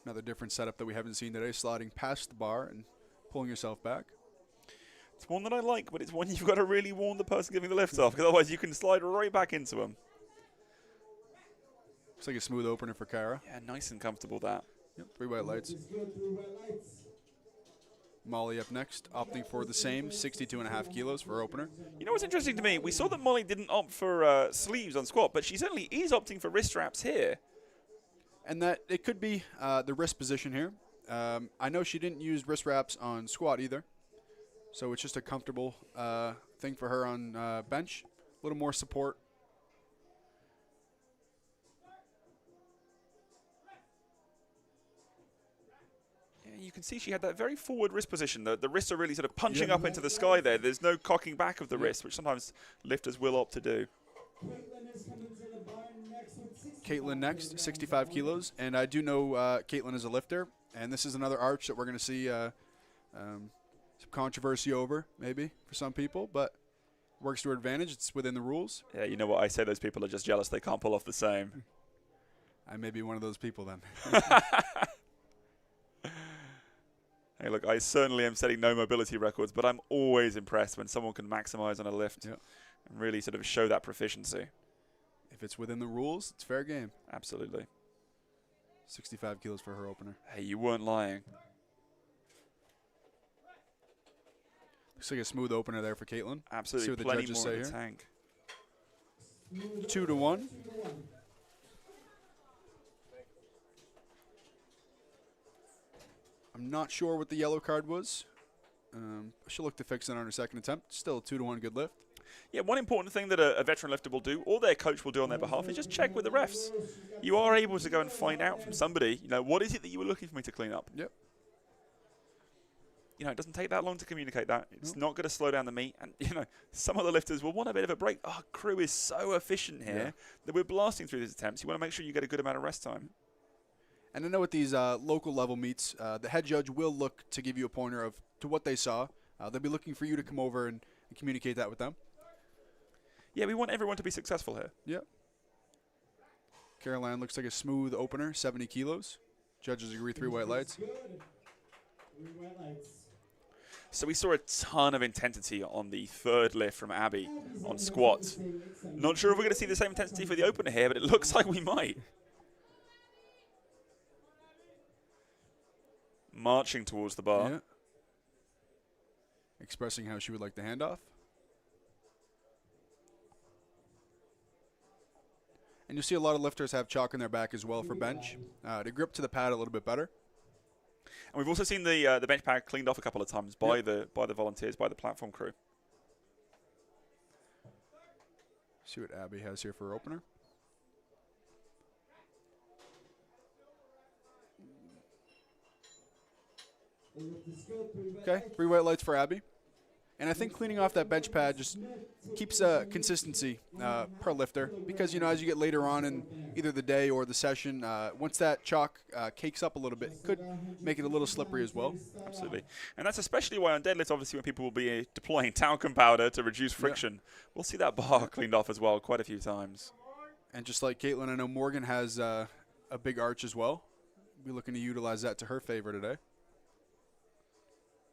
Speaker 1: Another different setup that we haven't seen today. Sliding past the bar and pulling yourself back.
Speaker 2: It's one that I like, but it's one you've got to really warn the person giving the lift off, because otherwise you can slide right back into them.
Speaker 1: Looks like a smooth opener for Kara.
Speaker 2: Yeah, nice and comfortable that.
Speaker 1: Yep. 3 white lights.
Speaker 3: Is good. 3 white lights.
Speaker 1: Molly up next, opting for the same 62.5 kilos for her opener.
Speaker 2: You know what's interesting to me? We saw that Molly didn't opt for sleeves on squat, but she certainly is opting for wrist straps here.
Speaker 1: And that it could be the wrist position here. I know she didn't use wrist wraps on squat either. So it's just a comfortable thing for her on bench. A little more support.
Speaker 2: Yeah, you can see she had that very forward wrist position. The wrists are really sort of punching up into the sky there. There's no cocking back of the wrist, which sometimes lifters will opt to do.
Speaker 3: Caitlin is coming to the bar next with 65
Speaker 1: Caitlin next,
Speaker 3: kilograms.
Speaker 1: 65 kilos. And I do know Caitlin is a lifter. And this is another arch that we're going to see some controversy over, maybe, for some people. But works to her advantage. It's within the rules.
Speaker 2: Yeah, you know what? I say those people are just jealous they can't pull off the same.
Speaker 1: I may be one of those people then.
Speaker 2: Hey, look, I certainly am setting no mobility records, but I'm always impressed when someone can maximize on a lift
Speaker 1: Yep.
Speaker 2: and really sort of show that proficiency.
Speaker 1: If it's within the rules, it's fair game.
Speaker 2: Absolutely.
Speaker 1: 65 kilos for her opener.
Speaker 2: Hey, you weren't lying.
Speaker 1: Looks like a smooth opener there for Caitlin.
Speaker 2: Absolutely,
Speaker 1: See what the
Speaker 2: plenty
Speaker 1: judges
Speaker 2: more in
Speaker 1: say
Speaker 2: the
Speaker 1: here.
Speaker 2: tank.
Speaker 1: 2 to 1.
Speaker 3: 2 to 1.
Speaker 1: I'm not sure what the yellow card was. She'll look to fix it on her second attempt. Still a 2 to 1 good lift.
Speaker 2: Yeah, one important thing that a veteran lifter will do, or their coach will do on their behalf, is just check with the refs. You are able to go and find out from somebody, you know, what is it that you were looking for me to clean up?
Speaker 1: Yep.
Speaker 2: You know, it doesn't take that long to communicate that. It's not going to slow down the meet. And, you know, some of the lifters will want a bit of a break. Our crew is so efficient here that we're blasting through these attempts. You want to make sure you get a good amount of rest time.
Speaker 1: And I know with these local level meets, the head judge will look to give you a pointer of to what they saw. They'll be looking for you to come over and communicate that with them.
Speaker 2: Yeah, we want everyone to be successful here.
Speaker 1: Yep. Caroline looks like a smooth opener, 70 kilos. Judges agree 3 white lights.
Speaker 3: Good. 3 white lights.
Speaker 2: So we saw a ton of intensity on the third lift from Abby on squats. Not sure if we're going to see the same intensity for the opener here, but it looks like we might. Marching towards the bar.
Speaker 1: Yeah. Expressing how she would like the handoff. And you'll see a lot of lifters have chalk in their back as well for bench to grip to the pad a little bit better.
Speaker 2: And we've also seen the bench pad cleaned off a couple of times by the volunteers, by the platform crew.
Speaker 1: See what Abby has here for her opener. Okay, 3 white lights for Abby. And I think cleaning off that bench pad just keeps consistency per lifter because, you know, as you get later on in either the day or the session, once that chalk cakes up a little bit, it could make it a little slippery as well.
Speaker 2: Absolutely. And that's especially why on deadlifts, obviously, when people will be deploying talcum powder to reduce friction, we'll see that bar cleaned off as well quite a few times.
Speaker 1: And just like Caitlin, I know Morgan has a big arch as well. We'll be looking to utilize that to her favor today.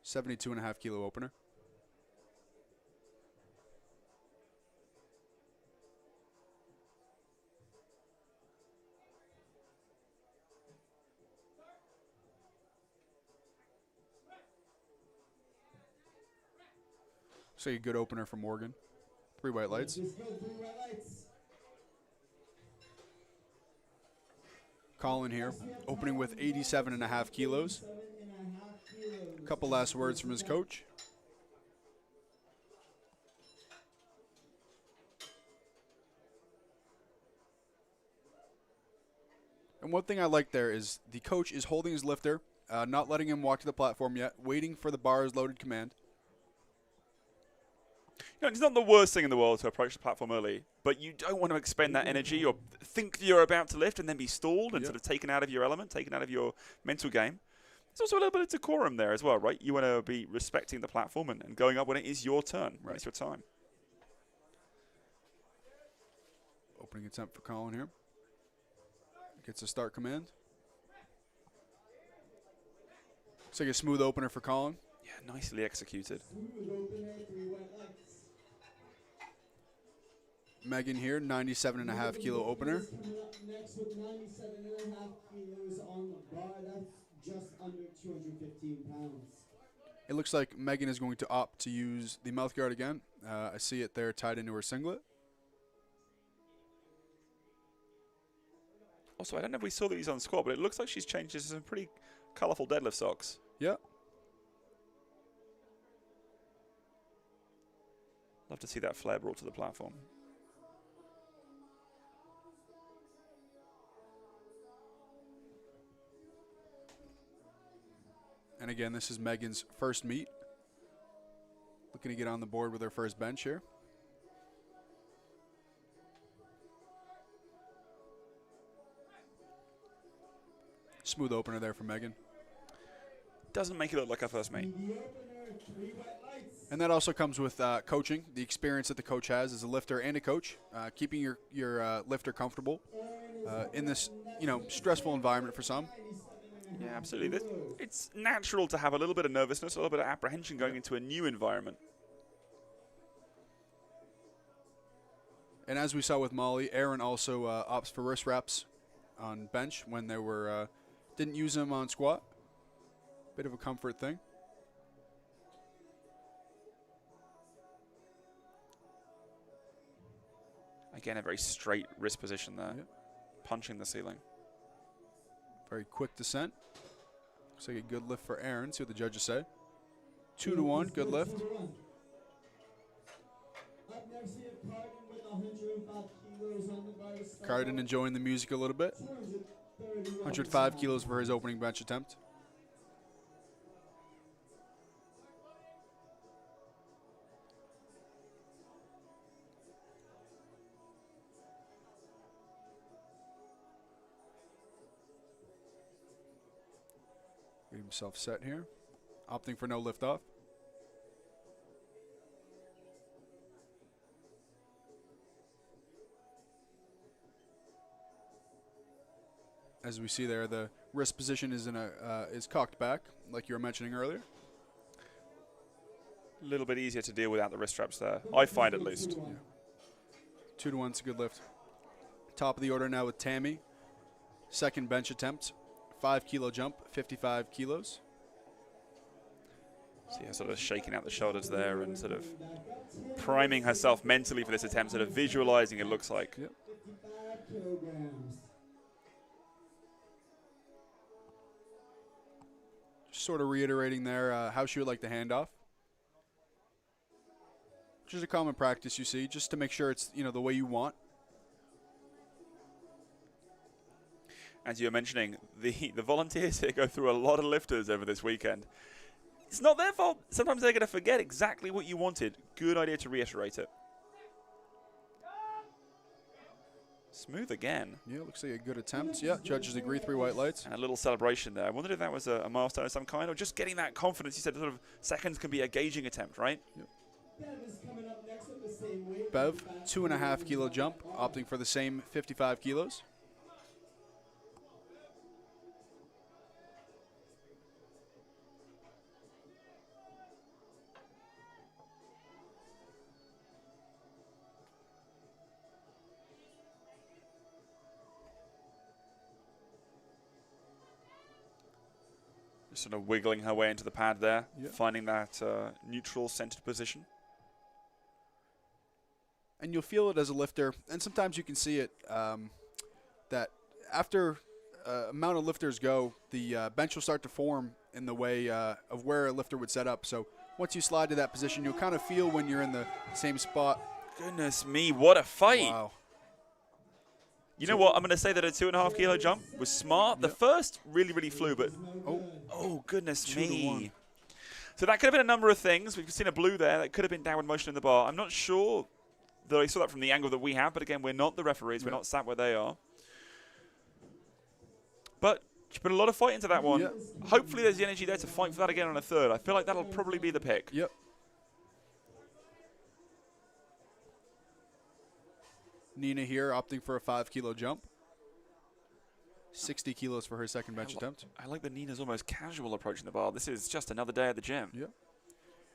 Speaker 1: 72.5 kilo opener. So a good opener for Morgan. 3 white lights. Colin here, opening with 87.5 kilos. A couple last words from his coach. And one thing I like there is the coach is holding his lifter, not letting him walk to the platform yet, waiting for the bar's loaded command.
Speaker 2: You know, it's not the worst thing in the world to approach the platform early, but you don't want to expend that energy or think you're about to lift and then be stalled and sort of taken out of your element, taken out of your mental game. There's also a little bit of decorum there as well, right? You want to be respecting the platform and going up when it is your turn, when it's your time.
Speaker 1: Opening attempt for Colin here. Gets a start command. Looks like a smooth opener for Colin.
Speaker 2: Yeah, nicely executed.
Speaker 1: Megan here, 97.5 kilo opener.
Speaker 3: Next with 97.5 kilos on the bar. That's just under 215 pounds.
Speaker 1: It looks like Megan is going to opt to use the mouth guard again. I see it there tied into her singlet.
Speaker 2: Also, I don't know if we saw these on squat, but it looks like she's changed to some pretty colorful deadlift socks.
Speaker 1: Yeah.
Speaker 2: Love to see that flare brought to the platform.
Speaker 1: And again, this is Megan's first meet. Looking to get on the board with her first bench here. Smooth opener there for Megan.
Speaker 2: Doesn't make it look like her first meet.
Speaker 1: And that also comes with coaching, the experience that the coach has as a lifter and a coach, keeping your lifter comfortable in this, stressful environment for some.
Speaker 2: Yeah, absolutely. It's natural to have a little bit of nervousness, a little bit of apprehension going into a new environment.
Speaker 1: And as we saw with Molly, Aaron also opts for wrist wraps on bench when they were didn't use them on squat. Bit of a comfort thing.
Speaker 2: Again, a very straight wrist position there, punching the ceiling.
Speaker 1: Very quick descent. Looks like a good lift for Aaron. See what the judges say. 2 to 1, good lift.
Speaker 3: Up next, we have Carden with 105 kilos on the bar.
Speaker 1: Carden enjoying the music a little bit. 105 kilos for his opening bench attempt. Get himself set here. Opting for no lift off. As we see there, the wrist position is is cocked back, like you were mentioning earlier.
Speaker 2: A little bit easier to deal without the wrist straps there. I find at least.
Speaker 1: Yeah. 2 to 1's a good lift. Top of the order now with Tammy. Second bench attempt. 5 kilo jump, 55 kilos.
Speaker 2: See her sort of shaking out the shoulders there and sort of priming herself mentally for this attempt, sort of visualizing it looks like.
Speaker 1: Yep.
Speaker 3: 55 kilograms.
Speaker 1: Just sort of reiterating there how she would like the handoff. Which is a common practice you see, just to make sure it's the way you want.
Speaker 2: As you were mentioning, the volunteers here go through a lot of lifters over this weekend. It's not their fault. Sometimes they're going to forget exactly what you wanted. Good idea to reiterate it. Smooth again.
Speaker 1: Yeah, looks like a good attempt. Yeah, judges agree, 3 white lights.
Speaker 2: And a little celebration there. I wondered if that was a milestone of some kind or just getting that confidence. You said sort of seconds can be a gauging attempt, right?
Speaker 1: Yep.
Speaker 3: Bev is coming up next with the same weight.
Speaker 1: Bev, 2.5 kilo jump, opting for the same 55 kilos.
Speaker 2: Just sort of wiggling her way into the pad there,
Speaker 1: Yep.
Speaker 2: finding that neutral centered position.
Speaker 1: And you'll feel it as a lifter, and sometimes you can see it, that after amount of lifters go, the bench will start to form in the way of where a lifter would set up. So once you slide to that position, you'll kind of feel when you're in the same spot.
Speaker 2: Goodness me, what a fight.
Speaker 1: Wow.
Speaker 2: You know what? I'm going to say that a 2.5 kilo jump was smart. The first really flew, but oh goodness
Speaker 1: 2 to 1.
Speaker 2: me. So that could have been a number of things. We've seen a blue there. That could have been downward motion in the bar. I'm not sure that I saw that from the angle that we have, but again, we're not the referees. We're not sat where they are. But she put a lot of fight into that one.
Speaker 1: Yep.
Speaker 2: Hopefully there's the energy there to fight for that again on a third. I feel like that'll probably be the pick.
Speaker 1: Yep. Nina here opting for a 5 kilo jump. 60 kilos for her second bench attempt.
Speaker 2: I like the Nina's almost casual approach in the bar. This is just another day at the gym.
Speaker 1: Yeah.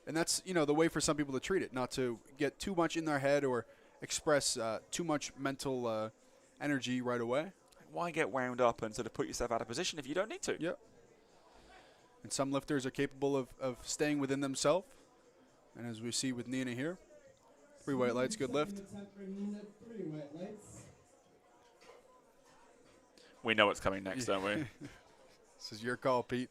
Speaker 1: And that's, the way for some people to treat it, not to get too much in their head or express too much mental energy right away.
Speaker 2: Why get wound up and sort of put yourself out of position if you don't need to?
Speaker 1: Yep. And some lifters are capable of staying within themselves. And as we see with Nina here, 3 white lights, good lift.
Speaker 3: Second attempt for Nina, 3 white lights.
Speaker 2: We know what's coming next, don't we?
Speaker 1: This is your call, Pete.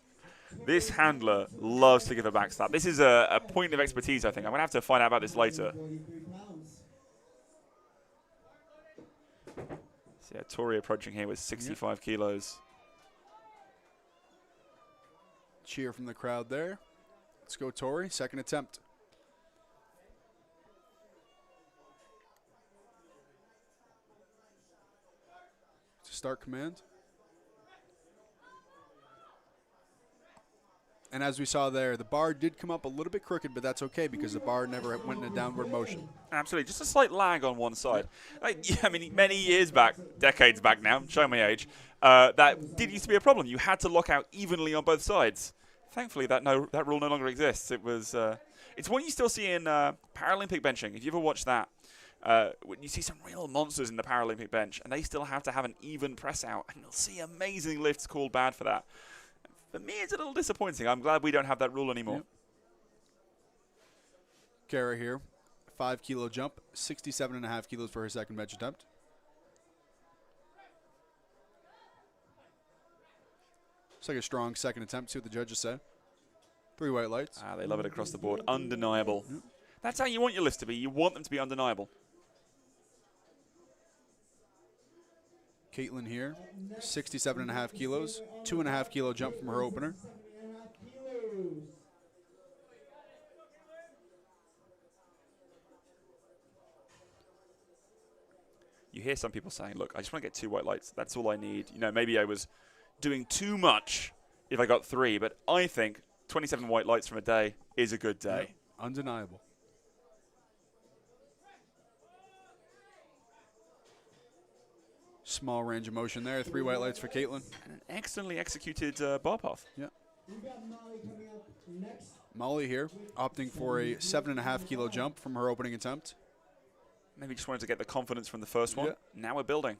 Speaker 2: This handler loves to give a back slap. This is a point of expertise, I think. I'm going to have to find out about this later.
Speaker 3: 43 pounds.
Speaker 2: So yeah, Tori approaching here with 65 kilos.
Speaker 1: Cheer from the crowd there. Let's go, Tori. Second attempt. To start command. And as we saw there, the bar did come up a little bit crooked, but that's okay because the bar never went in a downward motion.
Speaker 2: Absolutely. Just a slight lag on one side. I mean, many years back, decades back now, showing my age, that did used to be a problem. You had to lock out evenly on both sides. Thankfully, that rule no longer exists. It's one you still see in Paralympic benching. If you ever watch that, when you see some real monsters in the Paralympic bench, and they still have to have an even press out, and you'll see amazing lifts called bad for that. For me, it's a little disappointing. I'm glad we don't have that rule anymore.
Speaker 1: Yep. Kara here, 5 kilo jump, 67.5 kilos for her second bench attempt. Looks like a strong second attempt. See what the judges say. 3 white lights.
Speaker 2: They love it across the board. Undeniable. Yep. That's how you want your list to be. You want them to be undeniable.
Speaker 1: Caitlin here, 67.5 kilos, 2.5 kilo jump from her opener.
Speaker 3: 7.5 kilos.
Speaker 2: You hear some people saying, look, I just want to get 2 white lights. That's all I need. Maybe I was doing too much if I got 3, but I think 27 white lights from a day is a good day.
Speaker 1: Yep. Undeniable. Small range of motion there. 3 white lights for Caitlin.
Speaker 2: And an excellently executed bar path.
Speaker 1: Yeah.
Speaker 3: We've got Molly coming up next.
Speaker 1: Molly here, opting for a 7.5 kilo jump from her opening attempt.
Speaker 2: Maybe just wanted to get the confidence from the first one.
Speaker 1: Yeah.
Speaker 2: Now we're building.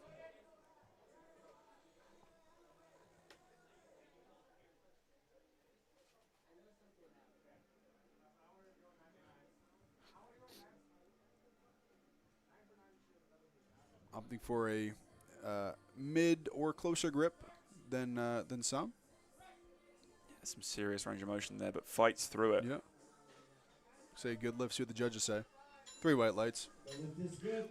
Speaker 1: Opting for a mid or closer grip than some.
Speaker 2: Some serious range of motion there, but fights through it.
Speaker 1: Yeah. Say good lift, see what the judges say. 3 white lights.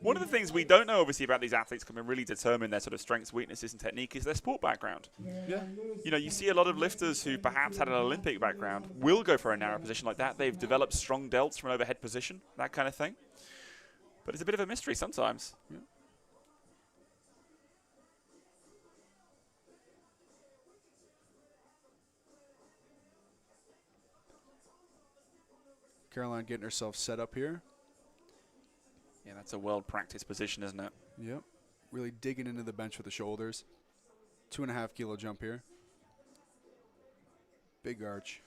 Speaker 2: One of the things we don't know, obviously, about these athletes can really determine their sort of strengths, weaknesses, and technique is their sport background.
Speaker 1: Yeah.
Speaker 2: You know, you see a lot of lifters who perhaps had an Olympic background will go for a narrow position like that. They've developed strong delts from an overhead position, that kind of thing. But it's a bit of a mystery sometimes.
Speaker 1: Yeah. Caroline getting herself set up here.
Speaker 2: Yeah, that's a well-practiced position, isn't it?
Speaker 1: Yep. Really digging into the bench with the shoulders. 2.5 kilo jump here. Big arch.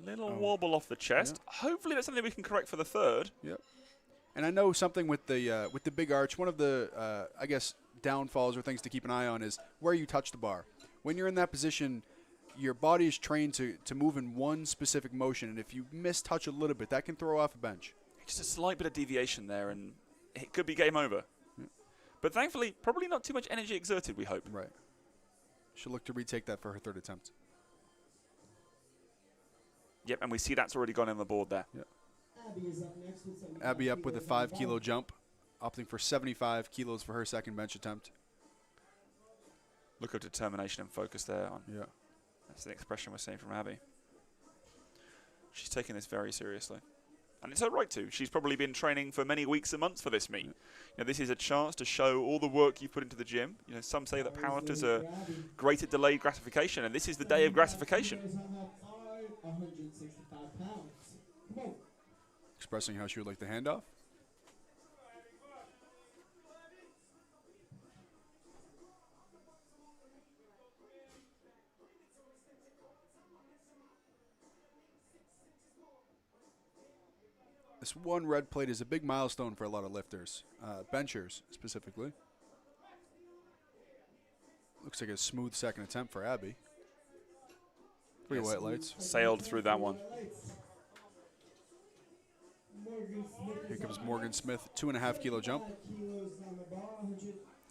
Speaker 2: Little wobble off the chest.
Speaker 1: Yeah.
Speaker 2: Hopefully that's something we can correct for the third.
Speaker 1: Yep. And I know something with the big arch. One of the I guess downfalls or things to keep an eye on is where you touch the bar. When you're in that position, your body is trained to move in one specific motion, and if you mistouch a little bit, that can throw off a bench.
Speaker 2: Just a slight bit of deviation there, and it could be game over.
Speaker 1: Yeah.
Speaker 2: But thankfully, probably not too much energy exerted, we hope.
Speaker 1: Right. She'll look to retake that for her third attempt.
Speaker 2: Yep, and we see that's already gone on the board there.
Speaker 1: Yep.
Speaker 3: Abby is up next with 75
Speaker 1: Abby up with a
Speaker 3: kilos
Speaker 1: 5
Speaker 3: on
Speaker 1: kilo
Speaker 3: the
Speaker 1: jump, opting for 75 kilos for her second bench attempt.
Speaker 2: Look at determination and focus there.
Speaker 1: Yeah.
Speaker 2: That's the expression we're seeing from Abby. She's taking this very seriously. And it's her right to. She's probably been training for many weeks and months for this meet. You know, this is a chance to show all the work you've put into the gym. You know, some say that powerlifters are great at delayed gratification, and this is the day of gratification.
Speaker 3: 165 pounds. Come on.
Speaker 1: Expressing how she would like the handoff. This one red plate is a big milestone for a lot of lifters, benchers specifically. Looks like a smooth second attempt for Abby. 3
Speaker 2: Yes.
Speaker 1: white lights.
Speaker 2: Sailed through that one.
Speaker 1: Here comes Morgan Smith, 2.5 kilo jump.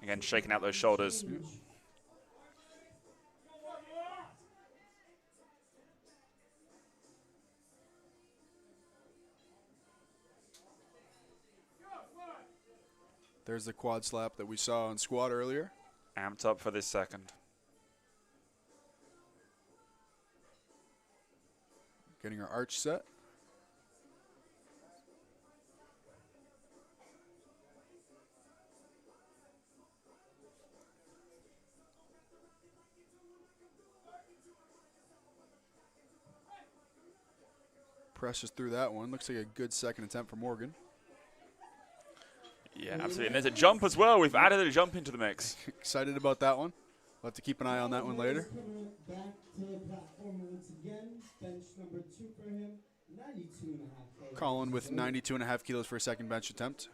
Speaker 2: Again, shaking out those shoulders.
Speaker 1: There's the quad slap that we saw on squat earlier.
Speaker 2: Amped up for this second.
Speaker 1: Getting her arch set. Presses through that one. Looks like a good second attempt for Morgan.
Speaker 2: Yeah, absolutely. And there's a jump as well. We've added a jump into the mix.
Speaker 1: Excited about that one. We'll have to keep an eye on that one later.
Speaker 3: Back to the platform once again. Bench number 2 for him. 92.5 kilograms.
Speaker 1: Colin with 92.5 kilos for a second bench attempt.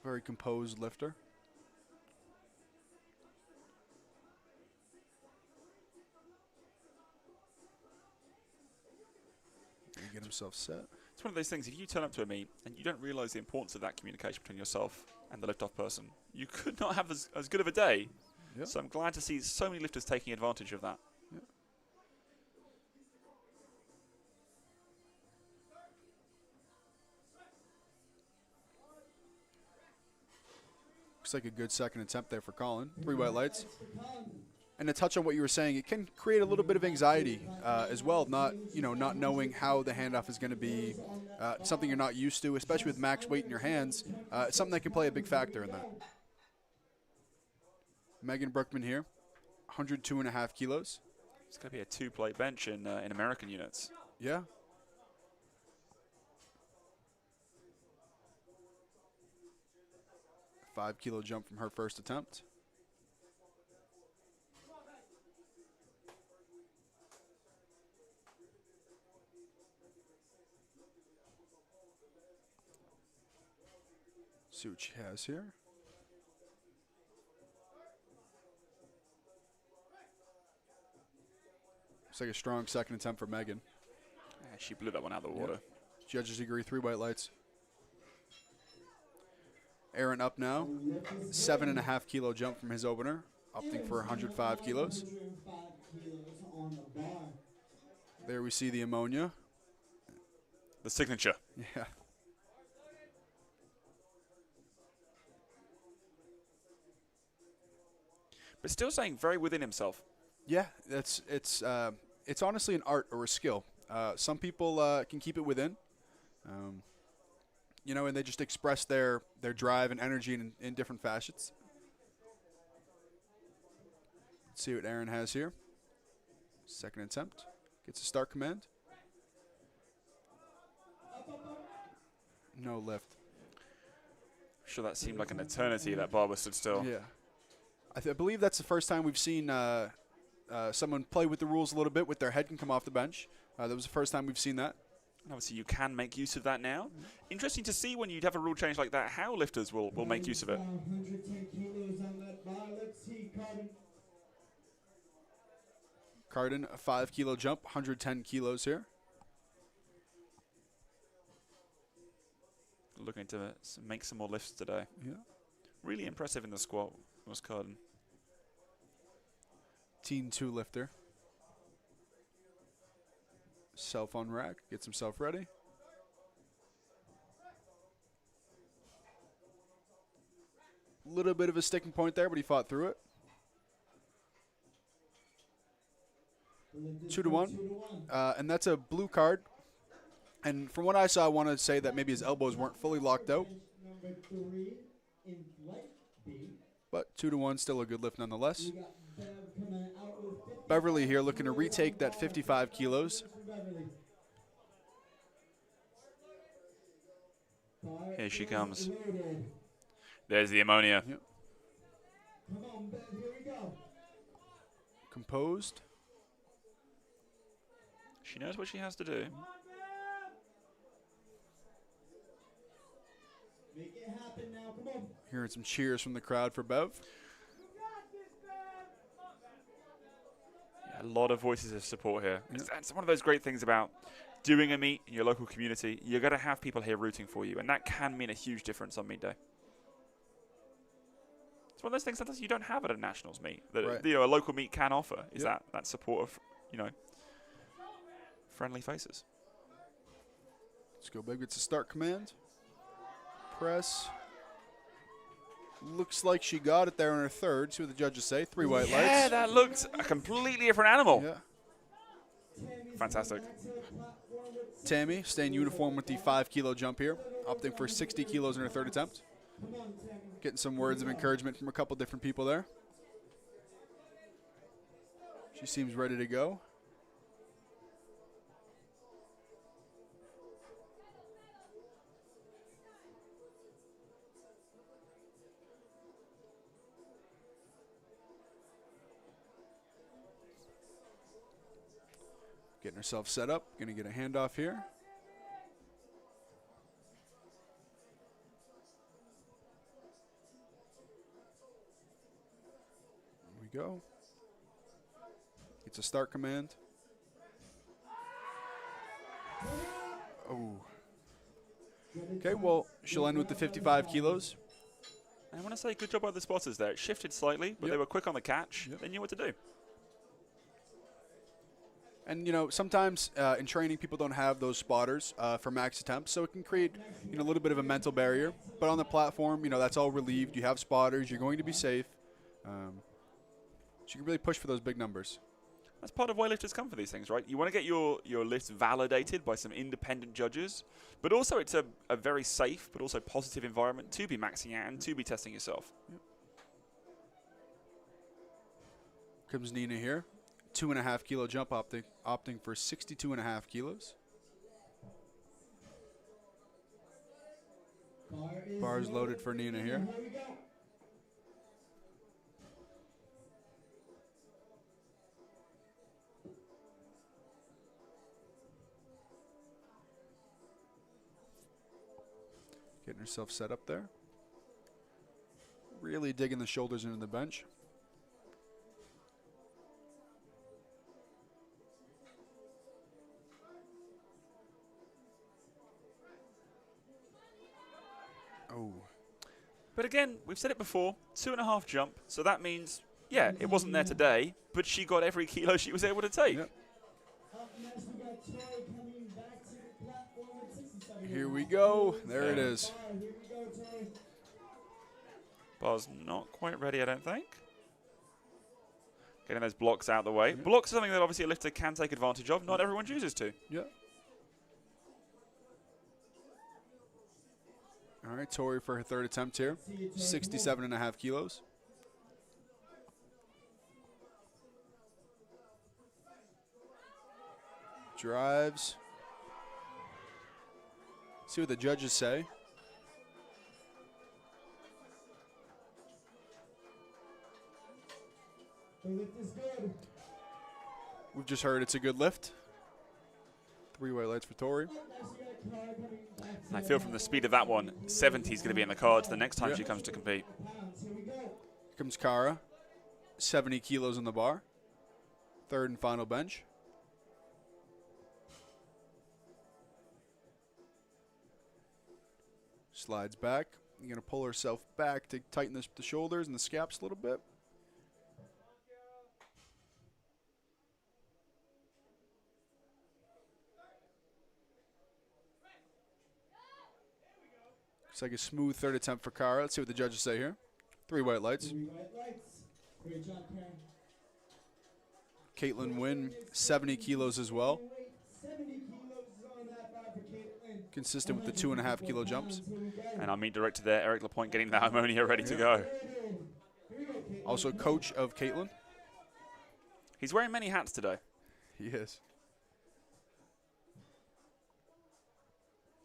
Speaker 1: Very composed lifter. Get himself set.
Speaker 2: It's one of those things, if you turn up to a meet and you don't realize the importance of that communication between yourself and the lift-off person, you could not have as good of a day.
Speaker 1: Yep.
Speaker 2: So I'm glad to see so many lifters taking advantage of that.
Speaker 1: Yep. Looks like a good second attempt there for Colin. 3 white lights. And to touch on what you were saying, it can create a little bit of anxiety as well, not knowing how the handoff is going to be, something you're not used to, especially with max weight in your hands. It's something that can play a big factor in that. Megan Brookman here, 102.5 kilos.
Speaker 2: It's going to be a 2-plate bench in American units.
Speaker 1: Yeah. 5-kilo jump from her first attempt. See what she has here. Looks like a strong second attempt for Megan.
Speaker 2: Yeah, she blew that one out of the water.
Speaker 1: Yep. Judges agree, 3 white lights. Aaron up now. 7.5-kilo jump from his opener, opting for 105 kilos. There we see the ammonia.
Speaker 2: The signature.
Speaker 1: Yeah.
Speaker 2: But still saying very within himself.
Speaker 1: Yeah, it's honestly an art or a skill. Some people can keep it within, you know, and they just express their drive and energy in different facets. Let's see what Aaron has here. Second attempt. Gets a start command. No lift.
Speaker 2: I'm sure that seemed like an eternity, that bar was stood still.
Speaker 1: Yeah. I believe that's the first time we've seen someone play with the rules a little bit with their head can come off the bench. That was the first time we've seen that.
Speaker 2: And obviously, you can make use of that now. Interesting to see when you'd have a rule change like that, how lifters will make use of it.
Speaker 3: 110 kilos on that bar. Let's see, Carden.
Speaker 1: Carden, a 5-kilo jump, 110 kilos here.
Speaker 2: Looking to make some more lifts today.
Speaker 1: Yeah.
Speaker 2: Really impressive in the squat was Carden.
Speaker 1: Teen 2 lifter. Self on rack, gets himself ready. Little bit of a sticking point there, but he fought through it. 2-1. And that's a blue card. And from what I saw, I want to say that maybe his elbows weren't fully locked out. But 2-1, still a good lift nonetheless. Beverly here looking to retake that 55 kilos.
Speaker 2: Here she comes. There's the ammonia.
Speaker 1: Yep. Composed.
Speaker 2: She knows what she has to do.
Speaker 3: Make it happen now. Come on.
Speaker 1: Hearing some cheers from the crowd for Bev.
Speaker 2: Yeah, a lot of voices of support here. It's one of those great things about doing a meet in your local community. You're going to have people here rooting for you, and that can mean a huge difference on meet day. It's one of those things sometimes you don't have at a nationals meet that
Speaker 1: Right.
Speaker 2: a local meet can offer. Is that support of friendly faces.
Speaker 1: Let's go, Bev. Gets a start command. Press. Looks like she got it there on her third. See what the judges say. 3 white lights.
Speaker 2: Yeah, that looked a completely different animal.
Speaker 1: Yeah.
Speaker 2: Fantastic.
Speaker 1: Tammy staying uniform with the 5-kilo jump here, opting for 60 kilos in her third attempt. Getting some words of encouragement from a couple different people there. She seems ready to go. Getting herself set up. Going to get a handoff here. There we go. Gets a start command. Oh. Okay, well, she'll end with the 55 kilos.
Speaker 2: I want to say good job by the spotters there. It shifted slightly, but they were quick on the catch. They knew what to do.
Speaker 1: And, you know, sometimes in training, people don't have those spotters for max attempts, so it can create, a little bit of a mental barrier. But on the platform, that's all relieved. You have spotters. You're going to be safe. So you can really push for those big numbers.
Speaker 2: That's part of why lifters come for these things, right? You want to get your lifts validated by some independent judges, but also it's a very safe but also positive environment to be maxing out and to be testing yourself.
Speaker 1: Yep. Comes Nina here. 2.5-kilo jump, opting for 62.5 kilos. Bars loaded for Nina here. Getting herself set up there. Really digging the shoulders into the bench. Oh.
Speaker 2: But again, we've said it before, 2.5 jump, so that means, yeah, it wasn't there today, but she got every kilo she was able to take.
Speaker 1: Yep.
Speaker 3: Up next, we got Tori coming back to the platform at 67.
Speaker 1: Here we go. There it is.
Speaker 3: Here we go, Tori.
Speaker 2: Bar's not quite ready, I don't think. Getting those blocks out the way. Blocks are something that obviously a lifter can take advantage of. Not everyone chooses to.
Speaker 1: Yeah. All right, Tori for her third attempt here. 67.5 kilos. Drives. See what the judges say.
Speaker 3: The lift is good.
Speaker 1: We've just heard it's a good lift. 3 white lights for Tori.
Speaker 3: Up next, we got Cara coming back to
Speaker 2: I feel from the speed of that one, 70 is going to be in the cards the next time she comes to compete.
Speaker 3: pounds. Here we go.
Speaker 1: Here comes Cara. 70 kilos on the bar. Third and final bench. Slides back. You're going to pull herself back to tighten the shoulders and the scaps a little bit. Looks like a smooth third attempt for Cara. Let's see what the judges say here. 3 white lights.
Speaker 3: 3 white lights. Great job, Karen.
Speaker 1: Caitlin Wynn, 70 kilos as well.
Speaker 3: 70 kilos on that bar for Caitlin.
Speaker 1: Consistent with the 2.5 kilo jumps.
Speaker 3: Here we go.
Speaker 2: And our meet director there, Eric Lapointe, getting that ammonia ready to go.
Speaker 3: Here we go, Caitlin.
Speaker 1: Also coach of Caitlin.
Speaker 2: He's wearing many hats today,
Speaker 1: He is.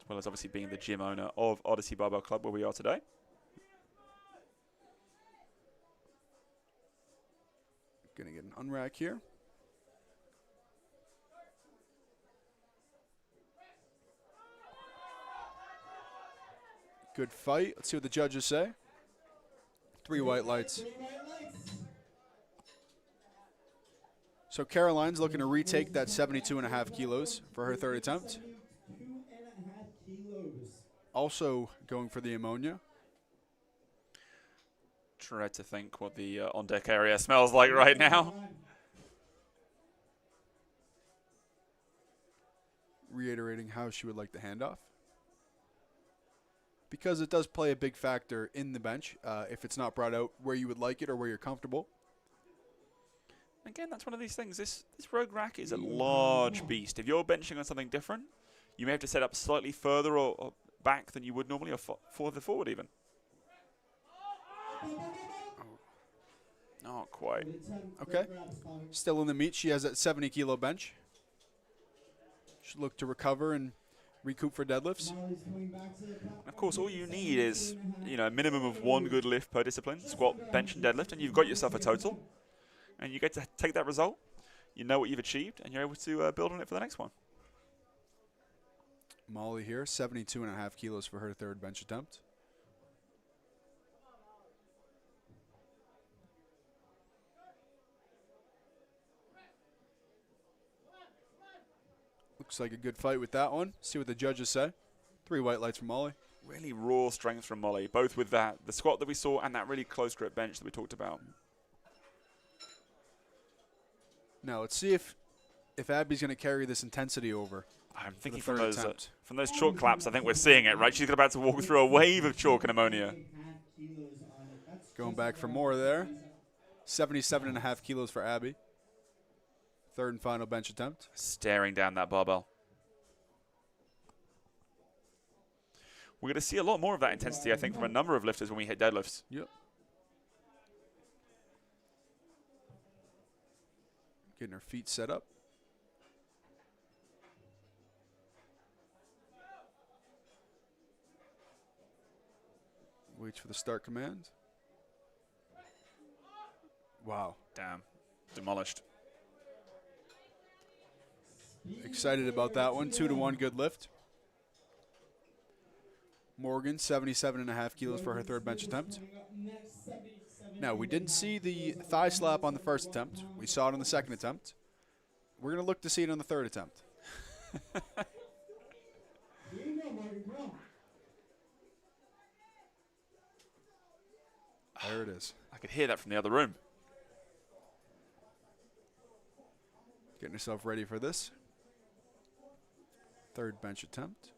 Speaker 2: as well as obviously being the gym owner of Odyssey Barbell Club, where we are today.
Speaker 1: Gonna get an unrack here. Good fight. Let's see what the judges say. 3 white lights.
Speaker 3: 3 white lights.
Speaker 1: So Caroline's looking to retake that 72.5 kilos for her third attempt.
Speaker 3: 72.5 kilos.
Speaker 1: Also going for the ammonia.
Speaker 2: Try to think what the on-deck area smells like right now.
Speaker 1: Reiterating how she would like the handoff. Because it does play a big factor in the bench. If it's not brought out where you would like it or where you're comfortable.
Speaker 2: Again, that's one of these things. This rogue rack is a large beast. If you're benching on something different, you may have to set up slightly further or back than you would normally, or further forward even. Not quite.
Speaker 1: Okay. Still in the meet. She has that 70 kilo bench. Should look to recover and recoup for deadlifts.
Speaker 2: Of course, all you need is, a minimum of 1 good lift per discipline, squat, bench, and deadlift, and you've got yourself a total. And you get to take that result, you know what you've achieved, and you're able to build on it for the next one.
Speaker 1: Molly here, 72.5 kilos for her third bench attempt. Looks like a good fight with that one. See what the judges say. 3 white lights from Molly.
Speaker 2: Really raw strength from Molly, both with the squat that we saw and that really close grip bench that we talked about.
Speaker 1: Now let's see if Abby's going to carry this intensity over.
Speaker 2: I'm
Speaker 1: the
Speaker 2: thinking
Speaker 1: third attempt.
Speaker 2: from those chalk claps, I think we're seeing it, right? She's about to walk through a wave of chalk and ammonia.
Speaker 1: Going back for more there. 77.5 kilos for Abby. Third and final bench attempt.
Speaker 2: Staring down that barbell. We're going to see a lot more of that intensity, I think, from a number of lifters when we hit deadlifts.
Speaker 1: Yep. Getting her feet set up. Waits for the start command. Wow.
Speaker 2: Damn. Demolished.
Speaker 1: Excited about that one. 2-to-1 good lift. Morgan, 77.5 kilos for her third bench attempt. Now, we didn't see the thigh slap on the first attempt. We saw it on the second attempt. We're going to look to see it on the third attempt.
Speaker 3: Here you go, Morgan. Come on.
Speaker 1: There it is.
Speaker 2: I could hear that from the other room.
Speaker 1: Getting yourself ready for this. Third bench attempt.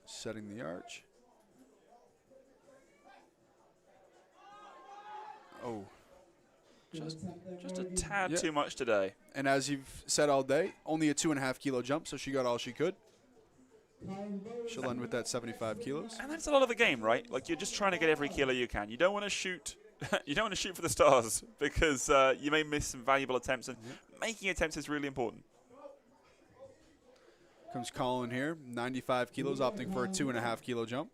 Speaker 1: Setting the arch. Oh.
Speaker 2: Just a tad too much today.
Speaker 1: And as you've said all day, only a 2.5 kilo jump, so she got all she could. She'll end with that 75 kilos.
Speaker 2: And that's a lot of the game, right? Like, you're just trying to get every kilo you can. You don't want to shoot. You don't want to shoot for the stars because you may miss some valuable attempts, and making attempts is really important.
Speaker 1: Comes Colin here, 95 kilos, opting for a 2.5 kilo jump.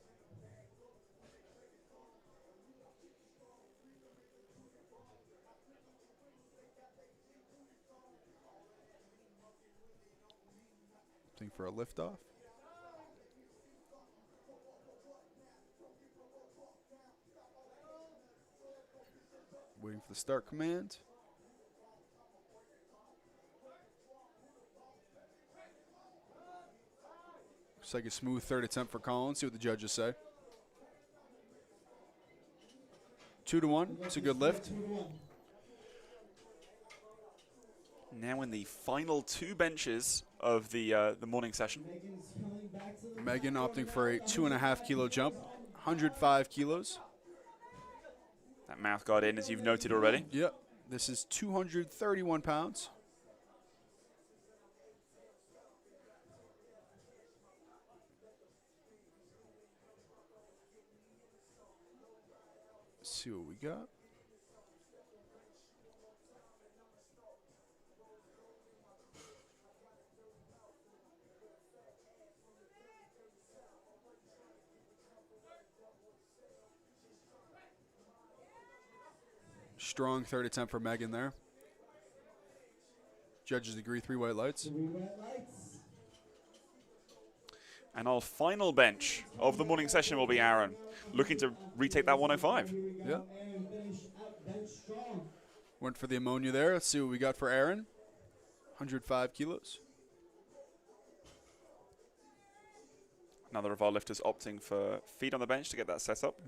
Speaker 1: Opting for a liftoff. Waiting for the start command. Looks like a smooth third attempt for Colin. See what the judges say. 2-1. It's a good lift.
Speaker 2: Now in the final two benches of the morning session.
Speaker 1: Megan opting for a 2.5 kilo jump, 105 kilos.
Speaker 2: That mouth guard in, as you've noted already.
Speaker 1: Yep. This is 231 pounds. Let's see what we got. Strong third attempt for Megan there. Judges agree, 3 white lights.
Speaker 2: And our final bench of the morning session will be Aaron, looking to retake that 105.
Speaker 1: Yeah. Went for the ammonia there. Let's see what we got for Aaron. 105 kilos.
Speaker 2: Another of our lifters opting for feet on the bench to get that set up.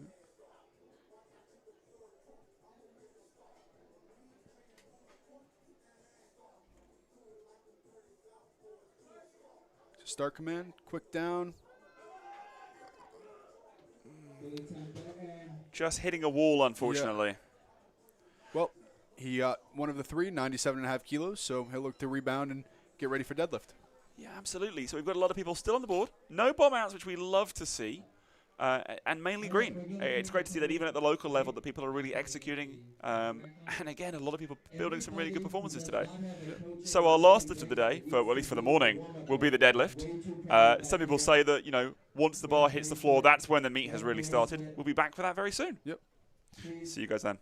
Speaker 1: Start command, quick down.
Speaker 2: Just hitting a wall, unfortunately.
Speaker 1: Yeah. Well, he got one of the 3, 97.5 kilos, so he'll look to rebound and get ready for deadlift.
Speaker 2: Yeah, absolutely. So we've got a lot of people still on the board. No bomb outs, which we love to see, and mainly green. It's great to see that even at the local level that people are really executing. And again, a lot of people building some really good performances today. So our last lift of the day, for, well, at least for the morning, will be the deadlift. Some people say that, you know, once the bar hits the floor, that's when the meet has really started. We'll be back for that very soon.
Speaker 1: Yep.
Speaker 2: See you guys then.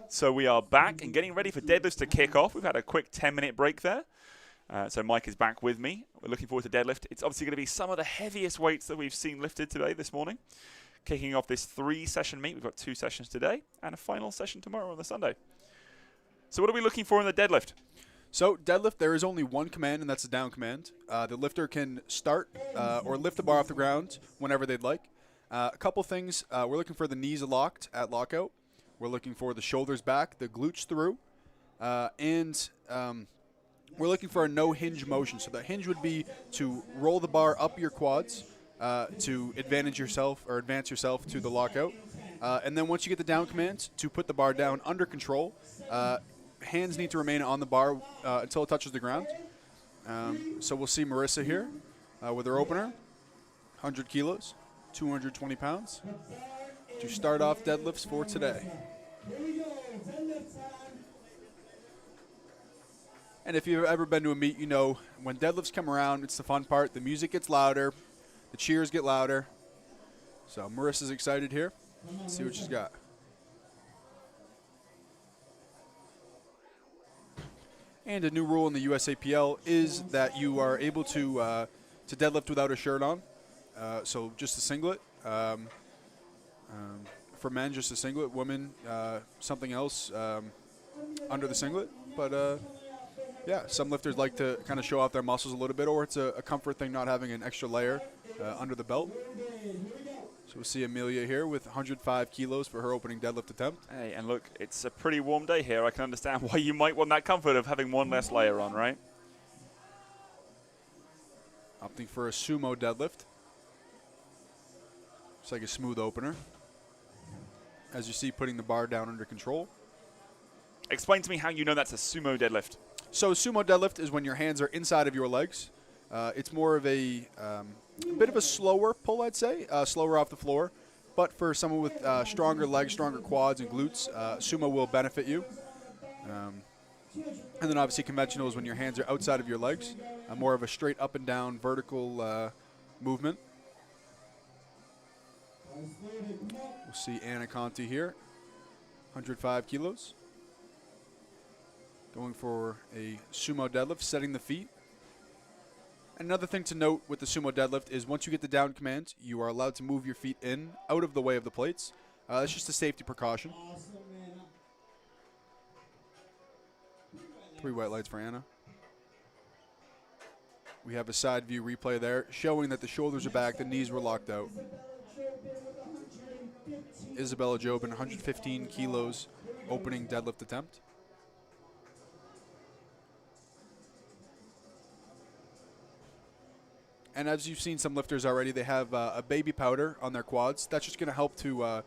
Speaker 2: So we are back and getting ready for deadlifts to kick off. We've had a quick 10-minute break there. So Mike is back with me. We're looking forward to deadlift. It's obviously going to be some of the heaviest weights that we've seen lifted today, this morning. Kicking off this 3-session meet. We've got 2 sessions today and a final session tomorrow on the Sunday. So what are we looking for in the deadlift?
Speaker 1: So deadlift, there is only one command, and that's the down command. The lifter can start or lift the bar off the ground whenever they'd like. A couple things. We're looking for the knees locked at lockout. We're looking for the shoulders back, the glutes through, and we're looking for a no hinge motion. So the hinge would be to roll the bar up your quads to advance yourself to the lockout. And then once you get the down command, to put the bar down under control. Hands need to remain on the bar until it touches the ground. So we'll see Marissa here with her opener, 100 kilos, 220 pounds, to start off deadlifts for today. And if you've ever been to a meet, you know when deadlifts come around, it's the fun part. The music gets louder, the cheers get louder. So Marissa's excited here. Let's see what she's got. And a new rule in the USAPL is that you are able to deadlift without a shirt on. So just a singlet. For men, just a singlet. Women, something else under the singlet. But yeah, some lifters like to kind of show off their muscles a little bit, or it's a comfort thing not having an extra layer under the belt. So we'll see Amelia here with 105 kilos for her opening deadlift attempt.
Speaker 2: Hey, and look, it's a pretty warm day here. I can understand why you might want that comfort of having one less layer on, right?
Speaker 1: Opting for a sumo deadlift. It's like a smooth opener. As you see, putting the bar down under control.
Speaker 2: Explain to me how you know that's a sumo deadlift.
Speaker 1: So sumo deadlift is when your hands are inside of your legs. It's more of a bit of a slower pull, I'd say, slower off the floor. But for someone with stronger legs, stronger quads and glutes, sumo will benefit you. And then obviously conventional is when your hands are outside of your legs, more of a straight up and down vertical movement. We'll see Anna Conti here, 105 kilos. Going for a sumo deadlift, setting the feet. Another thing to note with the sumo deadlift is once you get the down command, you are allowed to move your feet in, out of the way of the plates. That's just a safety precaution. 3 white lights for Anna. We have a side view replay there showing that the shoulders are back, the knees were locked out. Isabella Jobin, 115 kilos, opening deadlift attempt. And as you've seen some lifters already, they have a baby powder on their quads. That's just going to help to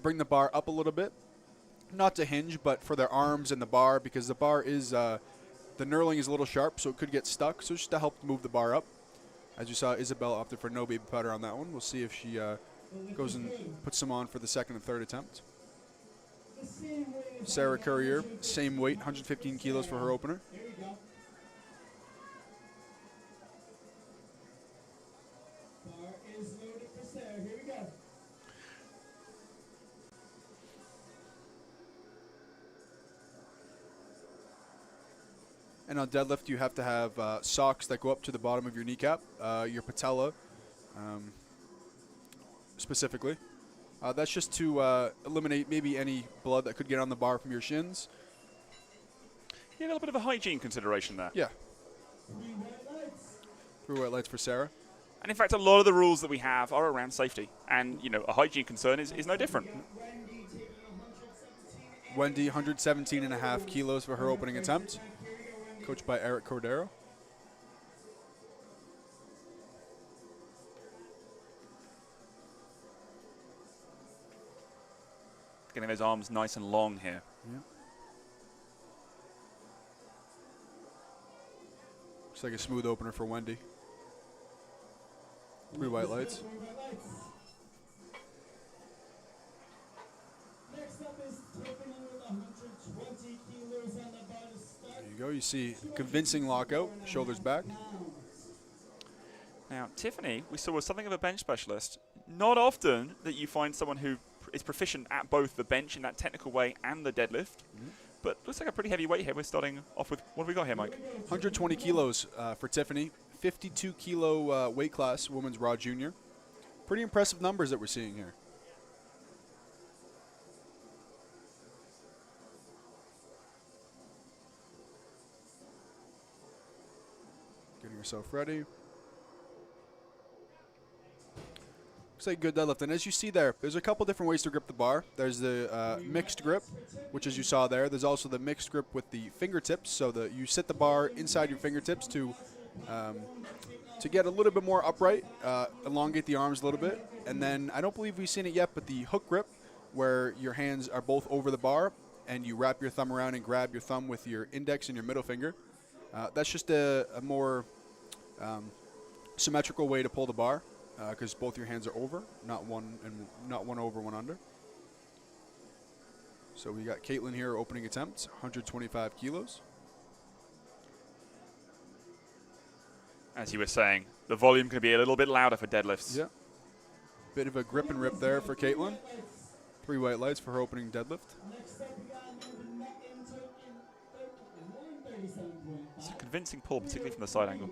Speaker 1: bring the bar up a little bit. Not to hinge, but for their arms and the bar, because the bar is, the knurling is a little sharp, so it could get stuck. So just to help move the bar up. As you saw, Isabella opted for no baby powder on that one. We'll see if she goes and puts some on for the second and third attempt. Sarah Courier, same weight, 115 kilos for her opener. And on deadlift, you have to have socks that go up to the bottom of your kneecap, your patella specifically. That's just to eliminate maybe any blood that could get on the bar from your shins.
Speaker 2: Yeah, a little bit of a hygiene consideration there.
Speaker 1: Yeah. 3 white lights for Sarah.
Speaker 2: And in fact, a lot of the rules that we have are around safety. And, you know, a hygiene concern is no different.
Speaker 1: Wendy, 117.5 kilos for her opening attempt. Coached by Eric Cordero.
Speaker 2: Getting those arms nice and long here.
Speaker 1: Yeah. Looks like a smooth opener for Wendy. 3 white lights.
Speaker 3: Next up is Tiffany with 120 kilos on the bar to start.
Speaker 1: There you go. You see convincing lockout, shoulders back.
Speaker 2: Now, Tiffany, we saw was something of a bench specialist. Not often that you find someone who is proficient at both the bench in that technical way and the deadlift. But looks like a pretty heavy weight here. We're starting off with, what have we got here, Mike?
Speaker 1: 120 kilos for Tiffany. 52 kilo weight class, women's raw junior. Pretty impressive numbers that we're seeing here. Getting yourself ready. Looks like good deadlift. And as you see there, there's a couple different ways to grip the bar. There's the mixed grip, which as you saw there. There's also the mixed grip with the fingertips. So that you sit the bar inside your fingertips to get a little bit more upright, elongate the arms a little bit. And then I don't believe we've seen it yet, but the hook grip, where your hands are both over the bar and you wrap your thumb around and grab your thumb with your index and your middle finger. That's just a more symmetrical way to pull the bar, because both your hands are over, not one over, one under. So we got Caitlin here, opening attempt, 125 kilos.
Speaker 2: As you were saying, the volume can be a little bit louder for deadlifts.
Speaker 1: Yeah. Bit of a grip and rip there for Caitlin. 3 white lights for her opening deadlift.
Speaker 2: It's a convincing pull, particularly from the side angle.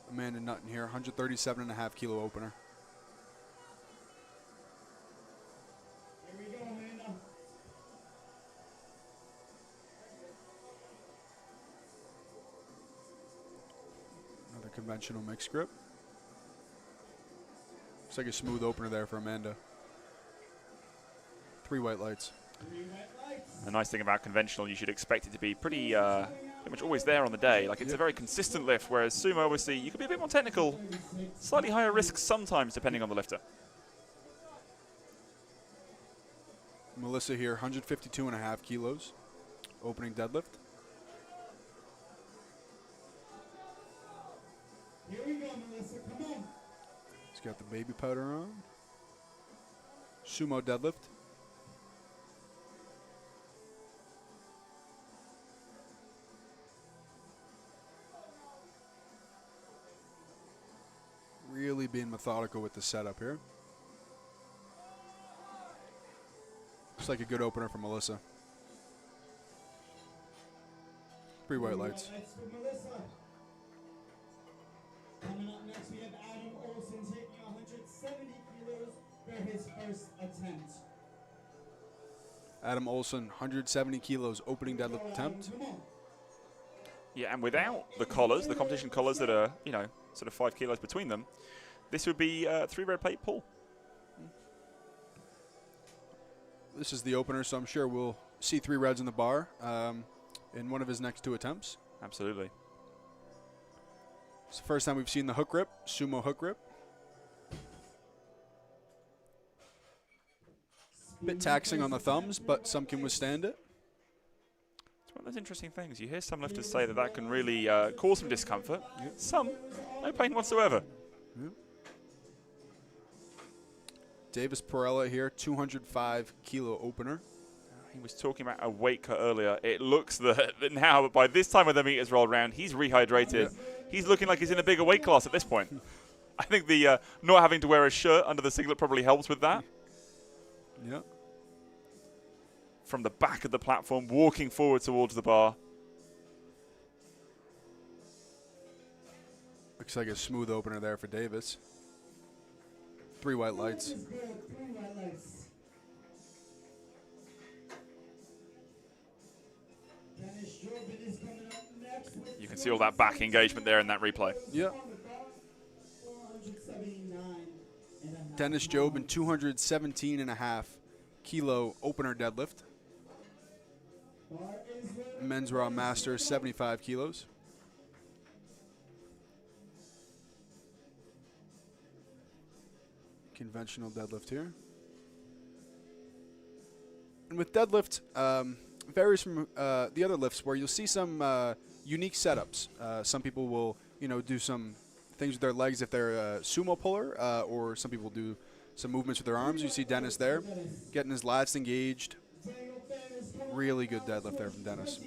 Speaker 1: Amanda Nutton here, 137.5 kilo opener.
Speaker 3: Here we go, Amanda.
Speaker 1: Another conventional mixed grip. Looks like a smooth opener there for Amanda. 3 white lights.
Speaker 2: The nice thing about conventional, you should expect it to be pretty much always there on the day. Like, it's a very consistent lift, whereas sumo, obviously, you can be a bit more technical, slightly higher risk sometimes, depending on the lifter.
Speaker 1: Melissa here, 152.5 kilos, opening deadlift.
Speaker 3: Here we go, Melissa. Come on.
Speaker 1: She's got the baby powder on. Sumo deadlift. Really being methodical with the setup here. Looks like a good opener for Melissa. 3 white lights.
Speaker 3: For Melissa. Coming up next, we have Adam Olsen taking 170 kilos for his first attempt.
Speaker 1: Adam Olsen, 170 kilos, opening deadlift attempt.
Speaker 3: Come on.
Speaker 2: Yeah, and without the collars, the competition collars that are, you know, sort of 5 kilos between them, this would be a 3 red plate pull.
Speaker 1: This is the opener, so I'm sure we'll see 3 reds in the bar in one of his next 2 attempts.
Speaker 2: Absolutely.
Speaker 1: It's the first time we've seen the hook grip, sumo hook grip. Bit taxing on the thumbs, but some can withstand it.
Speaker 2: It's one of those interesting things. You hear some lifters say that that can really cause some discomfort.
Speaker 1: Yep.
Speaker 2: Some, no pain whatsoever.
Speaker 1: Yep. Davis Perella here, 205 kilo opener.
Speaker 2: He was talking about a weight cut earlier. It looks that now, but by this time when the meters rolled around, he's rehydrated. He's looking like he's in a bigger weight class at this point. I think the not having to wear a shirt under the singlet probably helps with that.
Speaker 1: Yep.
Speaker 2: From the back of the platform, walking forward towards the bar.
Speaker 1: Looks like a smooth opener there for Davis. 3 white lights.
Speaker 2: You can see all that back engagement there in that replay.
Speaker 1: Yep. Dennis Jobin, 217.5 kilo opener deadlift. Men's raw master, 75 kilos. Conventional deadlift here. And with deadlift, varies from the other lifts where you'll see some unique setups. Some people will, do some things with their legs if they're a sumo puller, or some people do some movements with their arms. You see Dennis there, getting his lats engaged. Really good deadlift there from Dennis.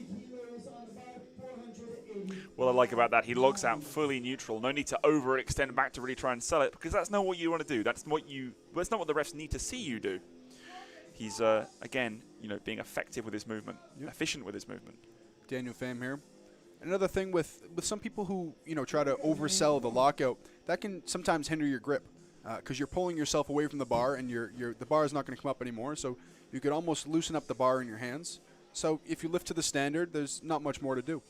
Speaker 2: What I like about that, he locks out fully neutral. No need to overextend back to really try and sell it, because that's not what you want to do. That's not what the refs need to see you do. He's again, being effective with his movement, efficient with his movement.
Speaker 1: Daniel Pham here. Another thing with some people who try to oversell the lockout, that can sometimes hinder your grip because you're pulling yourself away from the bar, and the bar is not going to come up anymore. So you could almost loosen up the bar in your hands. So if you lift to the standard, there's not much more to do.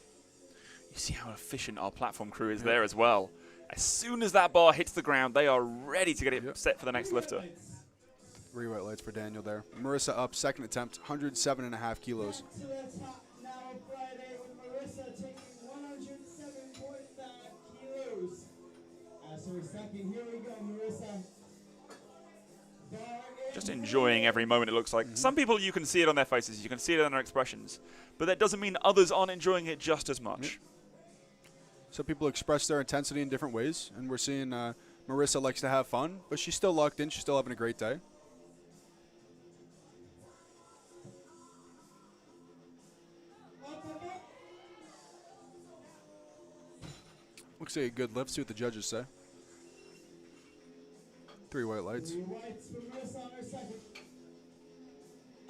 Speaker 2: You see how efficient our platform crew is there as well. As soon as that bar hits the ground, they are ready to get it set for the next lifter.
Speaker 1: 3 white lights for Daniel there. Marissa up, second attempt, 107.5 kilos.
Speaker 3: To the top now, Friday, with Marissa taking 107.5 kilos. As her second, here we go, Marissa.
Speaker 2: Just enjoying every moment, it looks like. Some people, you can see it on their faces, you can see it on their expressions, but that doesn't mean others aren't enjoying it just as much.
Speaker 1: Some people express their intensity in different ways, and we're seeing Marissa likes to have fun, but she's still locked in. She's still having a great day. Looks like a good lift. See what the judges say. 3 white lights.
Speaker 3: 3 whites for Marissa on her second.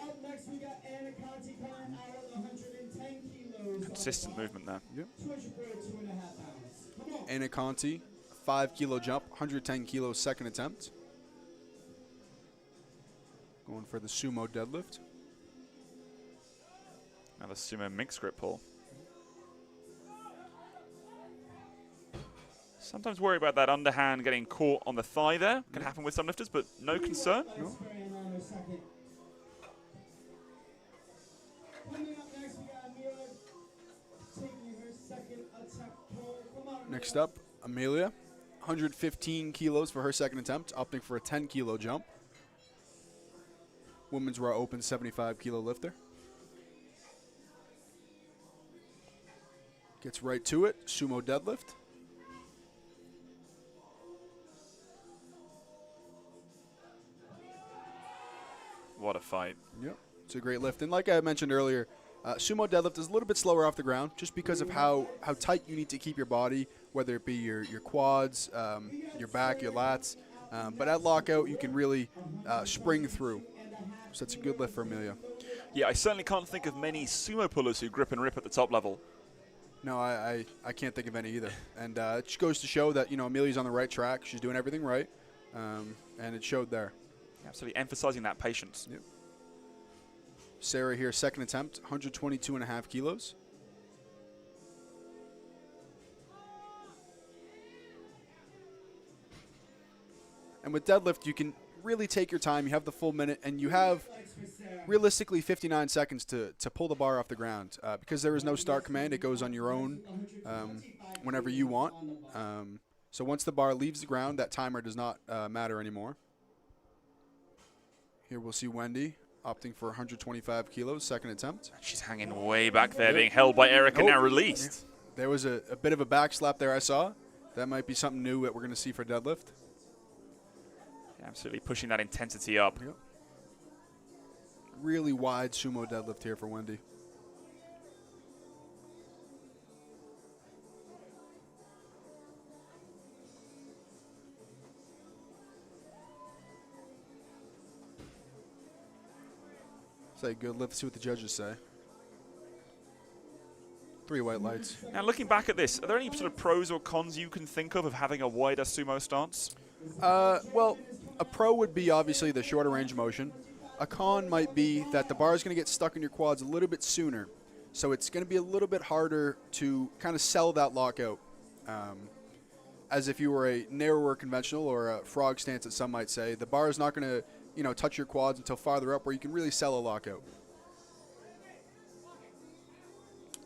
Speaker 3: Up next, we got Anna Conti coming out with 110 kilos.
Speaker 2: Consistent movement there.
Speaker 1: Yep.
Speaker 3: 242.5 pounds. Come on.
Speaker 1: Anna Conti, 5 kilo jump, 110 kilos, second attempt. Going for the sumo deadlift.
Speaker 2: Now the sumo mixed grip pull. Sometimes worry about that underhand getting caught on the thigh there. Can happen with some lifters, but no concern.
Speaker 3: No. Coming up next, we got Amelia taking her second attack pull. Come on,
Speaker 1: Next up, Amelia, 115 kilos for her second attempt, opting for a 10 kilo jump. Women's Raw Open 75 kilo lifter. Gets right to it, sumo deadlift.
Speaker 2: What a fight.
Speaker 1: Yep, it's a great lift. And like I mentioned earlier, sumo deadlift is a little bit slower off the ground just because of how tight you need to keep your body, whether it be your quads, your back, your lats. But at lockout, you can really spring through. So it's a good lift for Amelia.
Speaker 2: Yeah, I certainly can't think of many sumo pullers who grip and rip at the top level.
Speaker 1: No, I can't think of any either. And it just goes to show that, Amelia's on the right track. She's doing everything right. And it showed there.
Speaker 2: Absolutely emphasizing that patience.
Speaker 1: Yep. Sarah here, second attempt, 122.5 kilos. And with deadlift, you can really take your time. You have the full minute, and you have realistically 59 seconds to pull the bar off the ground. Because there is no start command, it goes on your own whenever you want. So once the bar leaves the ground, that timer does not matter anymore. Here we'll see Wendy opting for 125 kilos, second attempt.
Speaker 2: She's hanging way back there, being held by Erica, now released.
Speaker 1: There was a bit of a back slap there I saw. That might be something new that we're going to see for deadlift.
Speaker 2: Absolutely pushing that intensity up.
Speaker 1: Yep. Really wide sumo deadlift here for Wendy. Say good lift, see what the judges say. 3 white lights.
Speaker 2: Now looking back at this, are there any sort of pros or cons you can think of having a wider sumo stance?
Speaker 1: Well, a pro would be obviously the shorter range of motion. A con might be that the bar is going to get stuck in your quads a little bit sooner. So it's going to be a little bit harder to kind of sell that lockout. As if you were a narrower conventional or a frog stance, as some might say. The bar is not going to touch your quads until farther up where you can really sell a lockout.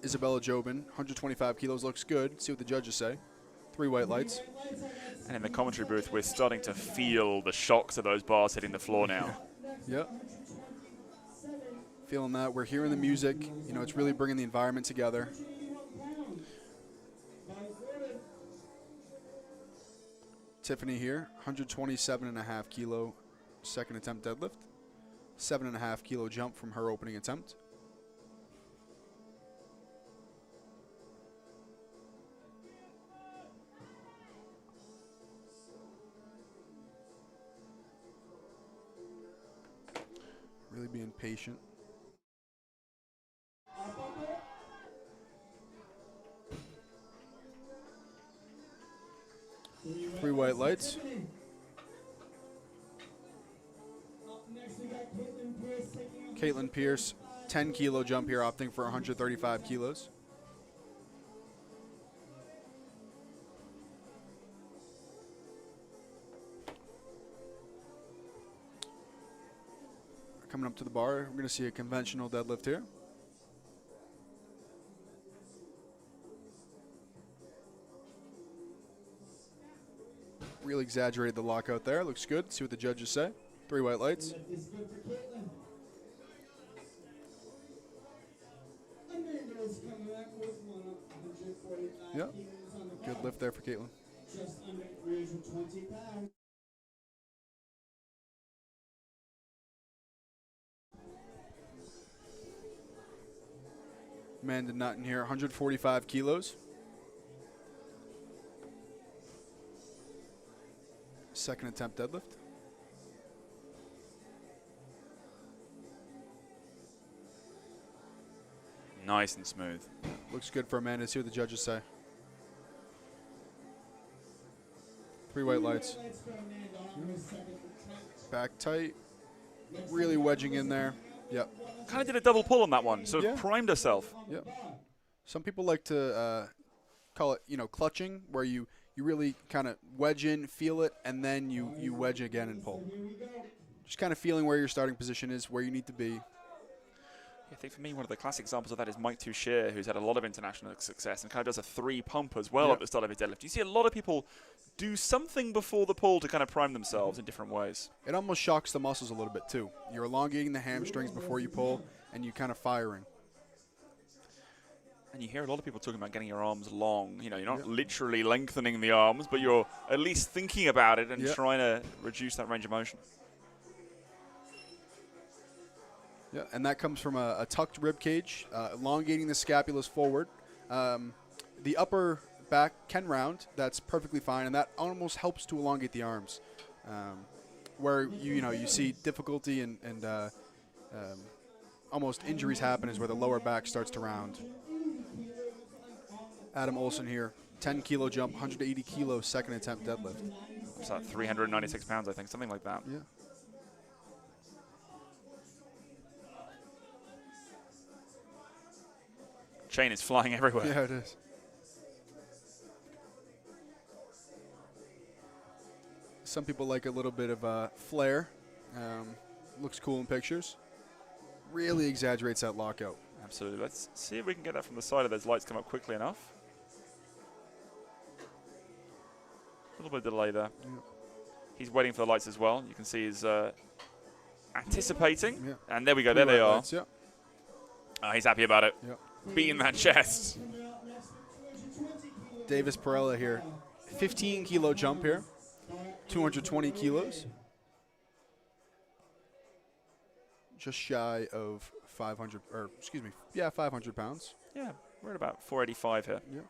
Speaker 1: Isabella Jobin, 125 kilos, looks good. See what the judges say. 3 white lights.
Speaker 2: And in the commentary booth, we're starting to feel the shocks of those bars hitting the floor now.
Speaker 1: Yep. Feeling that. We're hearing the music. It's really bringing the environment together. Tiffany here, 127.5 kilo second attempt deadlift. 7.5 kilo jump from her opening attempt. Really being patient. Three white lights. Caitlin Pierce, 10 kilo jump here, opting for 135 kilos. Coming up to the bar, we're going to see a conventional deadlift here. Really exaggerated the lockout there. Looks good. See what the judges say. Three white lights. Yeah. Good lift there for Caitlin.
Speaker 3: Just under 320 pounds.
Speaker 1: Amanda Nutton here, 145 kilos. Second attempt deadlift.
Speaker 2: Nice and smooth.
Speaker 1: Looks good for Amanda. See what the judges say. Three white lights. Back tight. Really wedging in there. Yep.
Speaker 2: Kind of did a double pull on that one, so
Speaker 1: Yeah.
Speaker 2: primed herself.
Speaker 1: Yep. Some people like to call it, clutching, where you really kind of wedge in, feel it, and then you wedge again and pull. Just kind of feeling where your starting position is, where you need to be.
Speaker 2: I think for me, one of the classic examples of that is Mike Toucher, who's had a lot of international success and kind of does a 3 pump as well at the start of his deadlift. You see a lot of people do something before the pull to kind of prime themselves in different ways.
Speaker 1: It almost shocks the muscles a little bit too. You're elongating the hamstrings before you pull, and you kind of firing.
Speaker 2: And you hear a lot of people talking about getting your arms long. You know, you're not literally lengthening the arms, but you're at least thinking about it and trying to reduce that range of motion.
Speaker 1: Yeah, and that comes from a tucked rib cage, elongating the scapulas forward. The upper back can round. That's perfectly fine, and that almost helps to elongate the arms. Where you see difficulty and almost injuries happen is where the lower back starts to round. Adam Olsen here, 10 kilo jump, 180 kilo second attempt deadlift.
Speaker 2: It's like 396 pounds, I think, something like that.
Speaker 1: Yeah.
Speaker 2: Chain is flying everywhere.
Speaker 1: Yeah, it is. Some people like a little bit of flair. Looks cool in pictures. Really exaggerates that lockout.
Speaker 2: Absolutely. Let's see if we can get that from the side if those lights come up quickly enough. A little bit of delay there.
Speaker 1: Yeah.
Speaker 2: He's waiting for the lights as well. You can see he's anticipating.
Speaker 1: Yeah.
Speaker 2: And there we go. There they are.
Speaker 1: Lights, yeah.
Speaker 2: Oh, he's happy about it.
Speaker 1: Yeah.
Speaker 2: Beating that chest.
Speaker 1: Davis Perella here. 15 kilo jump here. 220 kilos. Just shy of 500, or excuse me, 500 pounds.
Speaker 2: Yeah, we're at about 485 here.
Speaker 1: Yeah.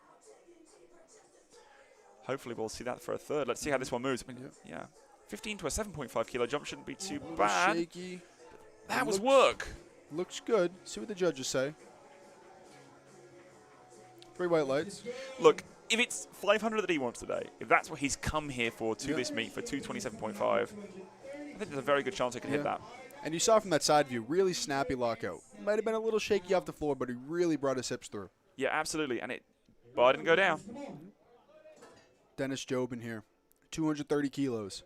Speaker 2: Hopefully we'll see that for a third. Let's see how this one moves. I mean, yeah. 15 to a 7.5 kilo jump shouldn't be too bad.
Speaker 1: Shaky.
Speaker 2: That was work.
Speaker 1: Looks good. See what the judges say. Three white lights.
Speaker 2: Look, if it's 500 that he wants today, if that's what he's come here for to this meet for 227.5, I think there's a very good chance he can hit that.
Speaker 1: And you saw from that side view, really snappy lockout. Might have been a little shaky off the floor, but he really brought his hips through.
Speaker 2: Yeah, absolutely. And bar didn't go down.
Speaker 1: Dennis Jobin here, 230 kilos.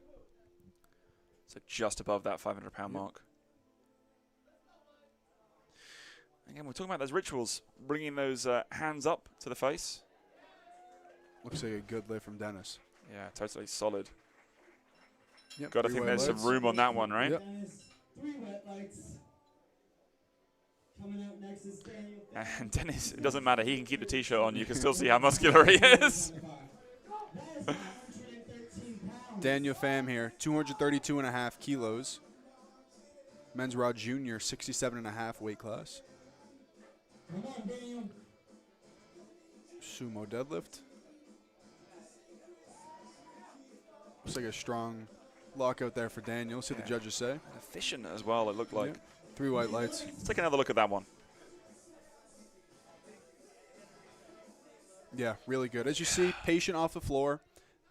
Speaker 2: So just above that 500-pound mark. Again, we're talking about those rituals, bringing those hands up to the face.
Speaker 1: Looks like a good lift from Dennis.
Speaker 2: Yeah, totally solid.
Speaker 1: Yep,
Speaker 2: got to think there's some room on that one, right?
Speaker 1: Yep.
Speaker 3: Three wet lights. Coming out next is Daniel.
Speaker 2: And Dennis, it doesn't matter. He can keep the T-shirt on. You can still see how muscular he is.
Speaker 1: Daniel Pham here, 232.5 kilos. Men's Raw Junior, 67.5 weight class.
Speaker 3: Come on, Daniel.
Speaker 1: Sumo deadlift. Looks like a strong lockout there for Daniel. See what the judges say.
Speaker 2: Efficient as well, it looked like.
Speaker 1: 3 white lights.
Speaker 2: Let's take another look at that one.
Speaker 1: Yeah, really good. As you see, patient off the floor.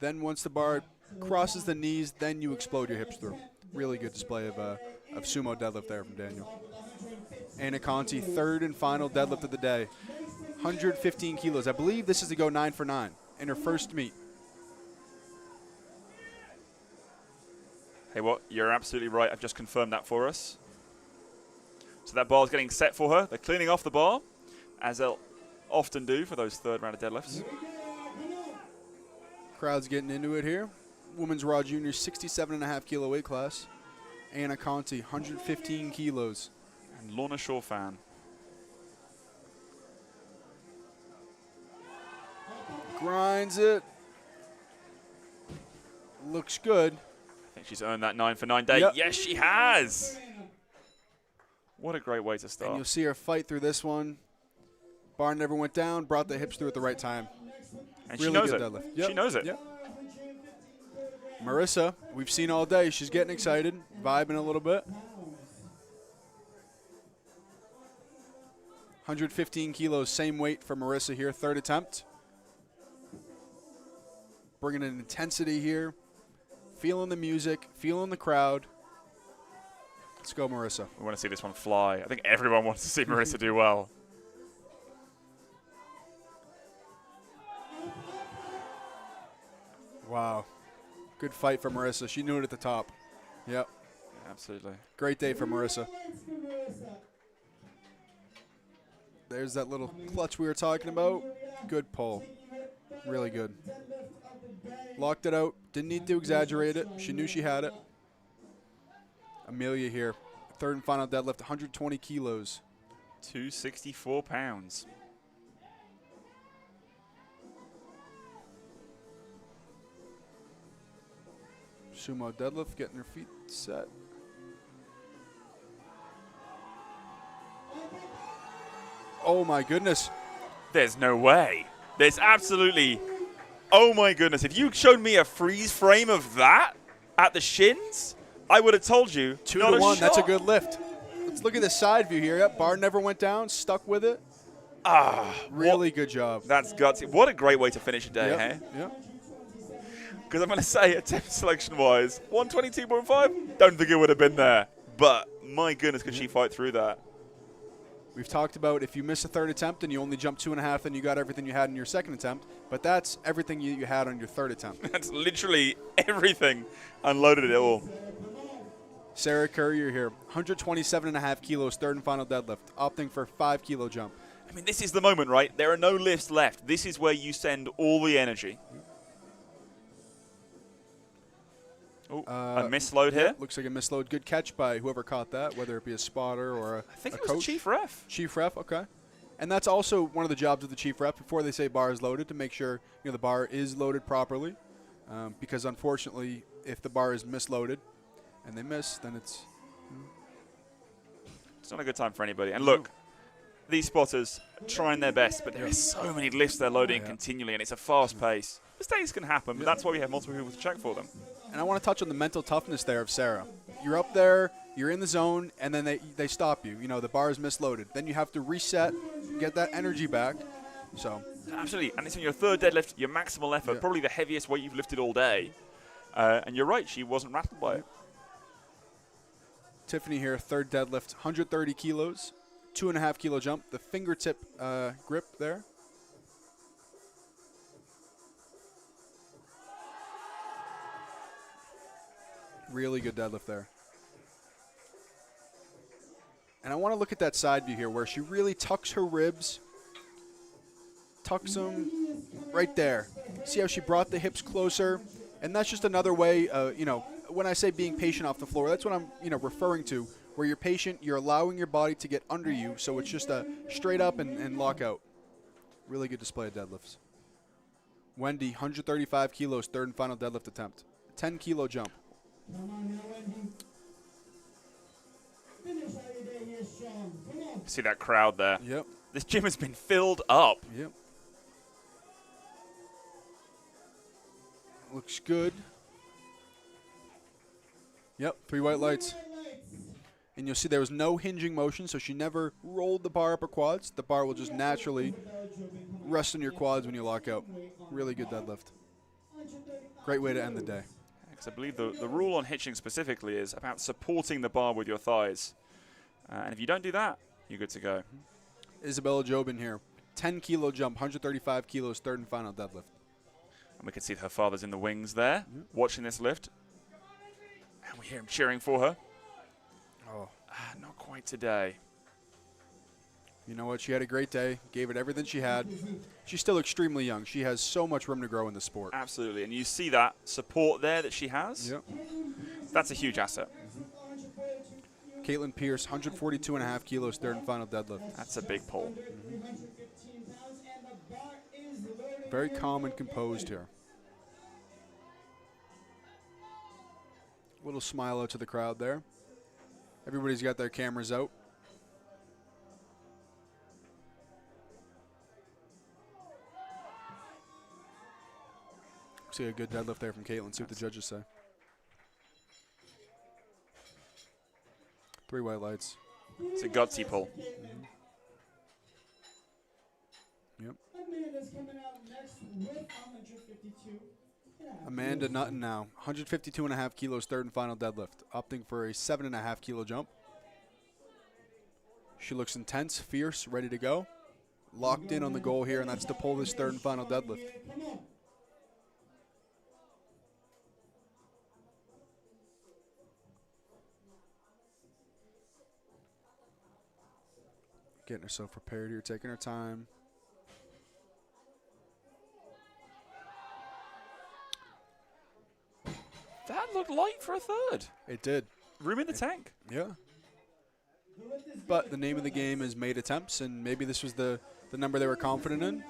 Speaker 1: Then once the bar crosses the knees, then you explode your hips through. Really good display of sumo deadlift there from Daniel. Anna Conti, third and final deadlift of the day. 115 kilos. I believe this is to go 9 for 9 in her first meet.
Speaker 2: Hey, what? You're absolutely right. I've just confirmed that for us. So that bar is getting set for her. They're cleaning off the bar, as they'll often do for those third round of deadlifts.
Speaker 1: Crowd's getting into it here. Women's Raw Junior 67.5 kilo weight class. Anna Conti, 115 kilos.
Speaker 2: And Lorna Shaw fan.
Speaker 1: Grinds it. Looks good.
Speaker 2: I think she's earned that 9 for 9 day.
Speaker 1: Yep.
Speaker 2: Yes, she has. What a great way to start.
Speaker 1: And you'll see her fight through this one. Bar never went down, brought the hips through at the right time.
Speaker 2: And
Speaker 1: really
Speaker 2: she knows
Speaker 1: good
Speaker 2: it.
Speaker 1: deadlift. Yep.
Speaker 2: She knows it.
Speaker 1: Yep. Marissa, we've seen all day. She's getting excited, vibing a little bit. 115 kilos, same weight for Marissa here, third attempt. Bringing in intensity here. Feeling the music, feeling the crowd. Let's go, Marissa.
Speaker 2: We want to see this one fly. I think everyone wants to see Marissa do well.
Speaker 1: Wow. Good fight for Marissa. She knew it at the top. Yep.
Speaker 2: Yeah, absolutely.
Speaker 1: Great day for Marissa. There's that little clutch we were talking about. Good pull. Really good. Locked it out. Didn't need to exaggerate it. She knew she had it. Amelia here. Third and final deadlift, 120 kilos.
Speaker 2: 264 pounds.
Speaker 1: Sumo deadlift, getting her feet set. Oh my goodness.
Speaker 2: There's no way. There's absolutely... Oh my goodness. If you showed me a freeze frame of that at the shins, I would have told you.
Speaker 1: 2
Speaker 2: not
Speaker 1: to
Speaker 2: a
Speaker 1: 1. That's a
Speaker 2: shot.
Speaker 1: good lift. Let's look at the side view here. Yep, bar never went down. Stuck with it. Really good job.
Speaker 2: That's gutsy. What a great way to finish a day,
Speaker 1: Yep,
Speaker 2: hey?
Speaker 1: yep.
Speaker 2: Because I'm going to say, attempt selection-wise, 122.5, don't think it would have been there. But, my goodness, could she fight through that?
Speaker 1: We've talked about if you miss a third attempt and you only jump 2.5, then you got everything you had in your second attempt. But that's everything you had on your third attempt.
Speaker 2: That's literally everything. Unloaded it all.
Speaker 1: Sarah Courier here, 127.5 kilos, third and final deadlift, opting for 5 kilo jump.
Speaker 2: I mean, this is the moment, right? There are no lifts left. This is where you send all the energy. Oh, a misload here.
Speaker 1: Looks like a misload. Good catch by whoever caught that, whether it be a spotter or
Speaker 2: I think
Speaker 1: a
Speaker 2: it was
Speaker 1: coach.
Speaker 2: the chief ref.
Speaker 1: Chief ref, okay. And that's also one of the jobs of the chief ref before they say bar is loaded, to make sure the bar is loaded properly. Because unfortunately, if the bar is misloaded and they miss, then it's
Speaker 2: not a good time for anybody. And look, these spotters are trying their best, but there are so many lifts they're loading continually, and it's a fast pace. Mistakes can happen, but that's why we have multiple people to check for them.
Speaker 1: And I want to touch on the mental toughness there of Sarah. You're up there, you're in the zone, and then they stop you. The bar is misloaded. Then you have to reset, get that energy back. So
Speaker 2: absolutely, and it's in your third deadlift, your maximal effort, probably the heaviest weight you've lifted all day. And you're right, she wasn't rattled by it.
Speaker 1: Tiffany here, third deadlift, 130 kilos, 2.5 kilo jump. The fingertip grip there. Really good deadlift there. And I want to look at that side view here where she really tucks her ribs. Tucks them right there. See how she brought the hips closer? And that's just another way, when I say being patient off the floor, that's what I'm, referring to. Where you're patient, you're allowing your body to get under you, so it's just a straight up and lock out. Really good display of deadlifts. Wendy, 135 kilos, third and final deadlift attempt. 10 kilo jump.
Speaker 3: Come on now, Wendy. Finish how your day here, Sean. Come on.
Speaker 2: See that crowd there?
Speaker 1: Yep.
Speaker 2: This gym has been filled up.
Speaker 1: Yep. Looks good. Yep, 3 white lights. And you'll see there was no hinging motion, so she never rolled the bar up her quads. The bar will just naturally rest on your quads when you lock out. Really good deadlift. Great way to end the day.
Speaker 2: Because I believe the rule on hitching specifically is about supporting the bar with your thighs. And if you don't do that, you're good to go.
Speaker 1: Isabella Jobin here. 10-kilo jump, 135 kilos, third and final deadlift.
Speaker 2: And we can see her father's in the wings there, watching this lift. And we hear him cheering for her.
Speaker 1: Oh.
Speaker 2: Not quite today.
Speaker 1: You know what? She had a great day, gave it everything she had. She's still extremely young. She has so much room to grow in the sport.
Speaker 2: Absolutely. And you see that support there that she has.
Speaker 1: Yep.
Speaker 2: That's a huge asset.
Speaker 1: Caitlin Pierce, 142.5 kilos, third and final deadlift.
Speaker 2: That's a big pull.
Speaker 1: Very calm and composed here. Little smile out to the crowd there. Everybody's got their cameras out. See a good deadlift there from Caitlin. See what the judges say. 3 white lights.
Speaker 2: It's a gutsy pull.
Speaker 1: Yep.
Speaker 3: Amanda's coming out next with 152.
Speaker 1: Amanda Nutton now, 152.5 kilos, third and final deadlift, opting for a 7.5 kilo jump. She looks intense, fierce, ready to go. Locked in on the goal here, and that's to pull this third and final deadlift. Getting herself prepared here, taking her time.
Speaker 2: That looked light for a third.
Speaker 1: It did.
Speaker 2: Room in the tank.
Speaker 1: Yeah. But the name of the game is made attempts, and maybe this was the number they were confident in.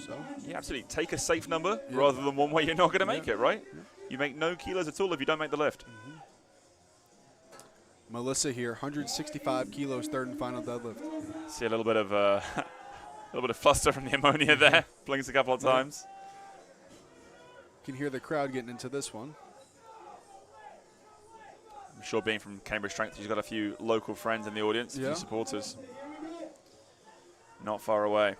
Speaker 1: So
Speaker 2: Yeah, absolutely. Take a safe number rather than one where you're not going to make it, right?
Speaker 1: Yeah.
Speaker 2: You make no kilos at all if you don't make the lift.
Speaker 1: Melissa here, 165 kilos, third and final deadlift.
Speaker 2: See a little bit of a little bit of fluster from the ammonia there. Blinks a couple of times.
Speaker 1: You can hear the crowd getting into this one.
Speaker 2: I'm sure being from Cambridge Strength, she's got a few local friends in the audience, a
Speaker 1: Yeah.
Speaker 2: few supporters. Not far away.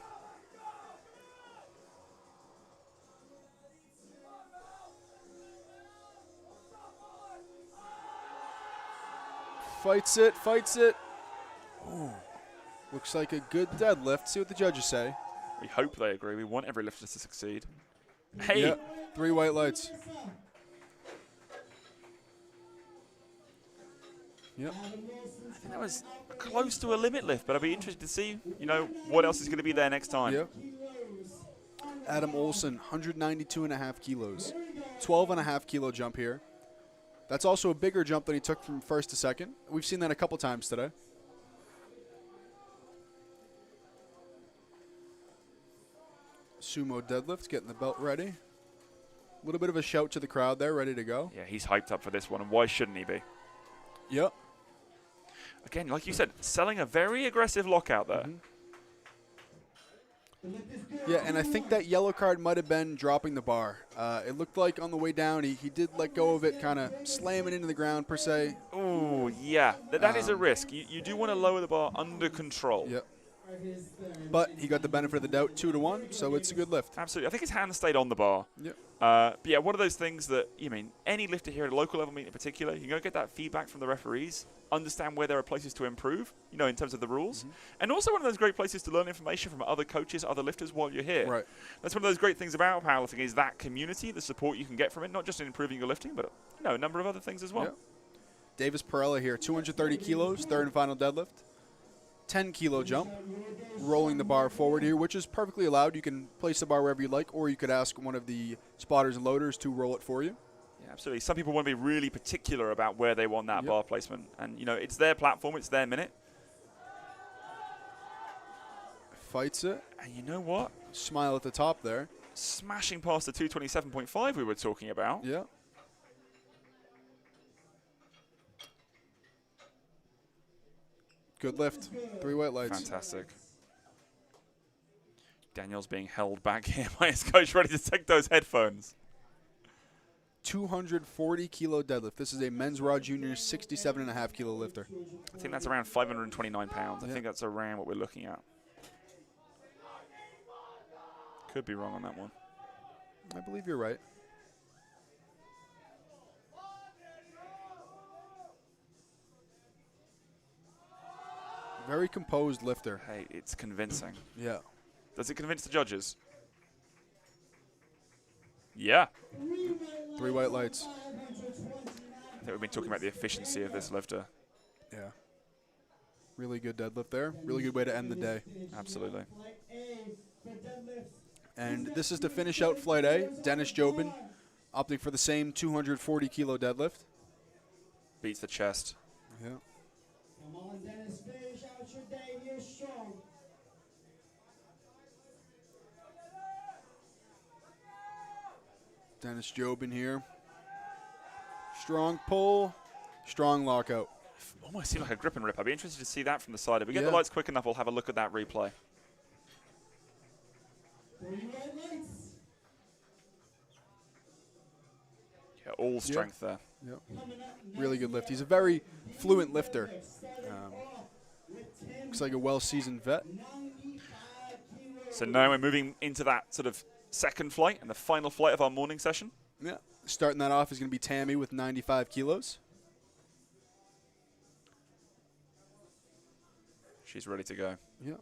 Speaker 1: Fights it, fights it. Ooh. Looks like a good deadlift. See what the judges say.
Speaker 2: We hope they agree. We want every lifter to succeed. Hey!
Speaker 1: Yeah, 3 white lights. Yep.
Speaker 2: I think that was close to a limit lift, but I'd be interested to see, you know, what else is going to be there next time.
Speaker 1: Yep. Adam Olson, 192.5 kilos. 12.5 kilo jump here. That's also a bigger jump than he took from first to second. We've seen that a couple times today. Sumo deadlift, getting the belt ready. A little bit of a shout to the crowd there, ready to go.
Speaker 2: Yeah, he's hyped up for this one, and why shouldn't he be?
Speaker 1: Yep.
Speaker 2: Again, like you said, selling a very aggressive lockout there.
Speaker 1: Yeah, and I think that yellow card might have been dropping the bar. It looked like on the way down, he did let go of it, kind of slam it into the ground per se.
Speaker 2: Oh, yeah. That is a risk. You do want to lower the bar under control.
Speaker 1: Yep. But he got the benefit of the doubt, 2-1, so it's a good lift.
Speaker 2: Absolutely. I think his hand stayed on the bar.
Speaker 1: Yep.
Speaker 2: But yeah, one of those things that, any lifter here at a local level meet in particular, you go get that feedback from the referees, understand where there are places to improve, in terms of the rules. And also one of those great places to learn information from other coaches, other lifters while you're here.
Speaker 1: Right.
Speaker 2: That's one of those great things about powerlifting is that community, the support you can get from it, not just in improving your lifting, but a number of other things as well.
Speaker 1: Yep. Davis Perella here, 230 kilos, third and final deadlift. 10-kilo jump, rolling the bar forward here, which is perfectly allowed. You can place the bar wherever you like, or you could ask one of the spotters and loaders to roll it for you.
Speaker 2: Yeah, absolutely. Some people want to be really particular about where they want that bar placement. And, it's their platform, it's their minute.
Speaker 1: Fights it.
Speaker 2: And you know what?
Speaker 1: Smile at the top there.
Speaker 2: Smashing past the 227.5 we were talking about.
Speaker 1: Yeah. Good lift. 3 white lights.
Speaker 2: Fantastic. Daniel's being held back here by his coach, ready to take those headphones.
Speaker 1: 240 kilo deadlift. This is a men's Raw Junior 67.5 kilo lifter.
Speaker 2: I think that's around 529 pounds. I think that's around what we're looking at. Could be wrong on that one.
Speaker 1: I believe you're right. Very composed lifter.
Speaker 2: Hey, it's convincing.
Speaker 1: Yeah.
Speaker 2: Does it convince the judges? Yeah.
Speaker 1: 3 white lights.
Speaker 2: I think we've been talking about the efficiency of this lifter.
Speaker 1: Yeah. Really good deadlift there. Really good way to end the day.
Speaker 2: Absolutely.
Speaker 1: And this is to finish out Flight A. Dennis Jobin opting for the same 240 kilo deadlift.
Speaker 2: Beats the chest.
Speaker 1: Yeah.
Speaker 3: Come on, Dennis, finish out your day here strong.
Speaker 1: Dennis Jobin here. Strong pull, strong lockout.
Speaker 2: Almost seemed like a grip and rip. I'd be interested to see that from the side. If we get
Speaker 1: Yeah.
Speaker 2: the lights quick enough, we'll have a look at that replay.
Speaker 3: 3 white lights.
Speaker 2: Yeah, all strength there.
Speaker 1: Yep.
Speaker 3: Coming up
Speaker 1: Really good lift. He's a very fluent lifter. Looks like a well-seasoned vet.
Speaker 3: 95 kilos.
Speaker 2: So now we're moving into that sort of second flight and the final flight of our morning session.
Speaker 1: Yeah. Starting that off is going to be Tammy with 95 kilos.
Speaker 2: She's ready to go.
Speaker 1: Yeah.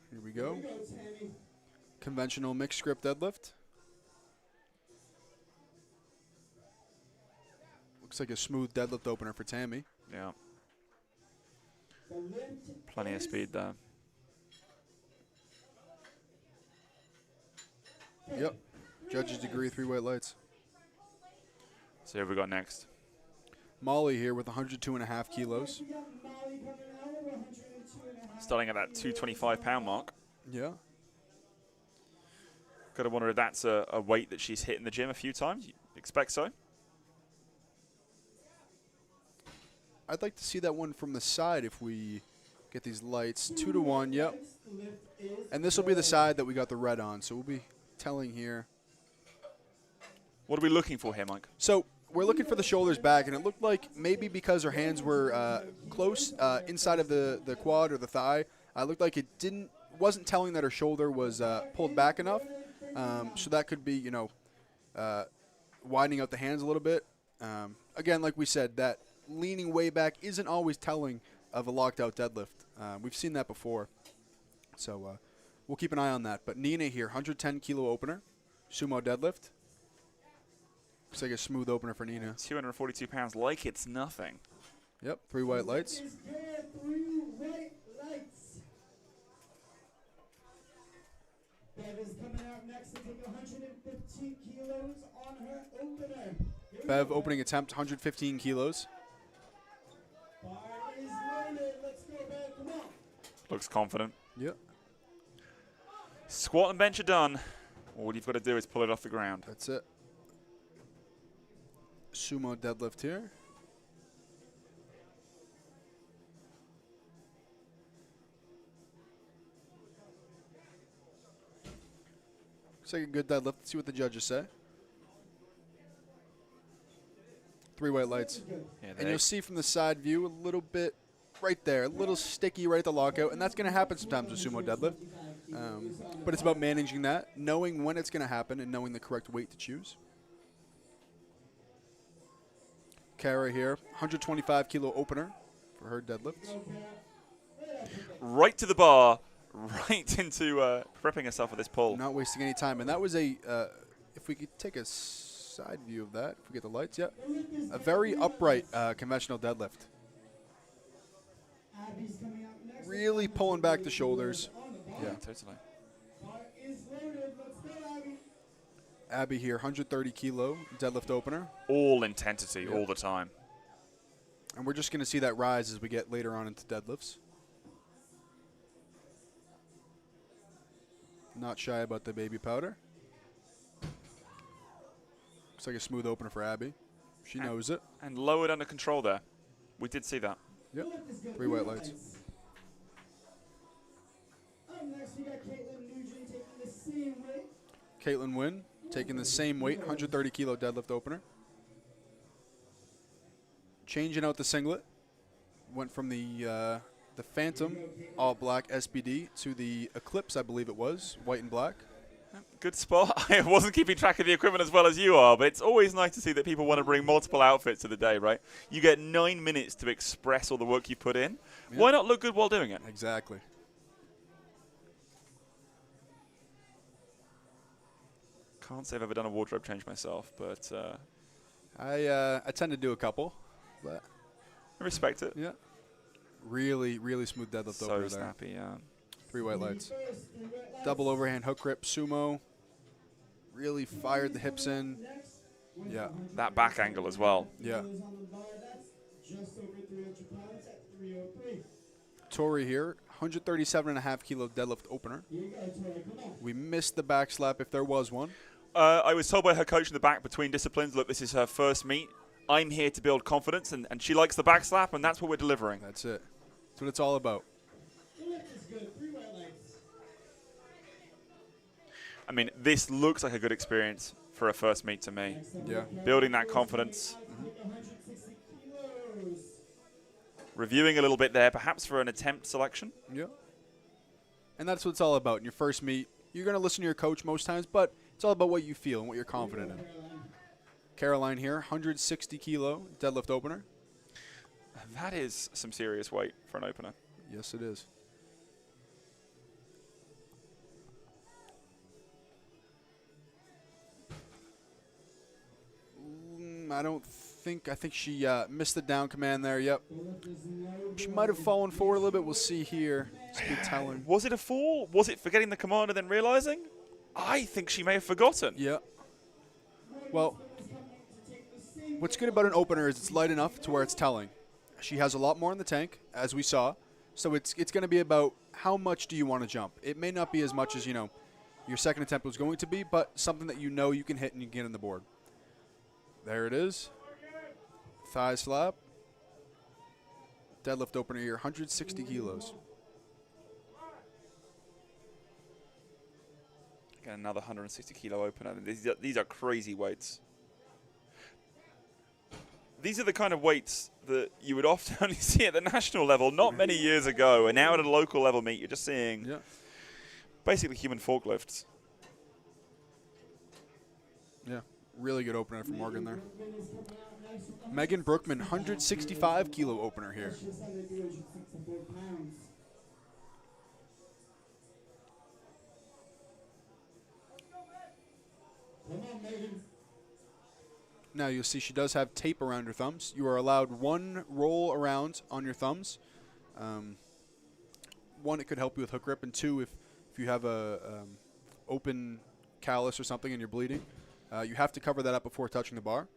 Speaker 1: Here we go.
Speaker 3: Here we go, Tammy.
Speaker 1: Conventional mixed grip deadlift. Looks like a smooth deadlift opener for Tammy.
Speaker 2: Yeah,
Speaker 3: The lift
Speaker 2: plenty of
Speaker 3: is
Speaker 2: speed there.
Speaker 1: Yep. Judges agree, 3 white lights.
Speaker 2: So who have we got next?
Speaker 1: Molly here with 102.5 kilos.
Speaker 3: We got Molly coming out with 102.5.
Speaker 2: Starting at that 225-pound mark.
Speaker 1: Yeah.
Speaker 2: Got to wonder if that's a weight that she's hit in the gym a few times. You expect so?
Speaker 1: I'd like to see that one from the side if we get these lights. 2 to 1, yep.
Speaker 3: Lift is
Speaker 1: And this will be the side that we got the red on, so we'll be telling here.
Speaker 2: What are we looking for here, Mike?
Speaker 1: So we're looking for the shoulders back, and it looked like maybe because her hands were close inside of the quad or the thigh, it looked like it wasn't telling that her shoulder was pulled back enough. So that could be, you know, widening out the hands a little bit. Again, like we said, that leaning way back isn't always telling of a locked out deadlift. We've seen that before. So we'll keep an eye on that. But Nina here, 110 kilo opener, sumo deadlift. Looks like a smooth opener for Nina.
Speaker 2: 242 pounds, like it's nothing.
Speaker 1: Yep, 3 white lights.
Speaker 3: is good. 3 white lights. Bev is coming out next to take 115 kilos on her opener. Here we
Speaker 1: Bev
Speaker 3: go.
Speaker 1: opening attempt, 115 kilos.
Speaker 3: Bar is loaded. Let's go, Bev. Come on.
Speaker 2: Looks confident.
Speaker 1: Yep,
Speaker 2: Squat and bench are done. All you've got to do is pull it off the ground.
Speaker 1: that's it. Sumo deadlift here. Looks like a good deadlift. Let's see what the judges say. 3 white lights.
Speaker 2: Yeah,
Speaker 1: And you'll see from the side view a little bit right there, a little sticky right at the lockout, and that's going to happen sometimes with sumo deadlift. But it's about managing that, knowing when it's going to happen, and knowing the correct weight to choose. Kara here, 125 kilo opener for her deadlifts.
Speaker 2: right to the bar, right into prepping herself for this pull.
Speaker 1: Not wasting any time. And that was a, if we could take a side view of that, if we get the lights, yep. A very upright conventional deadlift.
Speaker 3: Abby's coming out next.
Speaker 1: Really pulling back the shoulders.
Speaker 2: Yeah, totally.
Speaker 3: Bar is loaded. Let's go, Abby.
Speaker 1: Abby here, 130 kilo deadlift opener.
Speaker 2: All intensity, all the time.
Speaker 1: And we're just going to see that rise as we get later on into deadlifts. Not shy about the baby powder. Looks like a smooth opener for Abby. She knows it.
Speaker 2: And lowered under control there. We did see that.
Speaker 1: Yep. 3 white lights.
Speaker 3: Up next, we got Caitlin Nugent taking the same
Speaker 1: Caitlin Wynn taking the same weight, 130 kilo deadlift opener. Changing out the singlet. Went from the Phantom all black SBD to the Eclipse, I believe it was, white and black.
Speaker 2: Good spot. I wasn't keeping track of the equipment as well as you are, but it's always nice to see that people want to bring multiple outfits to the day, right? You get 9 minutes to express all the work you put in. Yep. Why not look good while doing it?
Speaker 1: Exactly.
Speaker 2: Can't say I've ever done a wardrobe change myself, but
Speaker 1: I tend to do a couple, but
Speaker 2: I respect it.
Speaker 1: Yeah. Really, really smooth deadlift opener there.
Speaker 2: So snappy, yeah.
Speaker 1: 3 white lights. Double overhand hook grip, sumo. Really fired the hips in. Yeah.
Speaker 2: That back angle as well.
Speaker 1: Yeah. Tori here, 137.5 kilo deadlift opener. We missed the back slap if there was one.
Speaker 2: I was told by her coach in the back between disciplines, look, this is her first meet. I'm here to build confidence, and she likes the back slap, and that's what we're delivering.
Speaker 1: That's it. That's what it's all about.
Speaker 2: I mean, this looks like a good experience for a first meet to me.
Speaker 1: Yeah.
Speaker 2: Building that confidence. Reviewing a little bit there, perhaps for an attempt selection.
Speaker 1: Yeah. And that's what it's all about. In your first meet, you're going to listen to your coach most times, but it's all about what you feel and what you're confident in. Caroline here, 160 kilo deadlift opener.
Speaker 2: That is some serious weight for an opener.
Speaker 1: Yes, it is. I think she missed the down command there. Yep. She might have fallen forward a little bit. We'll see here. Speed telling.
Speaker 2: Was it a fall? Was it forgetting the command and then realizing? I think she may have forgotten.
Speaker 1: Yeah. Well, what's good about an opener is it's light enough to where it's telling. She has a lot more in the tank, as we saw. So it's going to be about how much do you want to jump. It may not be as much as, your second attempt was going to be, but something that you know you can hit and you can get on the board. There it is. Thigh slap. Deadlift opener here, 160 kilos.
Speaker 2: Again, another 160 kilo opener. These are crazy weights. These are the kind of weights that you would often only see at the national level not many years ago. And now at a local level meet, you're just seeing basically human forklifts.
Speaker 1: Yeah, really good opener from Morgan there. Megan Brookman, 165 kilo opener here. Now you'll see she does have tape around her thumbs. You are allowed 1 roll around on your thumbs. 1, it could help you with hook grip, and 2, if you have a open callus or something and you're bleeding, you have to cover that up before touching the bar.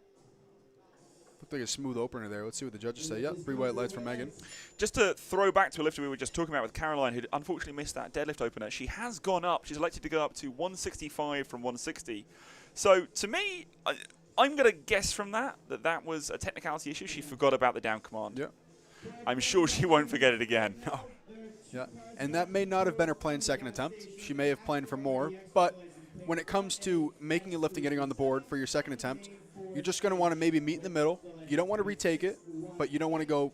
Speaker 1: Looked like a smooth opener there. Let's see what the judges say. Yep, 3 white lights for Megan.
Speaker 2: Just to throw back to a lifter we were just talking about with Caroline, who unfortunately missed that deadlift opener. She has gone up. She's elected to go up to 165 from 160. So to me, I'm going to guess from that was a technicality issue. She forgot about the down command.
Speaker 1: Yeah.
Speaker 2: I'm sure she won't forget it again.
Speaker 1: No. Yeah, and that may not have been her planned second attempt. She may have planned for more, but when it comes to making a lift and getting on the board for your second attempt, you're just going to want to maybe meet in the middle. You don't want to retake it, but you don't want to go,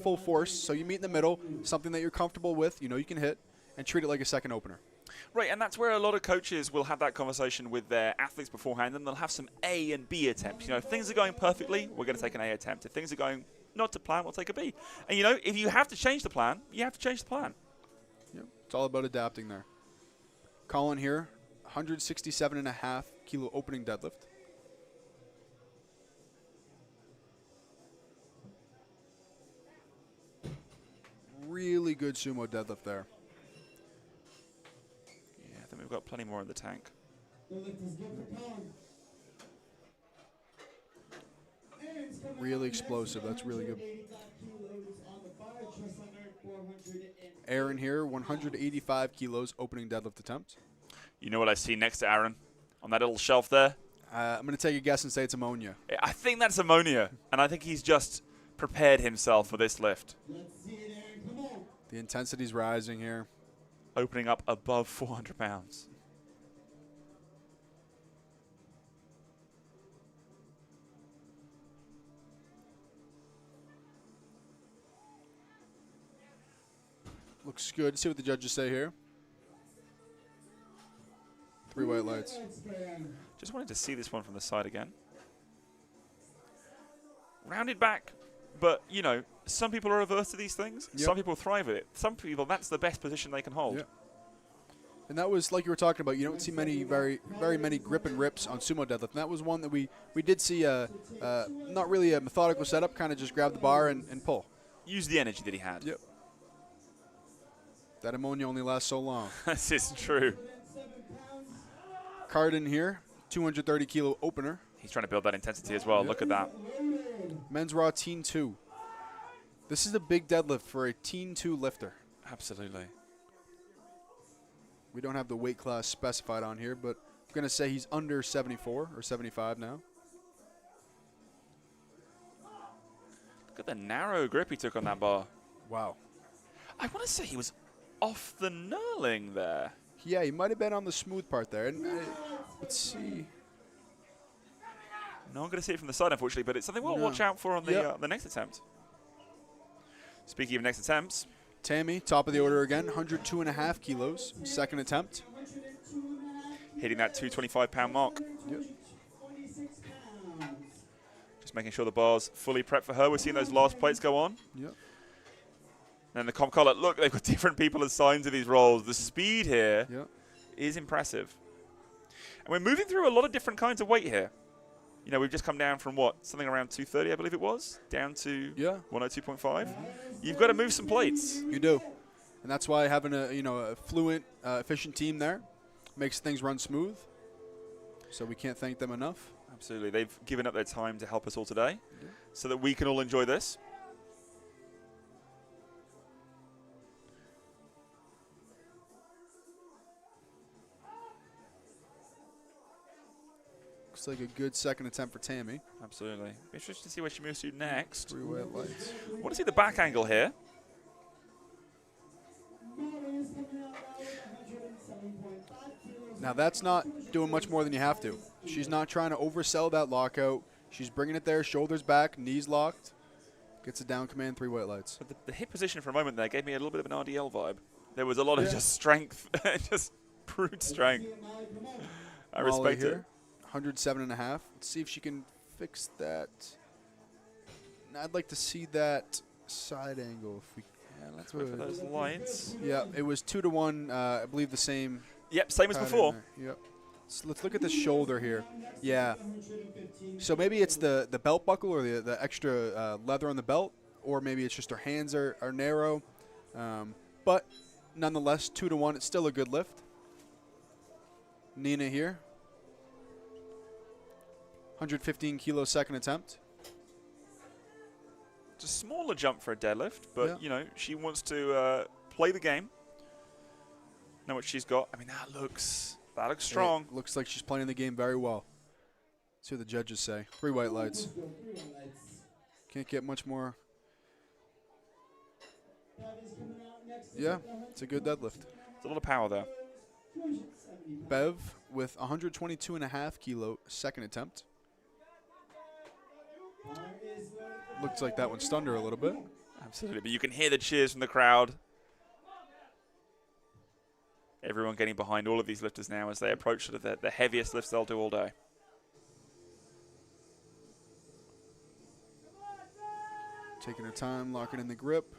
Speaker 1: full force. So you meet in the middle, something that you're comfortable with, you can hit, and treat it like a second opener.
Speaker 2: Right, and that's where a lot of coaches will have that conversation with their athletes beforehand, and they'll have some A and B attempts. If things are going perfectly, we're going to take an A attempt. If things are going not to plan, we'll take a B. And, if you have to change the plan, you have to change the plan.
Speaker 1: Yep. It's all about adapting there. Colin here, 167.5 kilo opening deadlift. Really good sumo deadlift there.
Speaker 2: Yeah, I think we've got plenty more in the tank.
Speaker 1: Really explosive. That's really good. Aaron here, 185 kilos opening deadlift attempt.
Speaker 2: You know what I see next to Aaron on that little shelf there?
Speaker 1: I'm going to take a guess and say it's ammonia.
Speaker 2: I think that's ammonia, and I think he's just prepared himself for this lift.
Speaker 1: The intensity's rising here.
Speaker 2: Opening up above 400 pounds.
Speaker 1: Looks good. See what the judges say here. 3 white lights.
Speaker 2: Just wanted to see this one from the side again. Rounded back, but, you know, some people are averse to these things.
Speaker 1: Yep.
Speaker 2: Some people thrive at it. Some people, that's the best position they can hold.
Speaker 1: Yep. And that was, like you were talking about, you don't see very many grip and rips on sumo deadlift. And that was one that we did see, not really a methodical setup, kind of just grab the bar and pull.
Speaker 2: Use the energy that he had.
Speaker 1: Yep. That ammonia only lasts so long.
Speaker 2: This is true.
Speaker 1: Card here, 230 kilo opener.
Speaker 2: He's trying to build that intensity as well.
Speaker 1: Yep.
Speaker 2: Look at that.
Speaker 1: Men's raw teen 2. This is a big deadlift for a teen 2 lifter.
Speaker 2: Absolutely.
Speaker 1: We don't have the weight class specified on here, but I'm going to say he's under 74 or 75 now.
Speaker 2: Look at the narrow grip he took on that bar.
Speaker 1: Wow.
Speaker 2: I want to say he was off the knurling there.
Speaker 1: Yeah, he might have been on the smooth part there. And let's see.
Speaker 2: No one going to see it from the side, unfortunately, but it's something we'll watch out for on the next attempt. Speaking of next attempts,
Speaker 1: Tammy, top of the order again, 102.5 kilos, second attempt.
Speaker 2: hitting that 225-pound mark.
Speaker 1: Yep.
Speaker 2: Just making sure the bar's fully prepped for her. We're seeing those last plates go on.
Speaker 1: Yep.
Speaker 2: And the comp collar, look, they've got different people assigned to these roles. The speed here is impressive. And we're moving through a lot of different kinds of weight here. You know, we've just come down from what? Something around 230, I believe it was, down to 102.5. You've got to move some plates.
Speaker 1: You do. And that's why having a fluent, efficient team there makes things run smooth. So we can't thank them enough.
Speaker 2: Absolutely. They've given up their time to help us all today so that we can all enjoy this.
Speaker 1: Looks like a good second attempt for Tammy.
Speaker 2: Absolutely. Interesting to see where she moves to next.
Speaker 1: 3 white lights.
Speaker 2: Want to see the back angle here.
Speaker 1: Now that's not doing much more than you have to. She's not trying to oversell that lockout. She's bringing it there, shoulders back, knees locked. Gets it down command, 3 white lights.
Speaker 2: But the hip position for a moment there gave me a little bit of an RDL vibe. There was a lot of just strength, just brute strength. I respect it.
Speaker 1: 107.5. Let's see if she can fix that. I'd like to see that side angle if we can.
Speaker 2: Let's wait for those lights.
Speaker 1: Yeah, it was 2 to 1. I believe the same.
Speaker 2: Yep, same as before.
Speaker 1: Yep. So let's look at the shoulder here. Yeah. So maybe it's the belt buckle or the extra leather on the belt, or maybe it's just her hands are narrow. But nonetheless, 2 to 1. It's still a good lift. Nina here. 115 kilo second attempt.
Speaker 2: It's a smaller jump for a deadlift, but you know, she wants to play the game. Know what she's got. I mean, that looks strong.
Speaker 1: It looks like she's playing the game very well. Let's see what the judges say. 3 white lights. Can't get much more. Yeah, it's a good deadlift.
Speaker 2: It's a lot of power there.
Speaker 1: Bev with 122.5 kilo second attempt. Looks like that one stunned her a little bit.
Speaker 2: Absolutely, but you can hear the cheers from the crowd. Everyone getting behind all of these lifters now as they approach sort of the heaviest lifts they'll do all day.
Speaker 1: Taking her time, locking in the grip.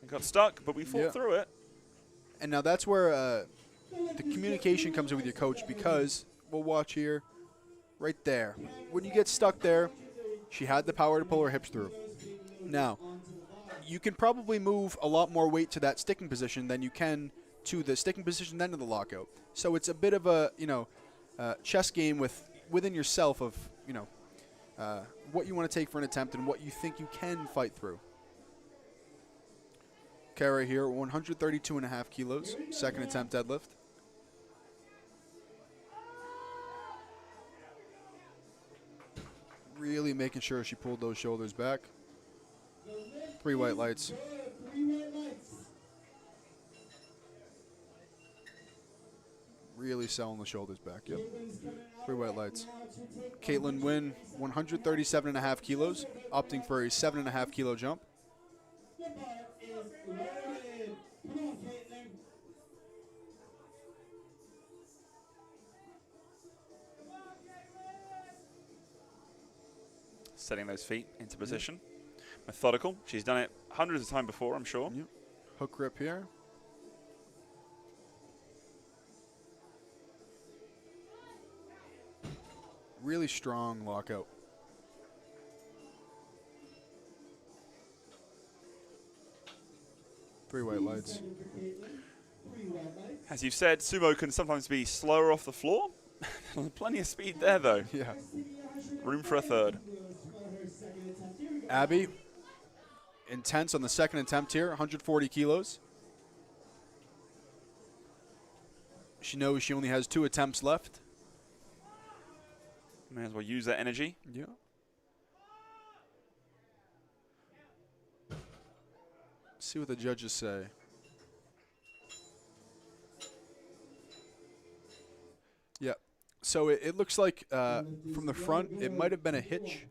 Speaker 2: We got stuck, but we fought through it.
Speaker 1: And now that's where the communication comes in with your coach, because we'll watch here, right there. When you get stuck there, she had the power to pull her hips through. Now, you can probably move a lot more weight to that sticking position than you can to the sticking position then to the lockout. So it's a bit of a, chess game within yourself of, what you want to take for an attempt and what you think you can fight through. Kara here, 132.5 kilos, second attempt deadlift. Really making sure she pulled those shoulders back. 3 white lights. Really selling the shoulders back. Yep. 3 white lights. Caitlin Wynn, 137.5 kilos, opting for a 7.5 kilo jump.
Speaker 3: The bar is loaded. Come on, Caitlin.
Speaker 2: Setting those feet into position. Methodical. She's done it hundreds of times before, I'm sure.
Speaker 1: Yep. Hook grip here. Really strong lockout. Three white lights.
Speaker 2: As you've said, sumo can sometimes be slower off the floor. Plenty of speed there, though.
Speaker 1: Yeah.
Speaker 2: Room for a third.
Speaker 1: Abby, intense on the second attempt here, 140 kilos. She knows she only has 2 attempts left.
Speaker 2: May as well use that energy.
Speaker 1: Yeah. See what the judges say. Yeah. So it looks like from the front, it might have been a hitch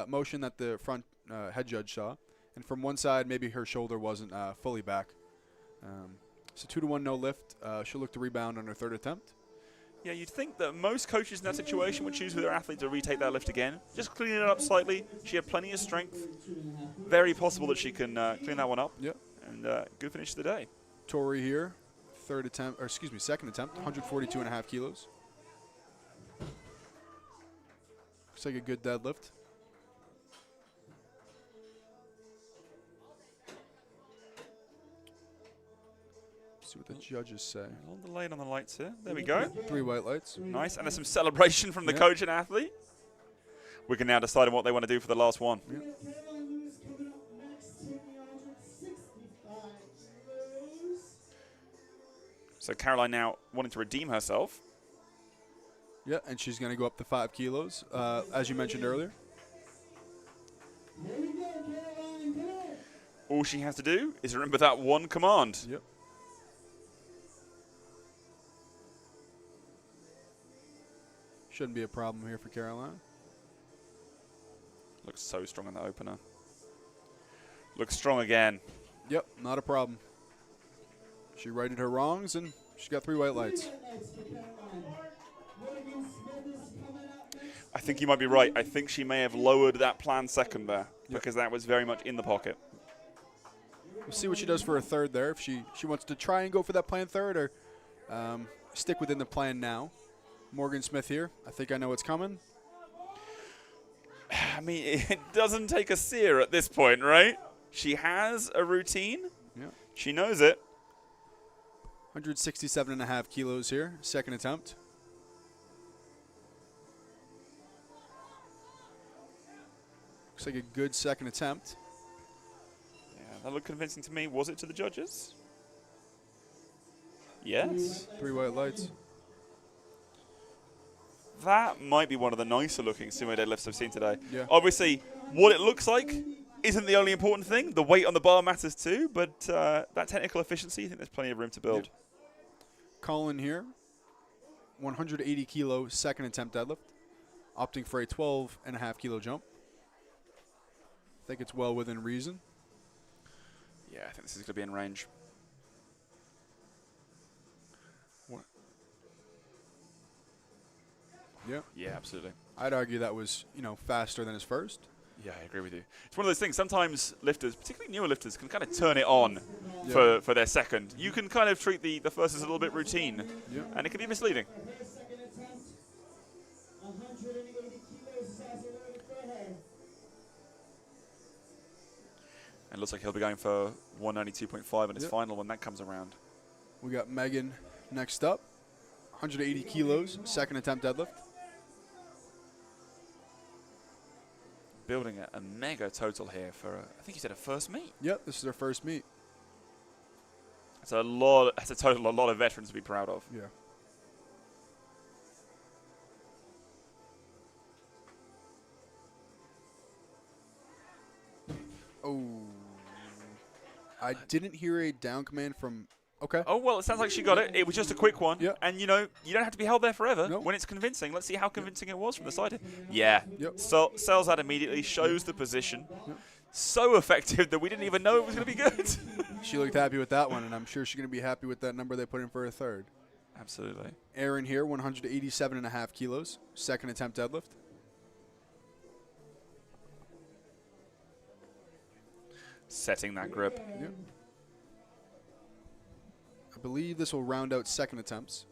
Speaker 1: motion that the front head judge saw. And from one side, maybe her shoulder wasn't fully back. So 2-to-1 no lift. She'll look to rebound on her third attempt.
Speaker 2: Yeah, you'd think that most coaches in that situation would choose with their athlete to retake that lift again. Just clean it up slightly. She had plenty of strength. Very possible that she can clean that one up.
Speaker 1: Yep.
Speaker 2: And good finish to the day.
Speaker 1: Tori here, second attempt, 142.5 kilos. Looks like a good deadlift. See what the judges say.
Speaker 2: A little delayed on the lights here. There we go.
Speaker 1: 3 white lights.
Speaker 2: Nice. And there's some celebration from the
Speaker 1: Yeah.
Speaker 2: coach and athlete. We can now decide on what they want to do for the last one.
Speaker 1: Yeah.
Speaker 3: Caroline Lewis coming up next, taking 165 kilos.
Speaker 2: So Caroline now wanting to redeem herself.
Speaker 1: Yeah, and she's going to go up to 5 kilos, as you mentioned earlier.
Speaker 3: Here we go, Caroline, come on.
Speaker 2: All she has to do is remember that one command.
Speaker 1: Yep. Shouldn't be a problem here for Caroline.
Speaker 2: Looks so strong in the opener. Looks strong again.
Speaker 1: Yep, not a problem. She righted her wrongs, and she got 3 white lights.
Speaker 2: I think you might be right. I think she may have lowered that planned second there because that was very much in the pocket.
Speaker 1: We'll see what she does for a third there. If she wants to try and go for that planned third or stick within the plan now. Morgan Smith here. I think I know what's coming.
Speaker 2: I mean, it doesn't take a seer at this point, right? She has a routine.
Speaker 1: Yeah.
Speaker 2: She knows it.
Speaker 1: 167.5 kilos here. Second attempt. Looks like a good second attempt.
Speaker 2: Yeah, that looked convincing to me. Was it to the judges? Yes.
Speaker 1: 3 white lights.
Speaker 2: That might be one of the nicer looking sumo deadlifts I've seen today.
Speaker 1: Yeah.
Speaker 2: Obviously, what it looks like isn't the only important thing. The weight on the bar matters too, but that technical efficiency, I think there's plenty of room to build.
Speaker 1: Yeah. Colin here, 180 kilo second attempt deadlift, opting for a 12.5 kilo jump. I think it's well within reason.
Speaker 2: Yeah, I think this is going to be in range.
Speaker 1: Yeah.
Speaker 2: Yeah, absolutely.
Speaker 1: I'd argue that was, faster than his first.
Speaker 2: Yeah, I agree with you. It's one of those things, sometimes lifters, particularly newer lifters, can kind of turn it on
Speaker 1: Yeah.
Speaker 2: for their second. You can kind of treat the first as a little bit routine,
Speaker 1: Yeah.
Speaker 2: and it can be misleading.
Speaker 3: Her second attempt, 180 kilos is also loaded for her.
Speaker 2: And it looks like he'll be going for 192.5 in his
Speaker 1: Yep.
Speaker 2: final when that comes around.
Speaker 1: We got Megan next up, 180 kilos, second attempt deadlift.
Speaker 2: Building a mega total here for, I think you said a first meet.
Speaker 1: Yep, this is their first meet.
Speaker 2: That's a lot. That's a total. A lot of veterans to be proud of.
Speaker 1: Yeah. Oh. I didn't hear a down command from Okay.
Speaker 2: Oh, well, it sounds like she got it. It was just a quick one.
Speaker 1: Yep.
Speaker 2: And, you know, you don't have to be held there forever
Speaker 1: Nope.
Speaker 2: when it's convincing. Let's see how convincing it was from the side. Yeah.
Speaker 1: Yep.
Speaker 2: So, sells that immediately, shows the position. Yep. So effective that we didn't even know it was going to be good.
Speaker 1: She looked happy with that one, and I'm sure she's going to be happy with that number they put in for a third.
Speaker 2: Absolutely.
Speaker 1: Erin here, 187.5 kilos, second attempt deadlift.
Speaker 2: Setting that grip.
Speaker 1: Yep. I believe this will round out second attempts.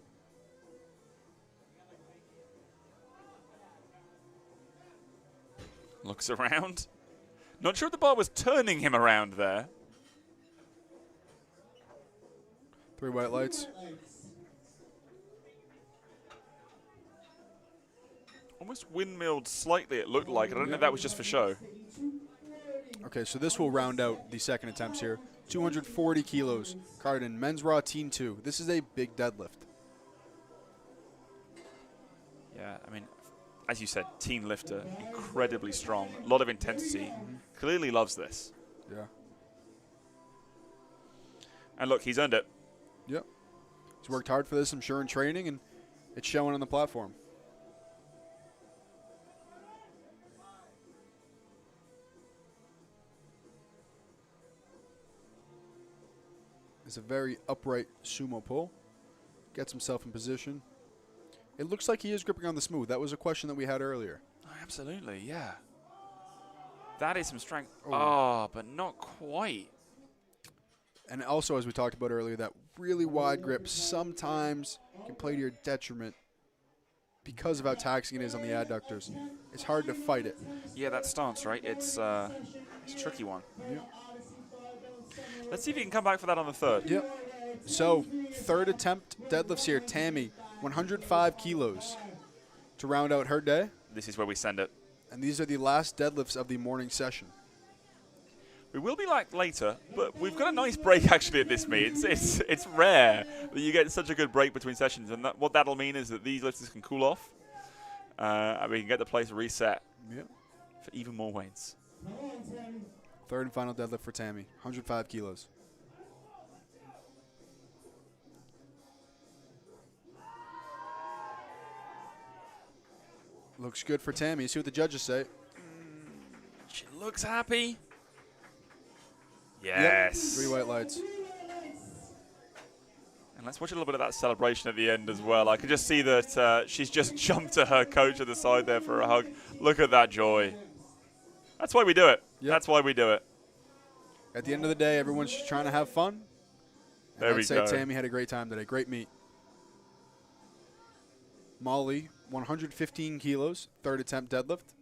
Speaker 2: Looks around. Not sure if the bar was turning him around there.
Speaker 1: 3 white lights.
Speaker 2: Almost windmilled slightly, it looked like. I don't know if that was just for show.
Speaker 1: Okay, so this will round out the second attempts here. 240 kilos, Cardin, men's raw teen 2. This is a big deadlift.
Speaker 2: Yeah, I mean, as you said, teen lifter, incredibly strong, a lot of intensity. Clearly loves this.
Speaker 1: Yeah.
Speaker 2: And look, he's earned it.
Speaker 1: Yep. He's worked hard for this, I'm sure, in training, and it's showing on the platform. It's a very upright sumo pull. Gets himself in position. It looks like he is gripping on the smooth. That was a question that we had earlier.
Speaker 2: Oh, absolutely, yeah. That is some strength.
Speaker 1: Oh.
Speaker 2: Oh, but not quite.
Speaker 1: And also, as we talked about earlier, that really wide grip sometimes can play to your detriment because of how taxing it is on the adductors. It's hard to fight it.
Speaker 2: Yeah, that stance, right? It's a tricky one.
Speaker 1: Yep.
Speaker 2: Let's see if you can come back for that on the third.
Speaker 1: Yep. So, third attempt deadlifts here. Tammy, 105 kilos to round out her day.
Speaker 2: This is where we send it.
Speaker 1: And these are the last deadlifts of the morning session.
Speaker 2: We will be like later, but we've got a nice break actually at this meet. It's rare that you get such a good break between sessions, and what that'll mean is that these lifters can cool off, and we can get the place reset for even more weights.
Speaker 1: Third and final deadlift for Tammy, 105 kilos. Looks good for Tammy. See what the judges say.
Speaker 2: She looks happy. Yes.
Speaker 1: Yep. 3 white lights.
Speaker 2: And let's watch a little bit of that celebration at the end as well. I can just see that she's just jumped to her coach at the side there for a hug. Look at that joy. That's why we do it.
Speaker 1: Yep.
Speaker 2: That's why we do it.
Speaker 1: At the end of the day, everyone's just trying to have fun. And
Speaker 2: There we
Speaker 1: I'd say
Speaker 2: go.
Speaker 1: Tammy had a great time today. Great meet. Molly, 115 kilos, third attempt deadlift.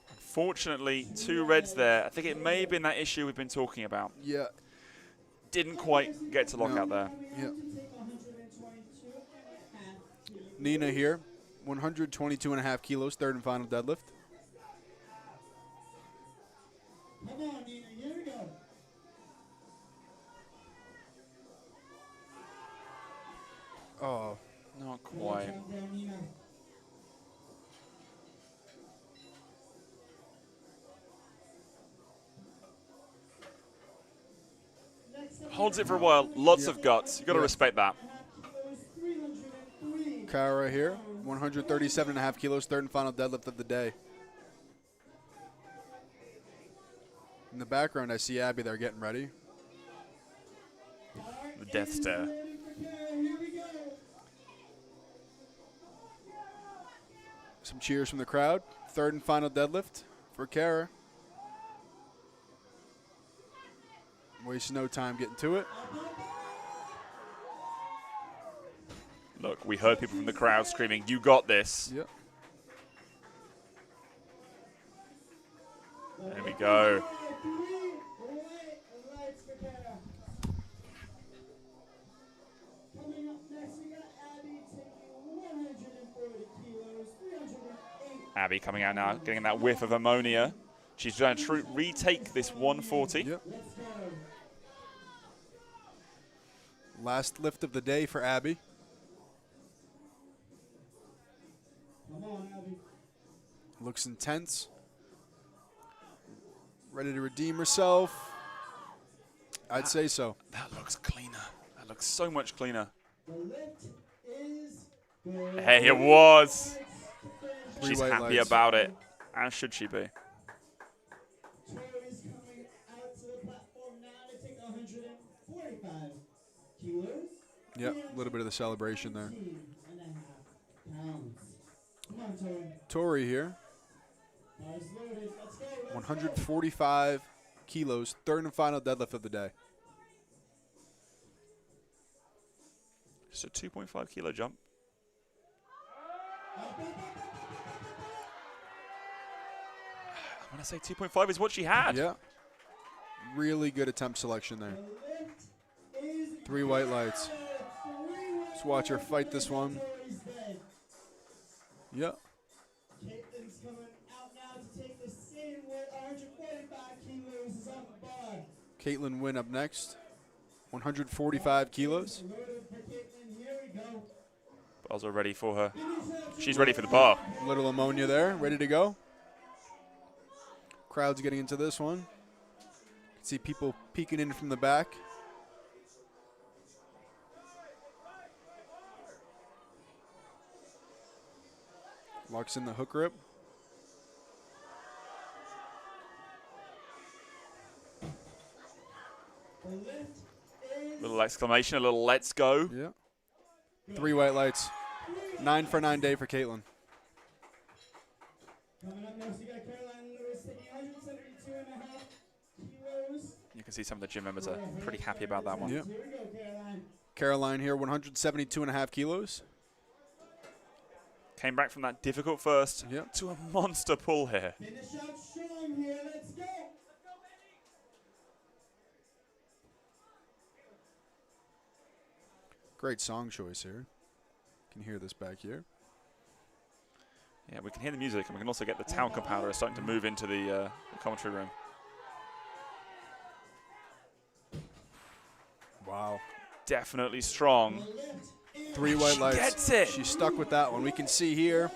Speaker 2: Unfortunately, 2 reds there. I think it may have been that issue we've been talking about.
Speaker 1: Yeah.
Speaker 2: Didn't quite get to lock out there.
Speaker 1: Yeah. Nina here, 122.5 kilos, third and final deadlift.
Speaker 3: Come on, Nina, here we go.
Speaker 1: Oh,
Speaker 2: Not quite. Holds it for a while. Lots of guts. You've got to respect that.
Speaker 1: Kara here, 137.5 kilos, third and final deadlift of the day. In the background, I see Abby there getting ready.
Speaker 2: The death stare.
Speaker 1: Some cheers from the crowd. Third and final deadlift for Kara. Wasting no time getting to it.
Speaker 2: Look, we heard people from the crowd screaming, "You got this."
Speaker 1: Yep.
Speaker 2: There we go.
Speaker 3: Coming up next, we got Abby taking 140 kilos, 308.
Speaker 2: Abby coming out now, getting that whiff of ammonia. She's trying to retake this 140.
Speaker 1: Yep. Last lift of the day for Abby.
Speaker 3: Come on, Abby.
Speaker 1: Looks intense. Ready to redeem herself? I'd say so.
Speaker 2: That looks cleaner. That looks so much cleaner.
Speaker 3: The lift is good.
Speaker 2: Hey, it was.
Speaker 1: Three
Speaker 2: She's
Speaker 1: white
Speaker 2: happy
Speaker 1: lights.
Speaker 2: about it. As should she be.
Speaker 3: Tori's coming out to the platform now to take 145 kilos.
Speaker 1: Yep, a little bit of the celebration there.
Speaker 3: 13.5 pounds. Come on, Tori.
Speaker 1: Tori here,
Speaker 3: Bars loaded. Let's go. Let's
Speaker 1: 145 kilos, third and final deadlift of the day.
Speaker 2: Just a 2.5 kilo jump. I'm going to say 2.5 is what she had.
Speaker 1: Yeah. Really good attempt selection there. Three white lights. Let's watch her fight this one. Yep.
Speaker 3: Caitlin's coming out now to take the same weight, 145 kilos is on the bar.
Speaker 1: Caitlin Wynn up next. 145 kilos.
Speaker 3: Loaded for Caitlin. Here we go.
Speaker 2: Bars are ready for her. She's ready for the bar.
Speaker 1: Little ammonia there, ready to go. Crowd's getting into this one. See people peeking in from the back. Locks in the hook grip.
Speaker 3: The lift is
Speaker 2: Little exclamation, a little let's go.
Speaker 1: Yeah. Three white lights. 9 for 9 day for Caitlin.
Speaker 3: coming up next. We got Caroline Lewis taking 172.5 kilos.
Speaker 2: You can see some of the gym members are pretty happy about that one.
Speaker 1: Yep.
Speaker 3: Here we go, Caroline.
Speaker 1: Caroline here, 172.5 kilos.
Speaker 2: Came back from that difficult first
Speaker 1: Yep.
Speaker 2: to a monster pull here.
Speaker 3: Finish out strong here. Let's go.
Speaker 1: Great song choice here. Can hear this back here.
Speaker 2: Yeah, we can hear the music, and we can also get the talcum powder starting to move into the commentary room.
Speaker 1: Wow.
Speaker 2: Definitely strong.
Speaker 1: Three white
Speaker 2: She
Speaker 1: lights.
Speaker 2: gets it.
Speaker 1: She's stuck with that one. We can see here.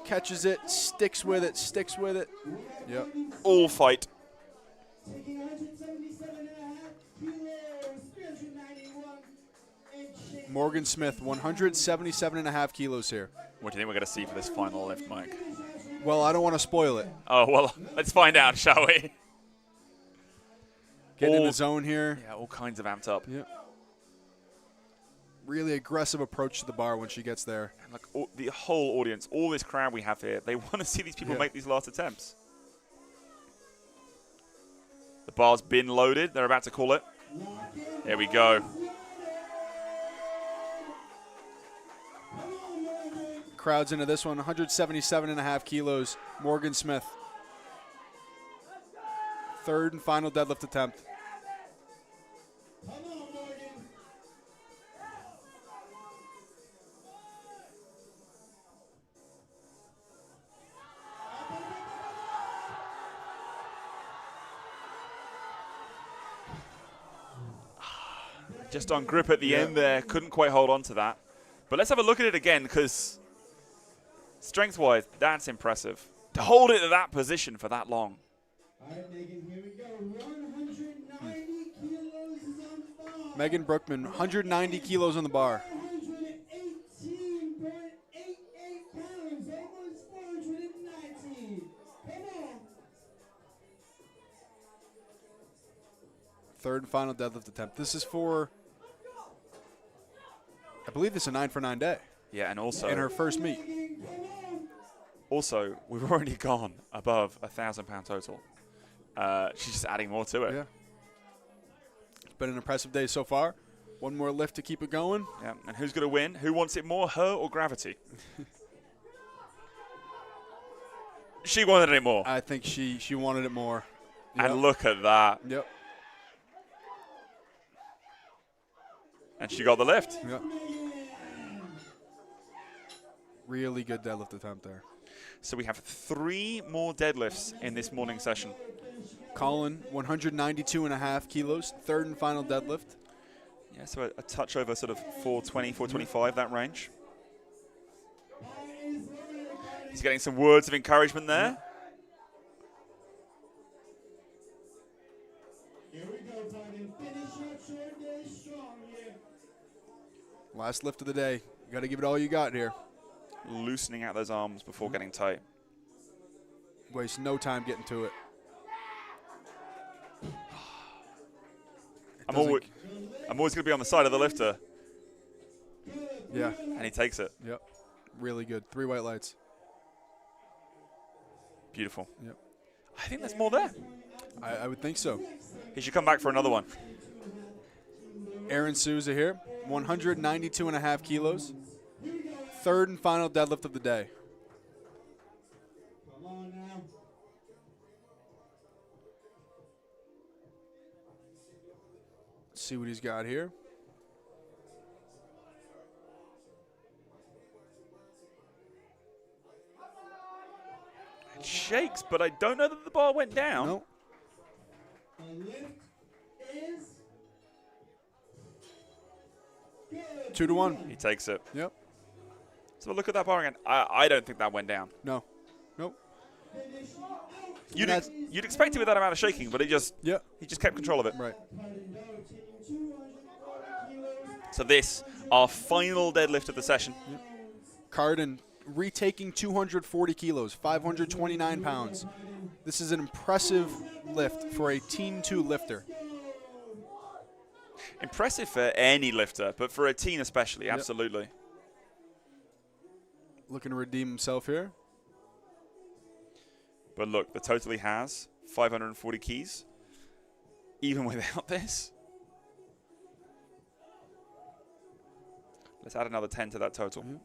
Speaker 1: Catches it, sticks with it, sticks with it. Yep.
Speaker 2: All fight.
Speaker 3: Taking 177.5 kilos. 391 inches.
Speaker 1: Morgan Smith, 177.5 kilos here.
Speaker 2: What do you think we're going to see for this final lift, Mike?
Speaker 1: Well, I don't want to spoil it.
Speaker 2: Oh, well, let's find out, shall we?
Speaker 1: Getting in
Speaker 2: All-
Speaker 1: the zone here.
Speaker 2: Yeah, all kinds of amped up.
Speaker 1: Yep. Really aggressive approach to the bar when she gets there.
Speaker 2: And like the whole audience, all this crowd we have here, they want to see these people
Speaker 1: Yeah.
Speaker 2: make these last attempts. The bar's been loaded. They're about to call it. Here we go.
Speaker 1: Crowd's into this one, 177.5 kilos. Morgan Smith. Third and final deadlift attempt.
Speaker 3: Come on, Morgan.
Speaker 2: Just on grip at the end there. Couldn't quite hold on to that. But let's have a look at it again, because strength-wise, that's impressive. To hold it at that position for that long.
Speaker 3: All right, Megan, here we go. 190 kilos is on the bar.
Speaker 1: Megan Brookman, 190 kilos on the bar.
Speaker 3: 118.88 pounds, almost 419. Come on.
Speaker 1: Third and final deadlift attempt. This is for, I believe this is a 9 for 9 day
Speaker 2: Yeah, and also,
Speaker 1: in her first meet.
Speaker 2: we've already gone above 1,000 pound total. She's just adding more to it.
Speaker 1: Yeah. It's been an impressive day so far. One more lift to keep it going.
Speaker 2: Yeah, and who's going to win? Who wants it more, her or gravity? She wanted it more.
Speaker 1: I think she wanted it more.
Speaker 2: And look at that.
Speaker 1: Yep.
Speaker 2: And she got the lift.
Speaker 1: Yep. Really good deadlift attempt there.
Speaker 2: So we have 3 more deadlifts in this morning session.
Speaker 1: Colin, 192.5 kilos. Third and final deadlift.
Speaker 2: Yeah, so a touch over sort of 420, 425, that range. He's getting some words of encouragement there.
Speaker 3: Here we go, Carden. Finish up short day strong here.
Speaker 1: Last lift of the day. You got to give it all you got here.
Speaker 2: Loosening out those arms before getting tight.
Speaker 1: Waste no time getting to it.
Speaker 2: I'm always going to be on the side of the lifter.
Speaker 1: Yeah.
Speaker 2: And he takes it.
Speaker 1: Yep. Really good. 3 white lights.
Speaker 2: Beautiful.
Speaker 1: Yep.
Speaker 2: I think there's more there.
Speaker 1: I would think so.
Speaker 2: He should come back for another one.
Speaker 1: Aaron Souza here. 192.5 kilos. 3rd and final deadlift of the day.
Speaker 3: Come on now.
Speaker 1: Let's see what he's got here.
Speaker 2: It shakes, but I don't know that the bar went down.
Speaker 1: No.
Speaker 3: The lift is good.
Speaker 1: 2 to 1.
Speaker 2: He takes it.
Speaker 1: Yep.
Speaker 2: So look at that bar again. I don't think that went down.
Speaker 1: No. Nope.
Speaker 3: Finish out.
Speaker 2: You'd expect it with that amount of shaking, but he just kept control of it.
Speaker 1: Right.
Speaker 3: Carden Doe taking 240 kilos.
Speaker 2: So this, our final deadlift of the session.
Speaker 1: Carden retaking 240 kilos, 529 pounds. This is an impressive lift for a Teen 2 lifter.
Speaker 2: Impressive for any lifter, but for a teen especially, absolutely.
Speaker 1: Looking to redeem himself here.
Speaker 2: But look, the total he has, 540 keys, even without this. Let's add another 10 to that total.
Speaker 1: Mm-hmm.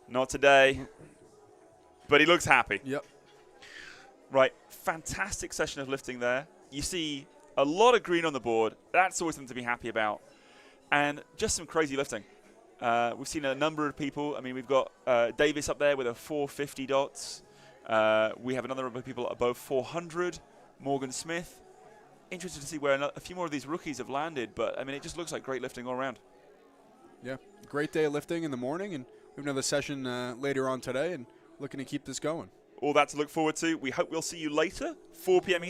Speaker 2: Not today, but he looks happy.
Speaker 1: Yep.
Speaker 2: Right, fantastic session of lifting there. You see a lot of green on the board. That's always something to be happy about. And just some crazy lifting. We've seen a number of people. I mean, we've got Davis up there with a 450 dots. We have another number of people above 400. Morgan Smith. Interested to see where a few more of these rookies have landed. But, I mean, it just looks like great lifting all around.
Speaker 1: Yeah. Great day of lifting in the morning, and we have another session later on today, and looking to keep this going.
Speaker 2: All that to look forward to. We hope we'll see you later, 4 p.m.